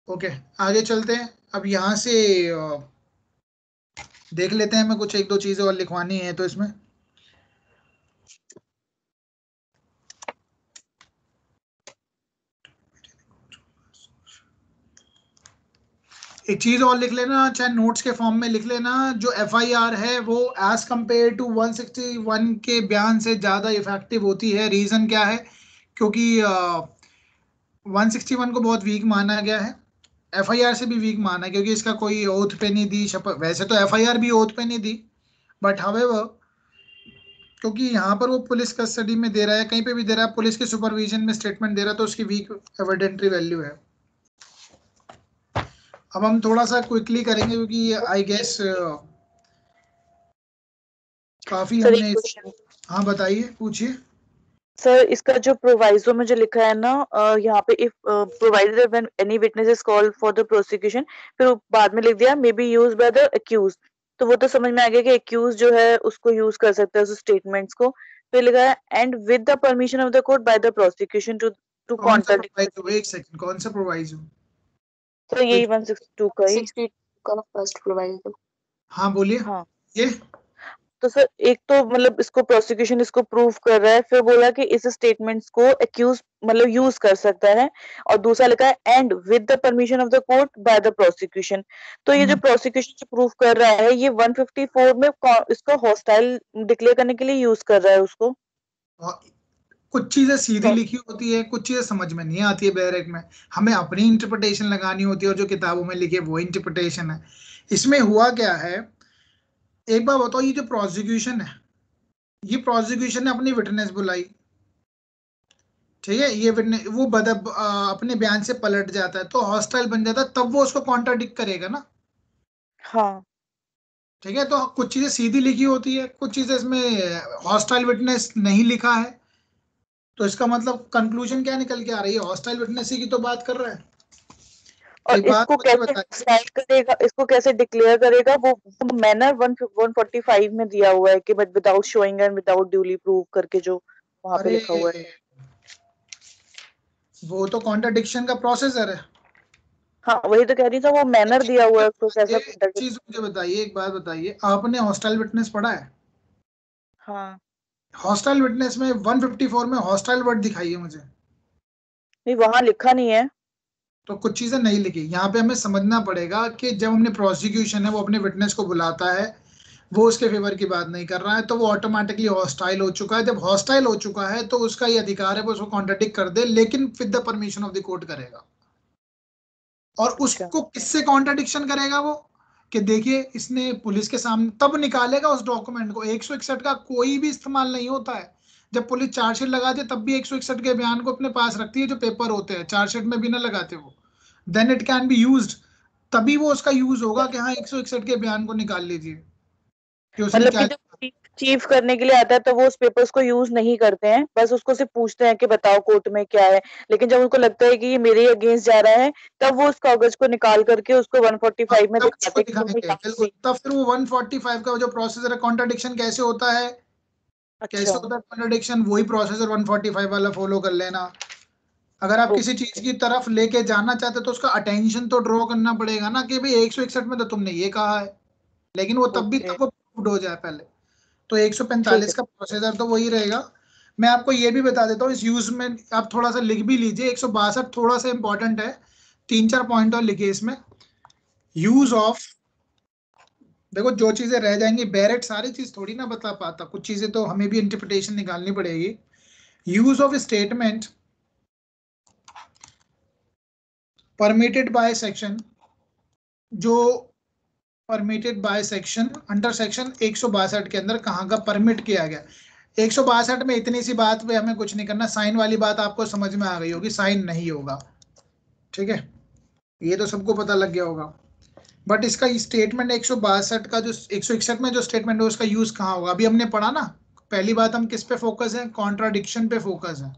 ओके, आगे चलते हैं। अब यहाँ से देख लेते हैं, मैं कुछ एक दो चीजें और लिखवानी है तो इसमें एक चीज और लिख लेना, चाहे नोट्स के फॉर्म में लिख लेना। जो एफआईआर है वो एज कंपेयर टू 161 के बयान से ज्यादा इफेक्टिव होती है। रीजन क्या है? क्योंकि 161 को बहुत वीक माना गया है, एफआईआर से भी वीक माना है, क्योंकि इसका कोई ओथ पे नहीं दी शपथ। वैसे तो एफआईआर भी ओथ पे नहीं दी, बट हावेवर क्योंकि यहाँ पर वो पुलिस कस्टडी में दे रहा है, कहीं पे भी दे रहा है, पुलिस के सुपरविजन में स्टेटमेंट दे रहा है, तो उसकी वीक एविडेंटरी वैल्यू है। अब हम थोड़ा सा क्विकली करेंगे क्योंकि आई गेस काफी सर एक हमने। क्वेश्चन हाँ बताइए, पूछिए। सर, इसका जो प्रोवाइजो में जो लिखा है ना, यहाँ पे if provided when any witness is called for the prosecution, फिर बाद में लिख दिया may be used by the accuse. तो वो तो समझ में आ गया कि एक्यूज जो है उसको यूज कर सकता है उस स्टेटमेंट्स को। फिर लिखा है and with the permission of the court by the prosecution to कौन सा कॉन्ट्राडिक्ट। प्रोवाइजो? एक सेकंड, कौन सा प्रोवाइजो? सर यही 162 का ही। 62 का फर्स्ट प्रोवाइजर। हाँ बोलिए। हाँ, ये तो सर एक तो मतलब इसको प्रोसिक्यूशन इसको प्रूव कर रहा है, फिर बोला कि इस स्टेटमेंट्स को एक्यूज मतलब यूज कर सकता है, और दूसरा लिखा है and with the permission of the court by the prosecution. तो ये जो प्रोसिक्यूशन जो प्रूव कर रहा है ये 154 में इसको हॉस्टाइल डिक्लेयर करने के लिए यूज कर रहा है उसको। कुछ चीजें सीधी लिखी होती है, कुछ चीजें समझ में नहीं आती है बैरेक में, हमें अपनी इंटरप्रिटेशन लगानी होती है, और जो किताबों में लिखे वो इंटरप्रिटेशन है। इसमें हुआ क्या है, एक बार बताओ, ये जो प्रोसिक्यूशन है, ये प्रोसिक्यूशन ने अपनी विटनेस बुलाई, ठीक है, ये विटनेस वो अपने बयान से पलट जाता है तो हॉस्टाइल बन जाता है, तब वो उसको कॉन्ट्राडिक्ट करेगा ना। हाँ, ठीक है, तो कुछ चीजें सीधी लिखी होती है, कुछ चीजें इसमें हॉस्टाइल विटनेस नहीं लिखा है, तो इसका मतलब कंक्लूजन क्या निकल के आ रही है? हॉस्टाइल विटनेस की तो बात कर रहा है। और एक बात इसको मुझे कैसे बताइए, डिसाइड करेगा, इसको कैसे डिक्लेयर करेगा? वो मैनर 145 में दिया हुआ है कि but without showing and without duly prove करके जो वहां पे अरे लिखा हुआ है। वो तो कॉन्ट्राडिक्शन का प्रोसेसर है। हाँ वही तो कह रही था, वो मैनर दिया हुआ है उसको कैसा एक चीज मुझे बताइए, एक बात बताइए, आपने हॉस्टाइल विटनेस पढ़ा है? हाँ हॉस्टाइल विटनेस में 154 में हॉस्टाइल वर्ड दिखाइए मुझे। नहीं, वहां लिखा नहीं है। तो कुछ चीजें नहीं लिखी यहाँ पे, हमें समझना पड़ेगा कि जब हमने प्रोसिक्यूशन है वो अपने विटनेस को बुलाता है, वो उसके फेवर की बात नहीं कर रहा है, तो वो ऑटोमेटिकली हॉस्टाइल हो चुका है। जब हॉस्टाइल हो चुका है तो उसका ये अधिकार है वो उसको कॉन्ट्रडिक्ट कर दे, लेकिन with the permission of the court करेगा। और अच्छा उसको किससे कॉन्ट्रडिक्शन करेगा वो, कि देखिए इसने पुलिस के सामने तब निकालेगा उस डॉक्यूमेंट को। 161 का कोई भी इस्तेमाल नहीं होता है। जब पुलिस चार्जशीट लगाती है तब भी 161 के बयान को अपने पास रखती है, जो पेपर होते हैं चार्जशीट में भी ना लगाते वो, then it can be used. तभी वो उसका यूज होगा कि हाँ 161 के बयान को निकाल लीजिए कि उसने मतलब क्या। कि जब चीफ करने के लिए आता है तो वो उस पेपर्स को यूज नहीं करते हैं, बस उसको सिर्फ पूछते हैं कि बताओ कोर्ट में क्या है। लेकिन जब उनको लगता है कि ये मेरे अगेंस्ट जा रहा है, तब वो उस कागज को निकाल करके उसको 145 में तब उसको दिखाते हैं कि तुमने दिखाएंगे यहाँ बिल्कुल, से। तब फिर वो 145 का जो प्रोसेसर है, कॉन्ट्रडिक्शन कैसे होता है, कैसे अच्छा होता है कॉन्ट्रडिक्शन, वही प्रोसेसर 145 वाला फॉलो कर लेना। अगर आप किसी चीज की तरफ लेके जाना चाहते तो उसका अटेंशन तो ड्रॉ करना पड़ेगा ना, कि भाई 161 में तो तुमने ये कहा है, लेकिन वो तब भी ओके तब वो प्रूव्ड हो जाए पहले। तो ठीक है। 145 का प्रोसेसर तो वही रहेगा। मैं आपको ये भी बता देता हूँ, इस यूज में आप थोड़ा सा लिख भी लीजिए, 162 थोड़ा सा इंपॉर्टेंट है, 3-4 पॉइंट और लिखिए इसमें। यूज ऑफ, देखो जो चीजें रह जाएंगी, बैरेट सारी चीज थोड़ी ना बता पाता, कुछ चीजें तो हमें भी इंटरप्रिटेशन निकालनी पड़ेगी। Use of statement permitted by section, जो permitted by section under section 162 के अंदर कहाँ का परमिट किया गया। 162 में इतनी सी बात पे हमें कुछ नहीं करना, साइन वाली बात आपको समझ में आ गई होगी, साइन नहीं होगा, ठीक है, ये तो सबको पता लग गया होगा। बट इसका स्टेटमेंट 162 का जो 161 में जो स्टेटमेंट है उसका यूज कहाँ होगा, अभी हमने पढ़ा ना। पहली बात, हम किस पे फोकस है, कॉन्ट्राडिक्शन पे फोकस है।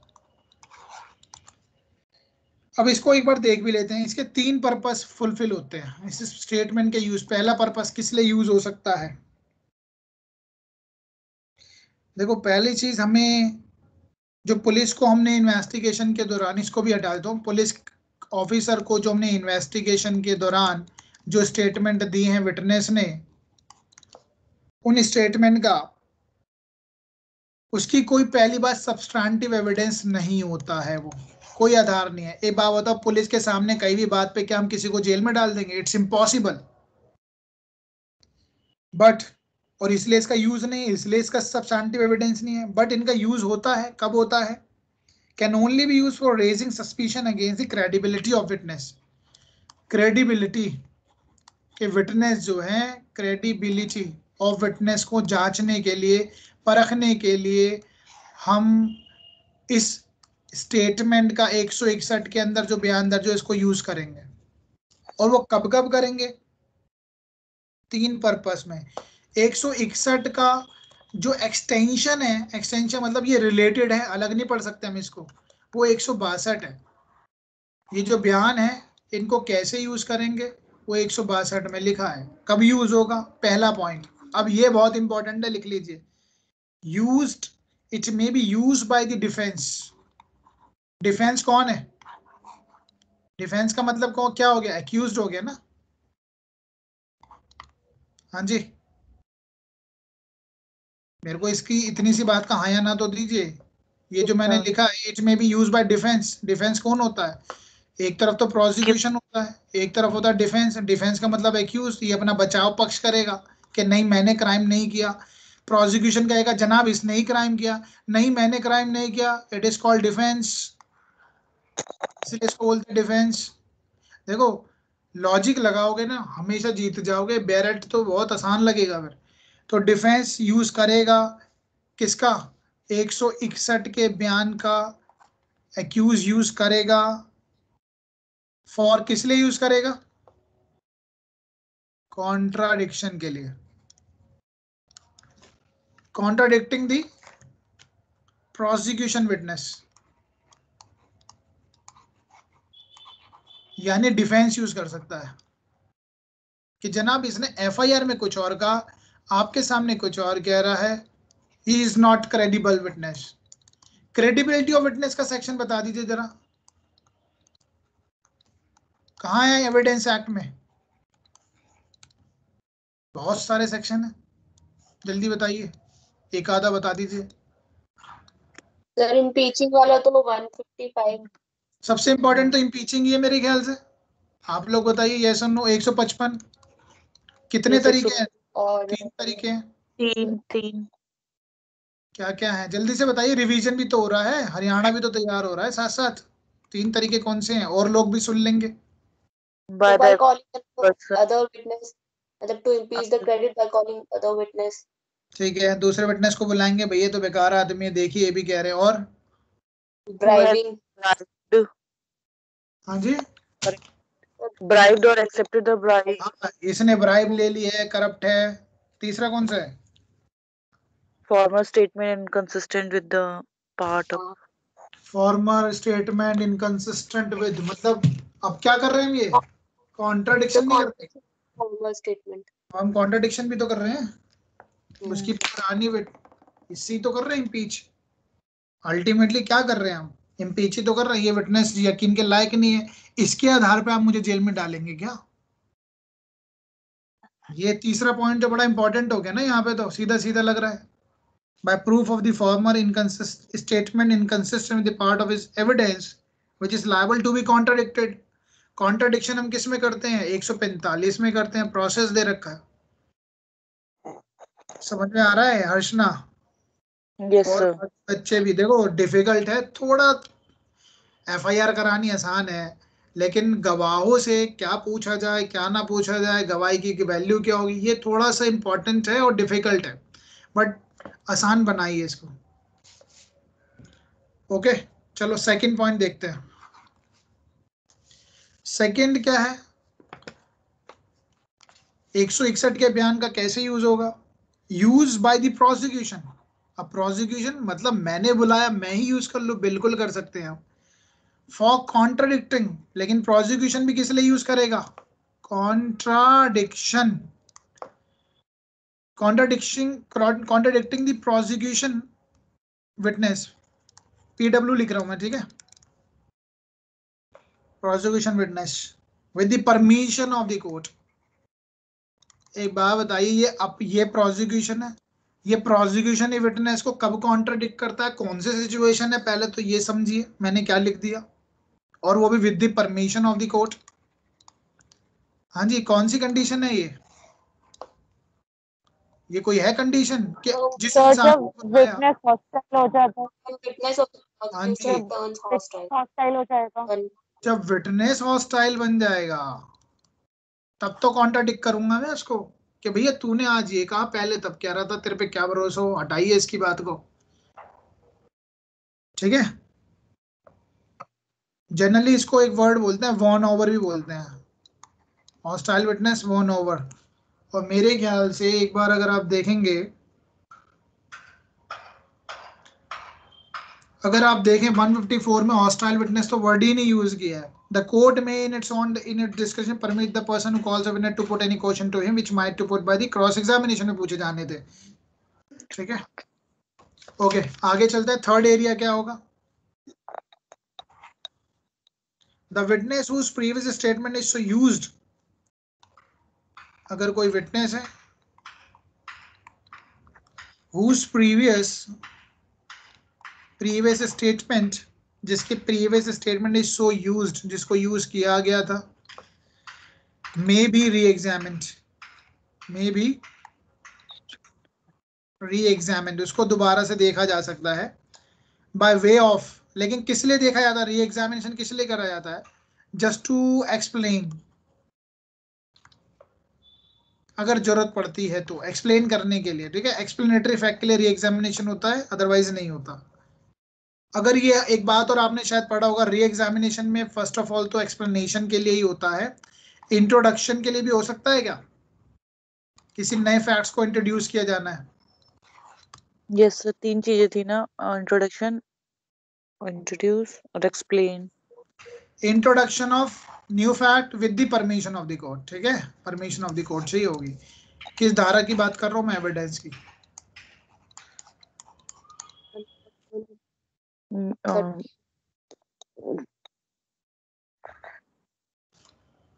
अब इसको एक बार देख भी लेते हैं, इसके 3 पर्पस फुलफिल होते हैं इस स्टेटमेंट के यूज। पहला पर्पस किस लिए यूज हो सकता है, देखो पहली चीज, हमें जो पुलिस को हमने इन्वेस्टिगेशन के दौरान, इसको भी हटा देता हूँ, पुलिस ऑफिसर को जो हमने इन्वेस्टिगेशन के दौरान जो स्टेटमेंट दी है विटनेस ने, उन स्टेटमेंट का उसकी कोई पहली बात सब्सट्रैंटिव एविडेंस नहीं होता है, वो कोई आधार नहीं है। एक बात बताओ, पुलिस के सामने कई भी बात पे क्या हम किसी को जेल में डाल देंगे? It's impossible. बट, और इसलिए इसका यूज नहीं है, इसलिए इसका सब्सटैंटिव एविडेंस नहीं है, बट इनका यूज होता है, कब होता है, can only B use for raising suspicion against the credibility of witness. Credibility के विटनेस जो है, क्रेडिबिलिटी ऑफ विटनेस को जांचने के लिए, परखने के लिए हम इस स्टेटमेंट का 161 के अंदर जो बयान दर्ज है इसको यूज करेंगे। और वो कब कब करेंगे, 3 पर्पस में। 161 का जो एक्सटेंशन है, एक्सटेंशन मतलब ये रिलेटेड है, अलग नहीं पढ़ सकते हम इसको, वो 162 है। ये जो बयान है इनको कैसे यूज करेंगे, वो 162 में लिखा है, कब यूज होगा, पहला पॉइंट। अब ये बहुत इंपॉर्टेंट है, लिख लीजिए। Used, it may be use by the defence. Defence कौन है, डिफेंस का मतलब कौन, क्या हो गया, एक्यूज्ड हो गया ना। हाँ जी, मेरे को इसकी इतनी सी बात का हाँ या ना तो दीजिए। ये जो मैंने लिखा है, इट में B use by defence, defence कौन होता है, एक तरफ तो प्रोसिक्यूशन होता है, एक तरफ होता है डिफेंस। डिफेंस का मतलब एक्यूज, ये अपना बचाव पक्ष करेगा कि नहीं मैंने क्राइम नहीं किया। प्रोसिक्यूशन कहेगा जनाब इसने ही क्राइम किया, नहीं मैंने क्राइम नहीं किया, इट इज कॉल्ड डिफेंस, इसलिए इसको बोलते हैं डिफेंस। देखो लॉजिक लगाओगे ना हमेशा जीत जाओगे, बैरेट तो बहुत आसान लगेगा फिर। तो डिफेंस यूज करेगा किसका, 161 के बयान का एक्यूज यूज करेगा, फॉर किस लिए यूज करेगा, कॉन्ट्राडिक्शन के लिए, कॉन्ट्राडिक्टिंग द प्रोसिक्यूशन विटनेस। यानी डिफेंस यूज कर सकता है कि जनाब इसने एफआईआर में कुछ और कहा, आपके सामने कुछ और कह रहा है, he is not credible witness. Credibility of witness का सेक्शन बता दीजिए जरा, कहाँ है एविडेंस एक्ट में? बहुत सारे सेक्शन है, जल्दी बताइए, एक आधा बता दीजिए। सर इम्पीचिंग वाला तो 155। सबसे इंपॉर्टेंट तो इम्पीचिंग ही है मेरे ख्याल से। आप लोग बताइए यस और नो। 155 कितने तरीके हैं? और 3 तरीके हैं। तीन क्या क्या है जल्दी से बताइए, रिवीजन भी तो हो रहा है, हरियाणा भी तो तैयार हो रहा है साथ साथ। 3 तरीके कौन से हैं और लोग भी सुन लेंगे। by by the calling person. other witness, मतलब to impeach the credit by calling other witness। ठीक है, दूसरे विटनेस को बुलाएंगे, भैया तो बेकार आदमी है, देखिए ये भी कह रहे हैं। और Bribing, bribed, हाँ जी, bribed or accepted the bribe. हाँ, इसने ब्राइब ले ली है, करप्ट है। तीसरा कौन सा है? Former statement inconsistent with the part of. Farmer statement inconsistent with, मतलब अब क्या कर रहे हैं हम, ये the कॉन्ट्राडिक्शन नहीं करते? formal statement। हम कॉन्ट्राडिक्शन भी तो कर रहे हैं। उसकी पुरानी इसी तो कर रहे हैं इम्पीच। अल्टीमेटली क्या कर रहे हैं हम? इम्पीच ही तो कर रहे हैं। ये विटनेस यकीन के लायक नहीं है, इसके आधार पे आप मुझे जेल में डालेंगे क्या? ये तीसरा पॉइंट जो बड़ा इंपॉर्टेंट हो गया ना यहाँ पे, तो सीधा सीधा लग रहा है। By proof of the former statement inconsistent with the part of his evidence which is liable to be contradicted. Contradiction हम किस में करते हैं? 145 में करते हैं, प्रोसेस दे रखा है। समझ में आ रहा है हर्षना? Yes, और sir. बच्चे भी देखो, डिफिकल्ट है थोड़ा। एफआईआर करानी आसान है, लेकिन गवाहों से क्या पूछा जाए क्या ना पूछा जाए, गवाही की वैल्यू क्या होगी, ये थोड़ा सा इंपॉर्टेंट है और डिफिकल्ट है, बट आसान बनाइए इसको। ओके, चलो सेकंड पॉइंट देखते हैं। सेकंड क्या है? 161 के बयान का कैसे यूज होगा? Use by the prosecution. अब प्रोसिक्यूशन मतलब मैंने बुलाया, मैं ही यूज कर लूं, बिल्कुल कर सकते हैं। फॉर कॉन्ट्राडिक्टिंग, लेकिन प्रोसिक्यूशन भी किस लिए यूज करेगा? Contradiction, contradicting the prosecution witness. PW लिख रहा हूं मैं, ठीक है? Prosecution witness with the permission of the court. एक बात बताइए, ये प्रोसिक्यूशन है, ये प्रोसिक्यूशन ही विटनेस को कब कॉन्ट्राडिक्ट करता है, कौन से सिचुएशन है, पहले तो ये समझिए मैंने क्या लिख दिया, और वो भी with the permission of the court. हाँ जी, कौन सी कंडीशन है ये कोई है कंडीशन कि जिस सर इंसान जब को बताया? विटनेस हॉस्टाइल हो जाता है, witness of the हाँ जी, prosecution turns hostile। हॉस्टाइल हो जाएगा, जब विटनेस हॉस्टाइल बन जाएगा तब तो कॉन्ट्राडिक्ट करूंगा मैं उसको कि भैया तूने आज ये कहा, पहले तब कह रहा था, तेरे पे क्या भरोसा हो, हटाइए इसकी बात को। ठीक है, जनरली इसको एक वर्ड बोलते हैं, वॉन ओवर भी बोलते हैं। Hostile witness, won over. और मेरे ख्याल से एक बार अगर आप देखेंगे, अगर आप देखें 154 में हॉस्टाइल विटनेस तो वर्ड ही नहीं यूज किया है। द कोर्ट में in its discussion permit the person who calls a witness to put any question to him which might to put by the cross examination में पूछे जाने थे। ठीक है, ओके, आगे चलते हैं। थर्ड एरिया क्या होगा? The witness whose previous statement is so used. अगर कोई विटनेस है हुज प्रीवियस स्टेटमेंट, जिसके previous statement is so used, जिसको यूज किया गया था, may be re-examined, may be re-examined, उसको दोबारा से देखा जा सकता है बाय वे ऑफ। लेकिन किस लिए देखा जाता है? री एग्जामिनेशन किस लिए करा जाता है? जस्ट टू एक्सप्लेन, अगर जरूरत पड़ती है तो एक्सप्लेन करने के लिए। ठीक है, एक्सप्लेनेटरी फैक्ट के लिए री एग्जामिनेशन होता है, अदरवाइज नहीं होता। अगर ये एक बात और आपने शायद पढ़ा होगा, री एग्जामिनेशन में फर्स्ट ऑफ ऑल तो एक्सप्लेनेशन के लिए ही होता है, इंट्रोडक्शन के लिए भी हो सकता है क्या? किसी नए फैक्ट्स को इंट्रोड्यूस किया जाना है। यस सर, 3 चीजें थी ना, इंट्रोडक्शन, इंट्रोड्यूस और explain. Introduction of new fact with the permission of the court, ठीक है, परमिशन ऑफ द कोर्ट चाहिए होगी। किस धारा की बात कर रहा हूँ मैं एविडेंस की?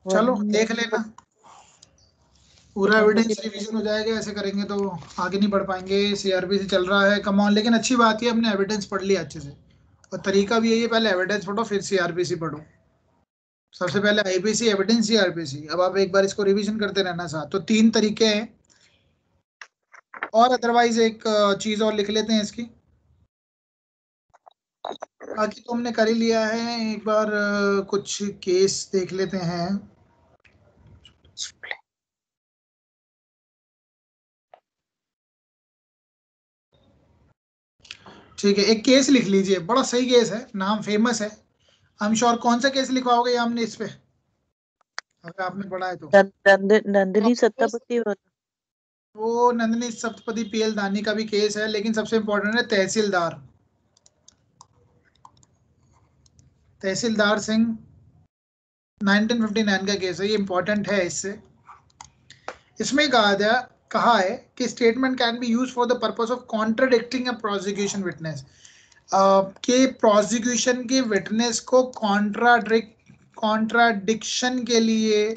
चलो देख लेना, पूरा एविडेंस रिवीजन हो जाएगा। ऐसे करेंगे तो आगे नहीं बढ़ पाएंगे। सीआरपीसी चल रहा है, कम ऑन, लेकिन अच्छी बात है हमने एविडेंस पढ़ लिया अच्छे से। और तरीका भी यही है, पहले एविडेंस पढ़ो फिर सीआरपीसी पढ़ो। सबसे पहले आईपीसी, एविडेंस, सीआरपीसी। अब आप एक बार इसको रिवीजन करते रहना साथ। तो 3 तरीके हैं। और अदरवाइज एक चीज और लिख लेते हैं इसकी, बाकी तो हमने कर ही लिया है। एक बार कुछ केस देख लेते हैं। ठीक है, एक केस लिख लीजिए, बड़ा सही केस है, नाम फेमस है। I am sure. कौन सा केस लिखवाओगे हमने इस पे, अगर आपने पढ़ा है तो? नंदिनी सत्तापति वाला। वो नंदिनी सप्तपति पीएल दानी का भी केस है, लेकिन सबसे इंपॉर्टेंट है तहसीलदार, तहसीलदार सिंह 1959 का केस है। ये इंपॉर्टेंट है। इसमें कहा है कि statement can be use for the purpose of contradicting a prosecution witness, के प्रोसिक्यूशन के विटनेस को कॉन्ट्राडिक्शन के लिए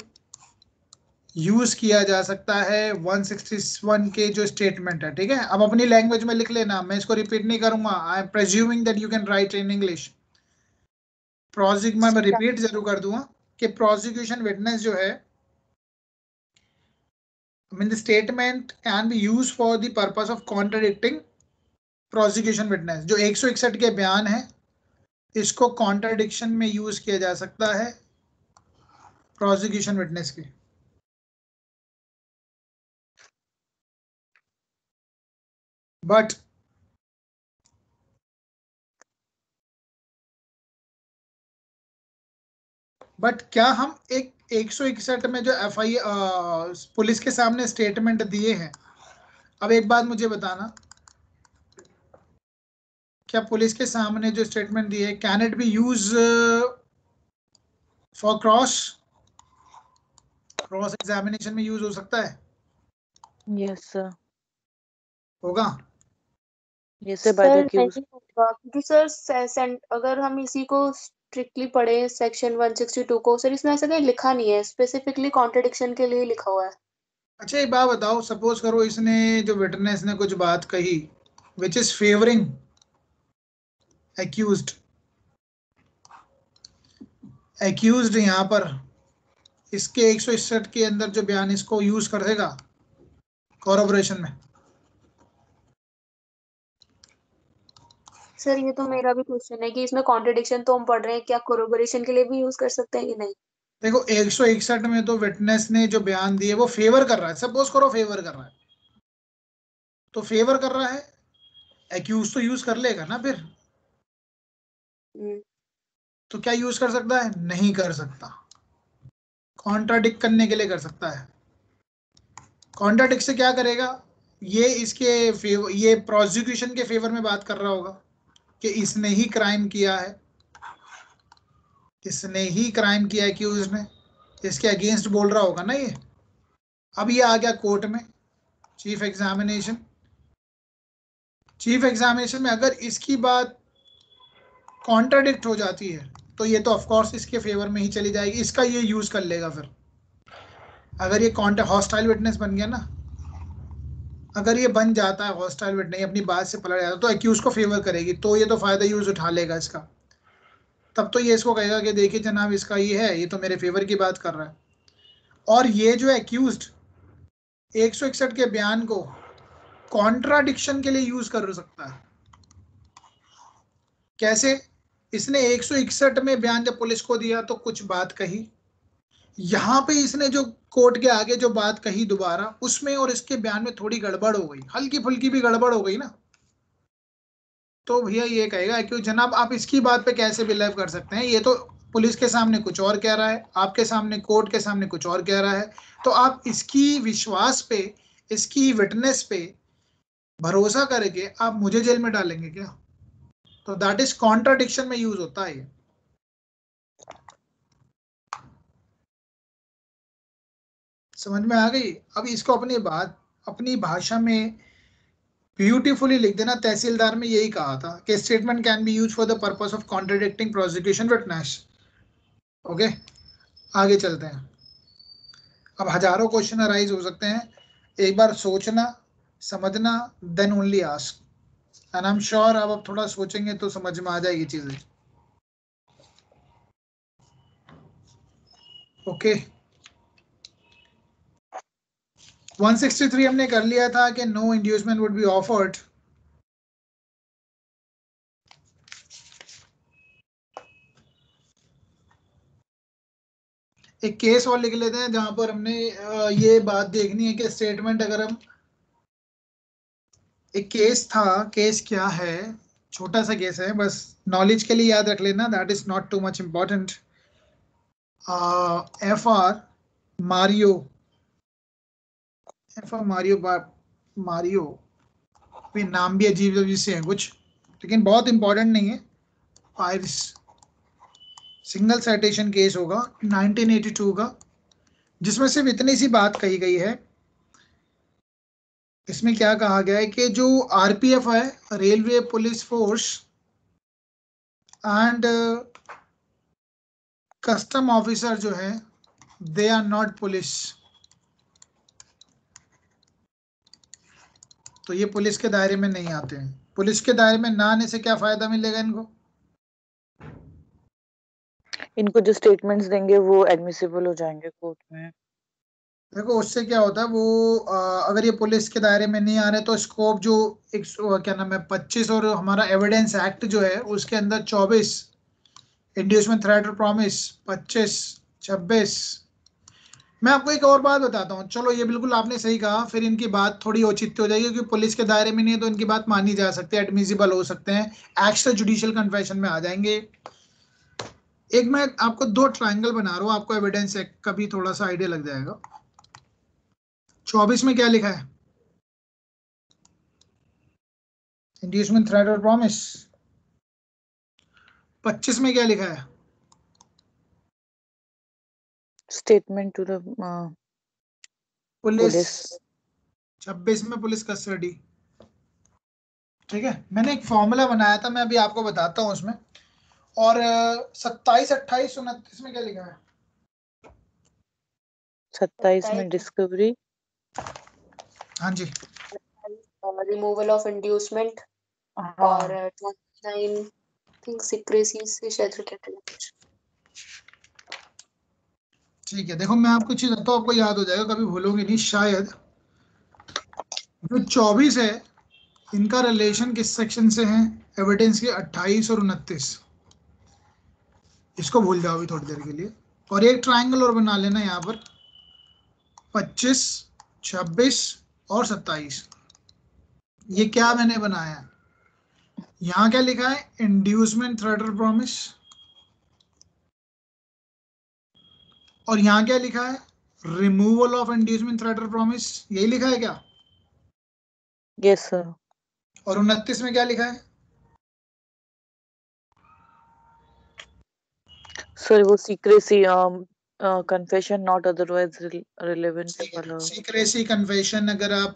यूज किया जा सकता है। 161 के जो स्टेटमेंट है, ठीक है। अब अपनी लैंग्वेज में लिख लेना, मैं इसको रिपीट नहीं करूंगा। I am presuming that you can write in English. मैं रिपीट जरूर कर दूंगा कि प्रोसिक्यूशन विटनेस जो है, I mean the statement can be used for the purpose of contradicting prosecution witness। जो 161 के बयान है, इसको कॉन्ट्राडिक्शन में यूज किया जा सकता है प्रोसिक्यूशन विटनेस की। बट क्या हम एक 161 में जो पुलिस के सामने स्टेटमेंट दिए हैं, अब एक बात मुझे बताना, क्या पुलिस के सामने जो स्टेटमेंट दिए, can it be use for cross examination में यूज हो सकता है? यस सर, होगा। जैसे बाय द सर एक्यूज। नहीं होगा, क्योंकि सर अगर हम इसी को स्ट्रिक्टली पढ़े सेक्शन 162 को, सर इसमें ऐसा कहीं लिखा नहीं है, स्पेसिफिकली कॉन्ट्रडिक्शन के लिए लिखा हुआ है। अच्छा एक बात बताओ, सपोज करो इसने जो विटनेस ने कुछ बात कही विच इज फेवरिंग एक्यूज्ड यहाँ पर इसके 161 के अंदर जो बयान, इसको यूज कर देगा कोरबोरेशन में? सर ये तो मेरा भी क्वेश्चन है कि इसमें कॉन्ट्रडिक्शन तो हम पढ़ रहे हैं, क्या कोरोबोरेशन के लिए भी यूज कर सकते हैं कि नहीं? देखो 161 में तो विटनेस ने जो बयान दिए वो फेवर कर रहा है। सपोज करो फेवर कर रहा है, तो फेवर कर रहा है, एक्यूज तो यूज कर लेगा ना फिर। तो क्या यूज कर सकता है? नहीं कर सकता। कॉन्ट्राडिक्ट करने के लिए कर सकता है। कॉन्ट्राडिक्ट से क्या करेगा? ये इसके फेवर, ये प्रोसिक्यूशन के फेवर में बात कर रहा होगा कि इसने ही क्राइम किया है, इसने ही क्राइम किया है, क्यों इसने इसके अगेंस्ट बोल रहा होगा ना ये। अब ये आ गया कोर्ट में, चीफ एग्जामिनेशन में अगर इसकी बात कॉन्ट्राडिक्ट हो जाती है तो ये तो ऑफ कोर्स इसके फेवर में ही चली जाएगी, इसका ये यूज कर लेगा। फिर अगर ये हॉस्टाइल विटनेस बन गया ना, अगर ये बन जाता है हॉस्टाइल विटनेस, अपनी बात से पलट जाता है, तो एक्यूज को फेवर करेगी, तो ये तो फायदा यूज उठा लेगा इसका। तब तो ये इसको कहेगा कि देखिए जनाब इसका ये है, ये तो मेरे फेवर की बात कर रहा है। और ये जो एक्यूज्ड 161 के बयान को कॉन्ट्राडिक्शन के लिए यूज कर सकता है। कैसे? इसने 161 में बयान जब पुलिस को दिया तो कुछ बात कही, यहां पे इसने जो कोर्ट के आगे जो बात कही दोबारा, उसमें और इसके बयान में थोड़ी गड़बड़ हो गई, हल्की फुल्की भी गड़बड़ हो गई ना, तो भैया ये कहेगा कि जनाब आप इसकी बात पे कैसे बिलीव कर सकते हैं, ये तो पुलिस के सामने कुछ और कह रहा है, आपके सामने कोर्ट के सामने कुछ और कह रहा है, तो आप इसकी विश्वास पे, इसकी विटनेस पे भरोसा करके आप मुझे जेल में डालेंगे क्या? तो दैट इज कॉन्ट्राडिक्शन में यूज होता है ये। समझ में आ गई? अब इसको अपनी भाषा में ब्यूटीफुली लिख देना। तहसीलदार में यही कहा था कि statement can be use for the purpose of contradicting prosecution witness. Okay, आगे चलते हैं। अब हजारों क्वेश्चन अराइज हो सकते हैं, एक बार सोचना, समझना, then only ask. And I am sure अब थोड़ा सोचेंगे तो समझ में आ जाएगी चीजें। ओके, 163 हमने कर लिया था कि no inducement would be offered. एक केस और लिख लेते हैं जहां पर हमने ये बात देखनी है कि स्टेटमेंट, अगर हम एक केस था, केस क्या है, छोटा सा केस है, बस नॉलेज के लिए याद रख लेना, that is not too much important. FR Mario, Mario भी नाम भी अजीब अजीब से हैं कुछ, लेकिन बहुत इंपॉर्टेंट नहीं है। पायरिस सिंगल साइटेशन केस होगा 1982 का, जिसमें सिर्फ इतनी सी बात कही गई है। इसमें क्या कहा गया है कि जो RPF है, railway police force, and custom officer जो है, दे आर नॉट पुलिस। तो ये पुलिस के दायरे में नहीं आते हैं। पुलिस के दायरे में ना आने से क्या फायदा मिलेगा इनको? इनको जो स्टेटमेंट्स देंगे वो एडमिसिबल हो जाएंगे कोर्ट में। देखो उससे क्या होता है, वो अगर ये पुलिस के दायरे में नहीं आ रहे तो स्कोप जो क्या नाम है 25 और हमारा एविडेंस एक्ट जो है उसके अंदर 24 इंड्यूसमेंट थ्रेट और प्रॉमिस 25 26। मैं आपको एक और बात बताता हूँ, चलो ये बिल्कुल आपने सही कहा, फिर इनकी बात थोड़ी औचित्य हो जाएगी क्योंकि पुलिस के दायरे में नहीं है तो इनकी बात मानी जा सकती है, एडमिसिबल हो सकते हैं, एक्स्ट्रा जुडिशियल कन्फेशन में आ जाएंगे। एक मैं आपको 2 ट्रायंगल बना रहा हूँ, आपको एविडेंस एक्ट का भी थोड़ा सा आइडिया लग जाएगा। 24 में क्या लिखा है? इंड्यूसमेंट थ्रेट और प्रॉमिस। 25 में क्या लिखा है? Statement to the police. 26 में पुलिस कस्टडी। ठीक है, मैंने एक फॉर्मूला बनाया था, मैं अभी आपको बताता हूँ उसमें। और 27 28 29 में क्या लिखा है? 27 में डिस्कवरी। हाँ जी, रिमूवल ऑफ इंड्यूसमेंट, और 29 थिंक सीक्रेसी से शायद रिलेटेड कुछ। ठीक है, देखो मैं आपको चीज बताता हूँ, आपको याद हो जाएगा, कभी भूलोगे नहीं शायद। जो 24 है इनका रिलेशन किस सेक्शन से है? एविडेंस के 28 और 29। इसको भूल जाओ थोड़ी देर के लिए। और एक ट्रायंगल और बना लेना यहाँ पर, 25 26 और 27। ये क्या मैंने बनाया है? यहाँ क्या लिखा है? इंड्यूसमेंट थ्रेट और प्रॉमिस। और यहाँ क्या लिखा है? रिमूवल ऑफ इंड्यूसमेंट थ्रेट और प्रॉमिस। यही लिखा है क्या? Yes sir. और 29 में क्या लिखा है? सर वो secrecy confession not otherwise relevant वाला। सीक्रेसी कन्फेशन अगर आप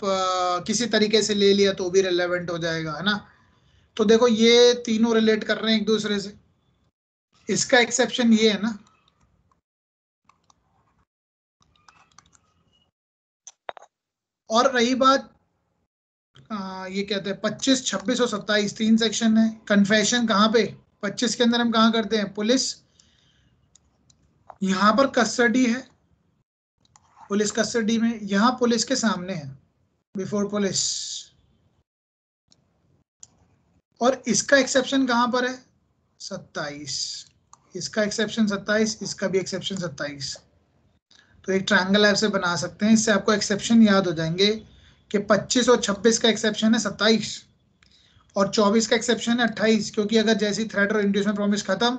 किसी तरीके से ले लिया तो भी रिलेवेंट हो जाएगा, है ना? तो देखो ये तीनों रिलेट कर रहे हैं एक दूसरे से। इसका एक्सेप्शन ये है ना, और रही बात ये कहते हैं 25 26 और 27 3 सेक्शन है। कन्फेशन कहाँ पे? 25 के अंदर हम कहाँ करते हैं? पुलिस। यहां पर कस्टडी है, पुलिस कस्टडी में, यहां पुलिस के सामने है, बिफोर पुलिस। और इसका एक्सेप्शन कहां पर है? 27। इसका एक्सेप्शन 27, इसका भी एक्सेप्शन 27। तो एक ट्रायंगल ऐसे बना सकते हैं, इससे आपको एक्सेप्शन याद हो जाएंगे कि 25 और 26 का एक्सेप्शन है 27 और 24 का एक्सेप्शन है 28, क्योंकि अगर जैसी थ्रेट और इंड्यूसमेंट प्रॉमिस खत्म,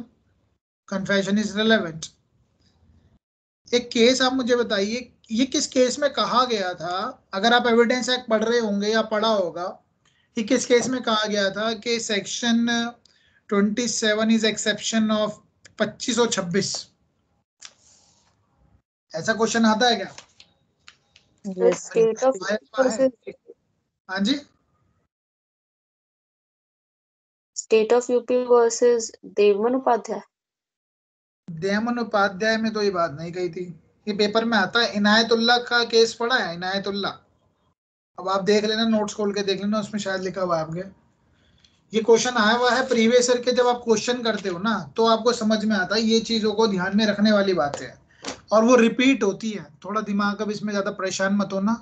कन्फेशन इज रिलेवेंट। एक केस आप मुझे बताइए, ये किस केस में कहा गया था? अगर आप एविडेंस एक्ट पढ़ रहे होंगे या पढ़ा होगा, ये किस केस में कहा गया था कि सेक्शन 27 इज एक्सेप्शन ऑफ 25 और 26? ऐसा क्वेश्चन आता है क्या? Yes, स्टेट ऑफ हाँ जी, state of UP versus Devman Upadhyay. दयामन Upadhyay में तो ये बात नहीं कही थी, ये पेपर में आता है। इनायतुल्लाह का केस पढ़ा है, इनायतुल्लाह, अब आप देख लेना, नोट्स खोल के देख लेना, उसमें शायद लिखा हुआ है आपके। ये क्वेश्चन आया हुआ है प्रीवियस ईयर के, जब आप क्वेश्चन करते हो ना तो आपको समझ में आता है, ये चीजों को ध्यान में रखने वाली बात है, और वो रिपीट होती है। थोड़ा दिमाग अब इसमें ज्यादा परेशान मत होना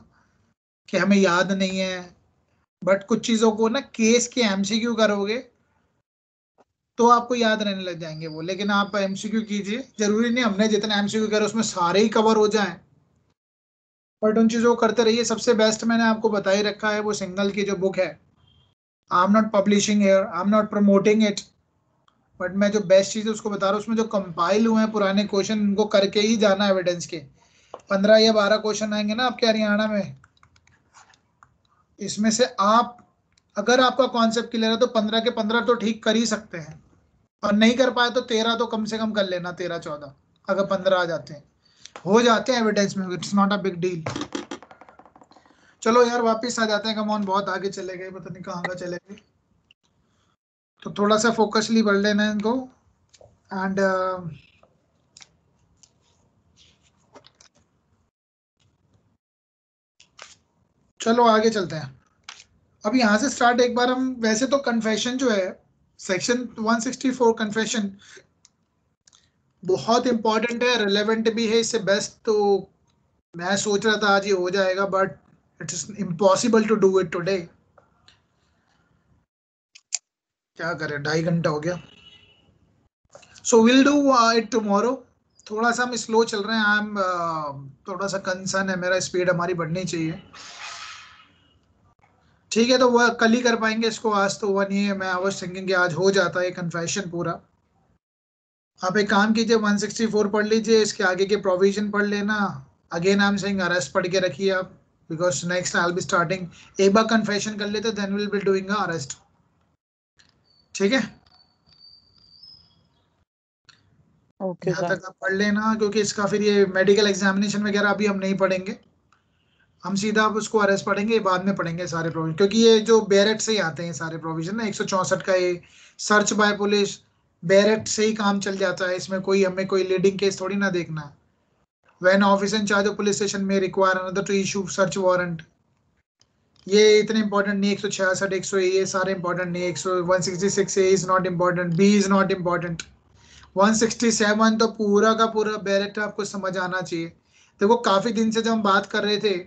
कि हमें याद नहीं है, बट कुछ चीजों को ना केस के एमसीक्यू करोगे तो आपको याद रहने लग जाएंगे वो। लेकिन आप एमसीक्यू कीजिए, जरूरी नहीं हमने जितने एमसीक्यू करे उसमें सारे ही कवर हो जाएं, बट उन चीजों को करते रहिए। सबसे बेस्ट मैंने आपको बता ही रखा है, वो सिंगल की जो बुक है, I am not publishing here, I am not promoting it, but मैं जो बेस्ट चीज है उसको बता रहा हूँ। उसमें जो कंपाइल हुए हैं पुराने क्वेश्चन, उनको करके ही जाना एविडेंस के। 15 या 12 क्वेश्चन आएंगे ना आपके हरियाणा में, इसमें से आप, अगर आपका कॉन्सेप्ट क्लियर है तो 15 के 15 तो ठीक कर ही सकते हैं, और नहीं कर पाए तो 13 तो कम से कम कर लेना, 13-14, अगर 15 आ जाते हैं, हो जाते हैं एविडेंस में, it's not a big deal. चलो यार वापिस आ जाते हैं, कम ऑन, बहुत आगे चले गए, पता नहीं कहाँ का चले गए। तो थोड़ा सा फोकसली पढ़ लेना है इनको, एंड चलो आगे चलते हैं। अब यहाँ से स्टार्ट एक बार हम, वैसे तो कन्फेशन जो है सेक्शन 164 कन्फेशन बहुत इंपॉर्टेंट है, रिलेवेंट भी है, इससे बेस्ट तो मैं सोच रहा था आज ये हो जाएगा, but it is impossible to do it today. क्या करें, 2.5 घंटा हो गया। So will do it tomorrow. थोड़ा सा हम स्लो चल रहे हैं, आई एम थोड़ा सा कंसर्न है मेरा, स्पीड हमारी बढ़नी चाहिए। ठीक है, तो वो कल ही कर पाएंगे इसको, आज तो हुआ नहीं है। मैं वाज थिंकिंग कि आज हो जाता है कन्फेशन पूरा। आप एक काम कीजिए, 164 पढ़ लीजिए, इसके आगे के प्रोविजन पढ़ लेना। Again I am saying arrest पढ़ के रखिए आप, because next I will be starting. एक बार कन्फेशन कर लेते then will be doing arrest, ठीक है। ओके यहाँ सर। तक आप पढ़ लेना, क्योंकि इसका फिर ये मेडिकल एग्जामिनेशन वगैरह अभी हम नहीं पढ़ेंगे, हम सीधा आप उसको अरेस्ट पढ़ेंगे, बाद में पढ़ेंगे सारे प्रोविजन, क्योंकि ये जो बैरेट से ही आते हैं सारे प्रोविजन ना। 164 का ये सर्च बाय पुलिस बैरेट से ही काम चल जाता है, इसमें कोई हमें कोई लीडिंग केस थोड़ी ना देखना है। When officer in charge of police station में require another to issue search warrant, ये इतने इंपॉर्टेंट नहीं। 166 100 ये सारे इंपॉर्टेंट नहीं। 166 A is not important, B is not important. 167 तो पूरा का पूरा बैरेट आपको समझ आना चाहिए। देखो काफी दिन से जब हम बात कर रहे थे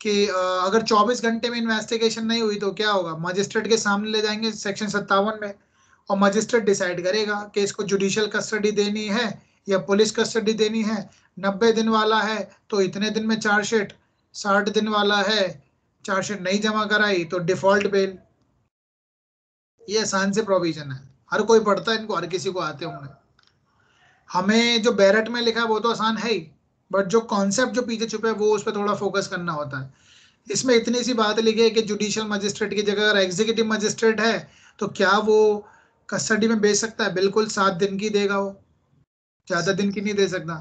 कि अगर 24 घंटे में इन्वेस्टिगेशन नहीं हुई तो क्या होगा, मजिस्ट्रेट के सामने ले जाएंगे सेक्शन 57 में, और मजिस्ट्रेट डिसाइड करेगा कि इसको जुडिशियल कस्टडी देनी है या पुलिस कस्टडी देनी है। 90 दिन वाला है तो इतने दिन में चार्जशीट, 60 दिन वाला है चार्जशीट नहीं जमा कराई तो डिफॉल्ट बेल। ये आसान से प्रोविजन है, हर कोई पढ़ता है इनको, हर किसी को आते होंगे। हमें जो बैरेट में लिखा है वो तो आसान है ही, बट जो कॉन्सेप्ट जो पीछे छुपे है वो उस पर थोड़ा फोकस करना होता है। इसमें इतनी सी बात लिखी है कि जुडिशियल मजिस्ट्रेट की जगह अगर एग्जीक्यूटिव मजिस्ट्रेट है तो क्या वो कस्टडी में भेज सकता है? बिल्कुल 7 दिन की देगा, वो ज्यादा दिन की नहीं दे सकता।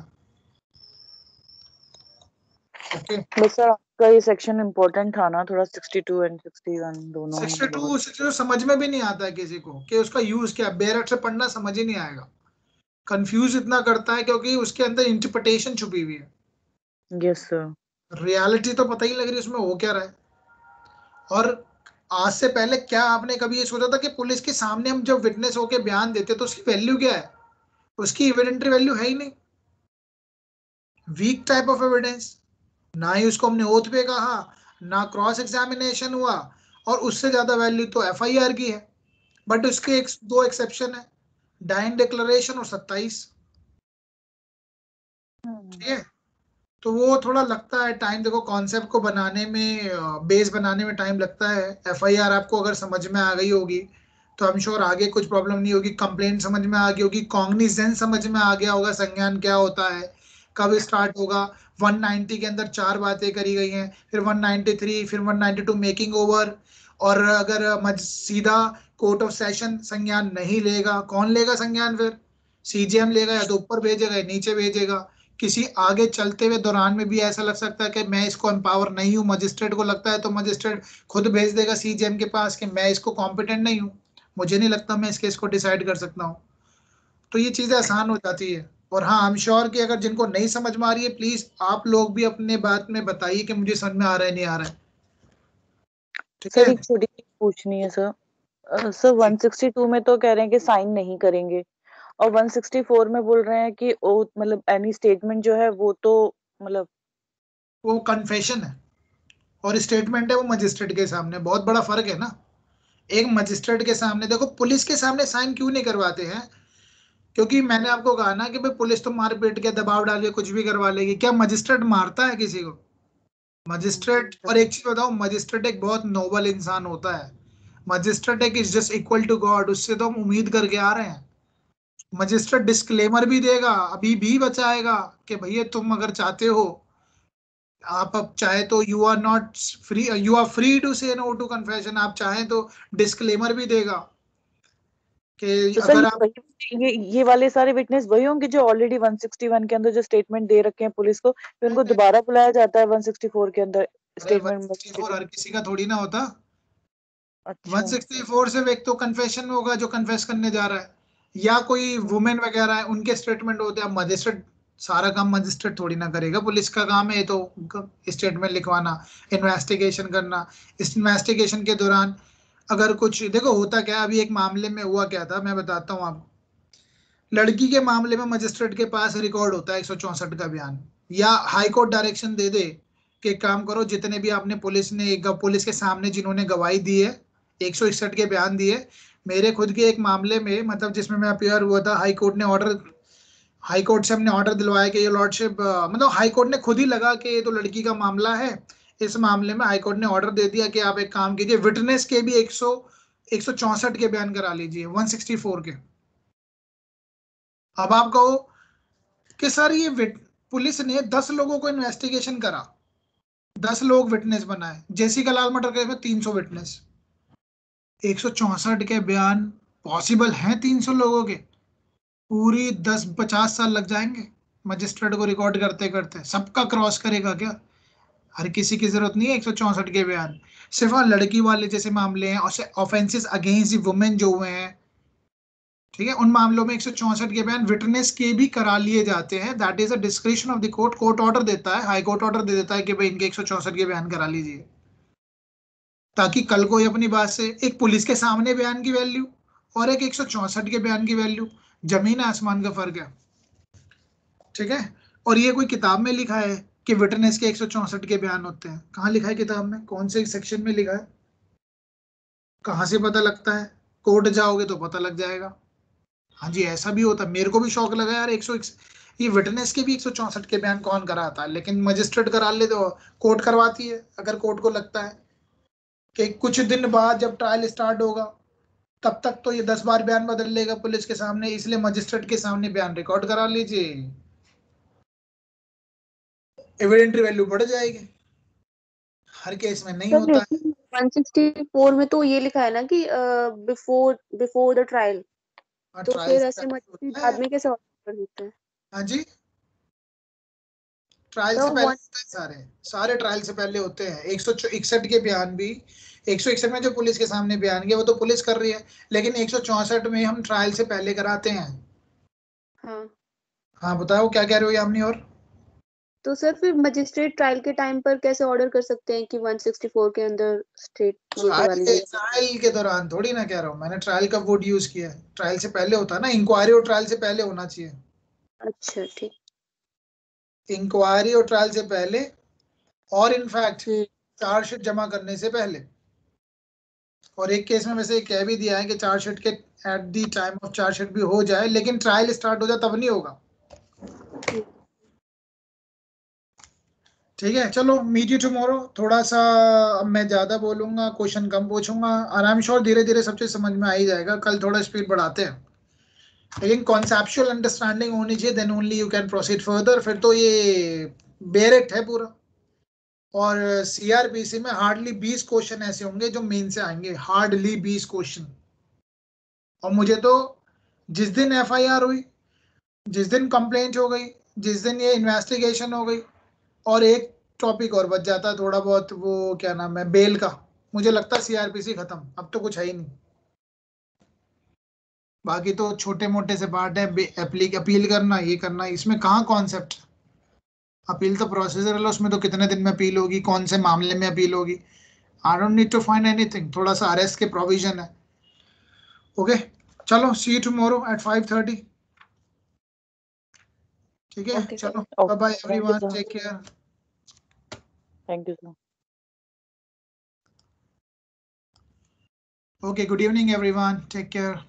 ओके, बस सर आपका ये सेक्शन इम्पोर्टेंट था ना थोड़ा, 62 एंड 61 दोनों ही 62 समझ में भी नहीं आता है किसी को कि उसका यूज क्या है। बैरेट से पढ़ना समझ ही नहीं आएगा, कंफ्यूज इतना करता है क्योंकि उसके अंदर इंटरप्रिटेशन छुपी हुई है। Yes sir. रियलिटी तो पता ही लग रही है उसमें हो क्या रहा है। और आज से पहले क्या आपने कभी ये सोचा था कि पुलिस के सामने हम जब विटनेस होके बयान देते तो उसकी वैल्यू क्या है? उसकी एविडेंटरी वैल्यू है ही नहीं, वीक टाइप ऑफ एविडेंस। ना ही उसको हमने ओथ पे कहा, ना क्रॉस एग्जामिनेशन हुआ, और उससे ज्यादा वैल्यू तो एफआईआर की है। बट उसके दो एक्सेप्शन है, डाइन डिक्लेरेशन और 27, ठीक है। तो वो थोड़ा लगता है टाइम, देखो कॉन्सेप्ट को बनाने में, बेस बनाने में टाइम लगता है। एफआईआर आपको अगर समझ में आ गई होगी तो आई एम श्योर आगे कुछ प्रॉब्लम नहीं होगी। कंप्लेंट समझ में आ गई होगी, कॉग्निजेंस समझ में आ गया होगा, संज्ञान क्या होता है, कब स्टार्ट होगा। 190 के अंदर 4 बातें करी गई हैं, फिर 193, फिर 192 मेकिंग ओवर। और अगर सीधा कोर्ट ऑफ सेशन संज्ञान नहीं लेगा, कौन लेगा संज्ञान? फिर सीजेएम लेगा, या तो ऊपर भेजेगा या नीचे भेजेगा। किसी आगे चलते हुए दौरान में भी ऐसा लग सकता है कि मैं इसको एम्पावर नहीं हूँ, मजिस्ट्रेट को लगता है तो मजिस्ट्रेट खुद भेज देगा सीजेएम के पास कि मैं इसको कॉम्पिटेंट नहीं हूँ, मुझे नहीं लगता मैं इस केस को डिसाइड कर सकता हूँ। तो ये चीजें आसान हो जाती है। और हाँ, आई एम श्योर कि अगर जिनको नहीं समझ में आ रही है, प्लीज आप लोग भी अपने बात में बताइए कि मुझे समझ में आ रहा है नहीं आ रहा है। ठीक सर है, एक छोटी चीज पूछनी है सर। सर 162 में तो कह रहे हैं कि साइन नहीं करेंगे, और 164 में बोल रहे हैं कि ओथ मतलब एनी स्टेटमेंट जो है वो तो मतलब वो कन्फेशन है और स्टेटमेंट है वो मजिस्ट्रेट के सामने, बहुत बड़ा फर्क है ना। एक मजिस्ट्रेट के सामने देखो, पुलिस के सामने साइन क्यों नहीं करवाते हैं? क्योंकि मैंने आपको कहा ना कि भाई पुलिस तो मार पीट के दबाव डाल के कुछ भी करवा लेगी, क्या मजिस्ट्रेट मारता है किसी को? मजिस्ट्रेट, और एक चीज बताओ, मजिस्ट्रेट एक बहुत नोबल इंसान होता है। मजिस्ट्रेट एक is just equal to God, उससे तो हम उम्मीद करके आ रहे हैं। मजिस्ट्रेट डिस्क्लेमर भी देगा, अभी भी बचाएगा कि भैया तुम अगर चाहते हो, आप अब चाहे तो you are not free, you are free to say no to confession, आप चाहें तो डिस्क्लेमर भी देगा कि तो सर अगर आप ये वाले सारे विटनेस वही होंगे जो ऑलरेडी 161 के अंदर जो स्टेटमेंट दे रखे हैं पुलिस को, फिर उनको दोबारा बुलाया जाता है 164 के अंदर स्टेटमेंट। 164 हर किसी का थोड़ी ना होता। अच्छा 164 से एक तो कन्फेशन में होगा जो कन्फेस करने जा रहा है, या कोई वुमेन वगैरह है उनके स्टेटमेंट होते हैं। मजिस्ट्रेट सारा काम मजिस्ट्रेट थोड़ी ना करेगा, पुलिस का काम है तो स्टेटमेंट लिखवाना, इन्वेस्टिगेशन करना। इस इन्वेस्टिगेशन के दौरान अगर कुछ देखो होता क्या, अभी एक मामले में हुआ क्या था मैं बताता हूँ आपको। लड़की के मामले में मजिस्ट्रेट के पास रिकॉर्ड होता है 164 का बयान, या हाई कोर्ट डायरेक्शन दे दे कि काम करो, जितने भी आपने पुलिस के सामने जिन्होंने गवाही दी है 161 के बयान दिए। मेरे खुद के एक मामले में, मतलब जिसमें मैं अपियर हुआ था, हाई कोर्ट से हमने ऑर्डर दिलवाया कि ये लॉर्डशिप, मतलब हाई कोर्ट ने खुद ही लगा कि ये तो लड़की का मामला है। इस मामले में हाई कोर्ट ने ऑर्डर दे दिया कि आप एक काम कीजिए, विटनेस के भी 164 के बयान करा लीजिए 164 के। अब आप कहो कि सर ये पुलिस ने 10 लोगों को इन्वेस्टिगेशन करा, 10 लोग विटनेस बनाए, जेसिका लाल मर्डर केस में 300 विटनेस, 164 के बयान पॉसिबल हैं 300 लोगों के? पूरी 10-50 साल लग जाएंगे मजिस्ट्रेट को रिकॉर्ड करते करते, सबका क्रॉस करेगा क्या? हर किसी की जरूरत नहीं है 164 के बयान। सिर्फ लड़की वाले जैसे मामले हैं, और ऑफेंसेस अगेंस्ट वुमेन जो हुए हैं, ठीक है, उन मामलों में 164 के बयान विटनेस के भी करा लिए जाते हैं। That is a description of the court. Court order देता है, हाई कोर्ट ऑर्डर दे देता है कि भाई इनके 164 के बयान करा लीजिए, ताकि कल को ये अपनी बात से, एक पुलिस के सामने बयान की वैल्यू और एक 164 के बयान की वैल्यू, जमीन आसमान का फर्क है। ठीक है, और ये कोई किताब में लिखा है कि विटनेस के 164 के बयान होते हैं? कहाँ लिखा है किताब में? कौन से सेक्शन में लिखा है? कहाँ से पता लगता है? कोर्ट जाओगे तो पता लग जाएगा। हाँ जी, ऐसा भी होता है। मेरे को भी शौक लगा यार, 101 ये विटनेस के भी 164 के बयान कौन कराता है? लेकिन मजिस्ट्रेट करा ले तो कोर्ट करवाती है। अगर कोर्ट को लगता है कि कुछ दिन बाद जब ट्रायल स्टार्ट होगा तब तक तो ये 10 बार बयान बदल लेगा पुलिस के सामने, इसलिए मजिस्ट्रेट के सामने बयान रिकॉर्ड करा लीजिए, एविडेंटरी वैल्यू बढ़ जाएगी। हर केस में नहीं सर होता है। लेकिन 164 में तो ये लिखा है ना कि बिफोर बिफोर द ट्रायल, तो ट्रायल फिर से ऐसे पहले मजिस्ट्रेट होता बाद है। में कैसे ऑर्डर कर देते हैं? हाँ जी, ट्रायल से तो पहले होते हैं, सारे सारे ट्रायल से पहले होते हैं। 161 के बयान भी, 161 में जो पुलिस के सामने बयान किया वो तो पुलिस कर रही है, लेकिन 164 में हम ट्रायल से पहले कराते हैं। हाँ, हाँ बताओ क्या कह रहे हो यामिनी? और तो सर फिर मजिस्ट्रेट ट्रायल के टाइम पर कैसे ऑर्डर कर सकते हैं कि 164 के अंदर स्टेटमेंट करवा लीजिए? ट्रायल के दौरान थोड़ी ना कह रहा हूँ मैंने, ट्रायल का वर्ड यूज किया है। ट्रायल से पहले होता है ना, इंक्वायरी और ट्रायल से पहले होना चाहिए। अच्छा ठीक। इंक्वायरी और ट्रायल से पहले, और इनफैक्ट हम्म। चार्जशीट जमा करने से पहले। और एक केस में वैसे कह भी दिया है कि चार्जशीट के at the time of chargesheet भी हो जाए, लेकिन ट्रायल स्टार्ट हो जाए तब नहीं होगा। ठीक है, चलो मीट यू टुमारो। थोड़ा सा अब मैं ज्यादा बोलूंगा, क्वेश्चन कम पूछूंगा, आराम श्योर धीरे धीरे सब चीज समझ में आ ही जाएगा। कल थोड़ा स्पीड बढ़ाते हैं, लेकिन कॉन्सेप्चुअल अंडरस्टैंडिंग होनी चाहिए, then only you can proceed further. फिर तो ये बेरेट है पूरा। और सीआरपीसी में हार्डली 20 क्वेश्चन ऐसे होंगे जो मेन से आएंगे, हार्डली 20 क्वेश्चन। और मुझे तो जिस दिन एफआईआर हुई, जिस दिन कंप्लेंट हो गई, जिस दिन ये इन्वेस्टिगेशन हो गई और एक टॉपिक और बच जाता है थोड़ा बहुत, वो क्या नाम है, बेल का, मुझे लगता है सीआरपीसी खत्म, अब तो कुछ है ही नहीं। बाकी तो छोटे मोटे से पार्ट है, अपील करना, ये करना, इसमें कहाँ कॉन्सेप्ट। अपील तो प्रोसीजरल है, उसमें तो कितने दिन में अपील होगी, कौन से मामले में अपील होगी। I don't need to find anything, थोड़ा सा अरेस्ट के प्रोविजन है। ओके चलो, सी यू टुमारो एट 5:30। ठीक है, Okay, चलो Okay. Bye bye Thank you, everyone, sir. Take care. Thank you, sir. Okay, good evening everyone, take care.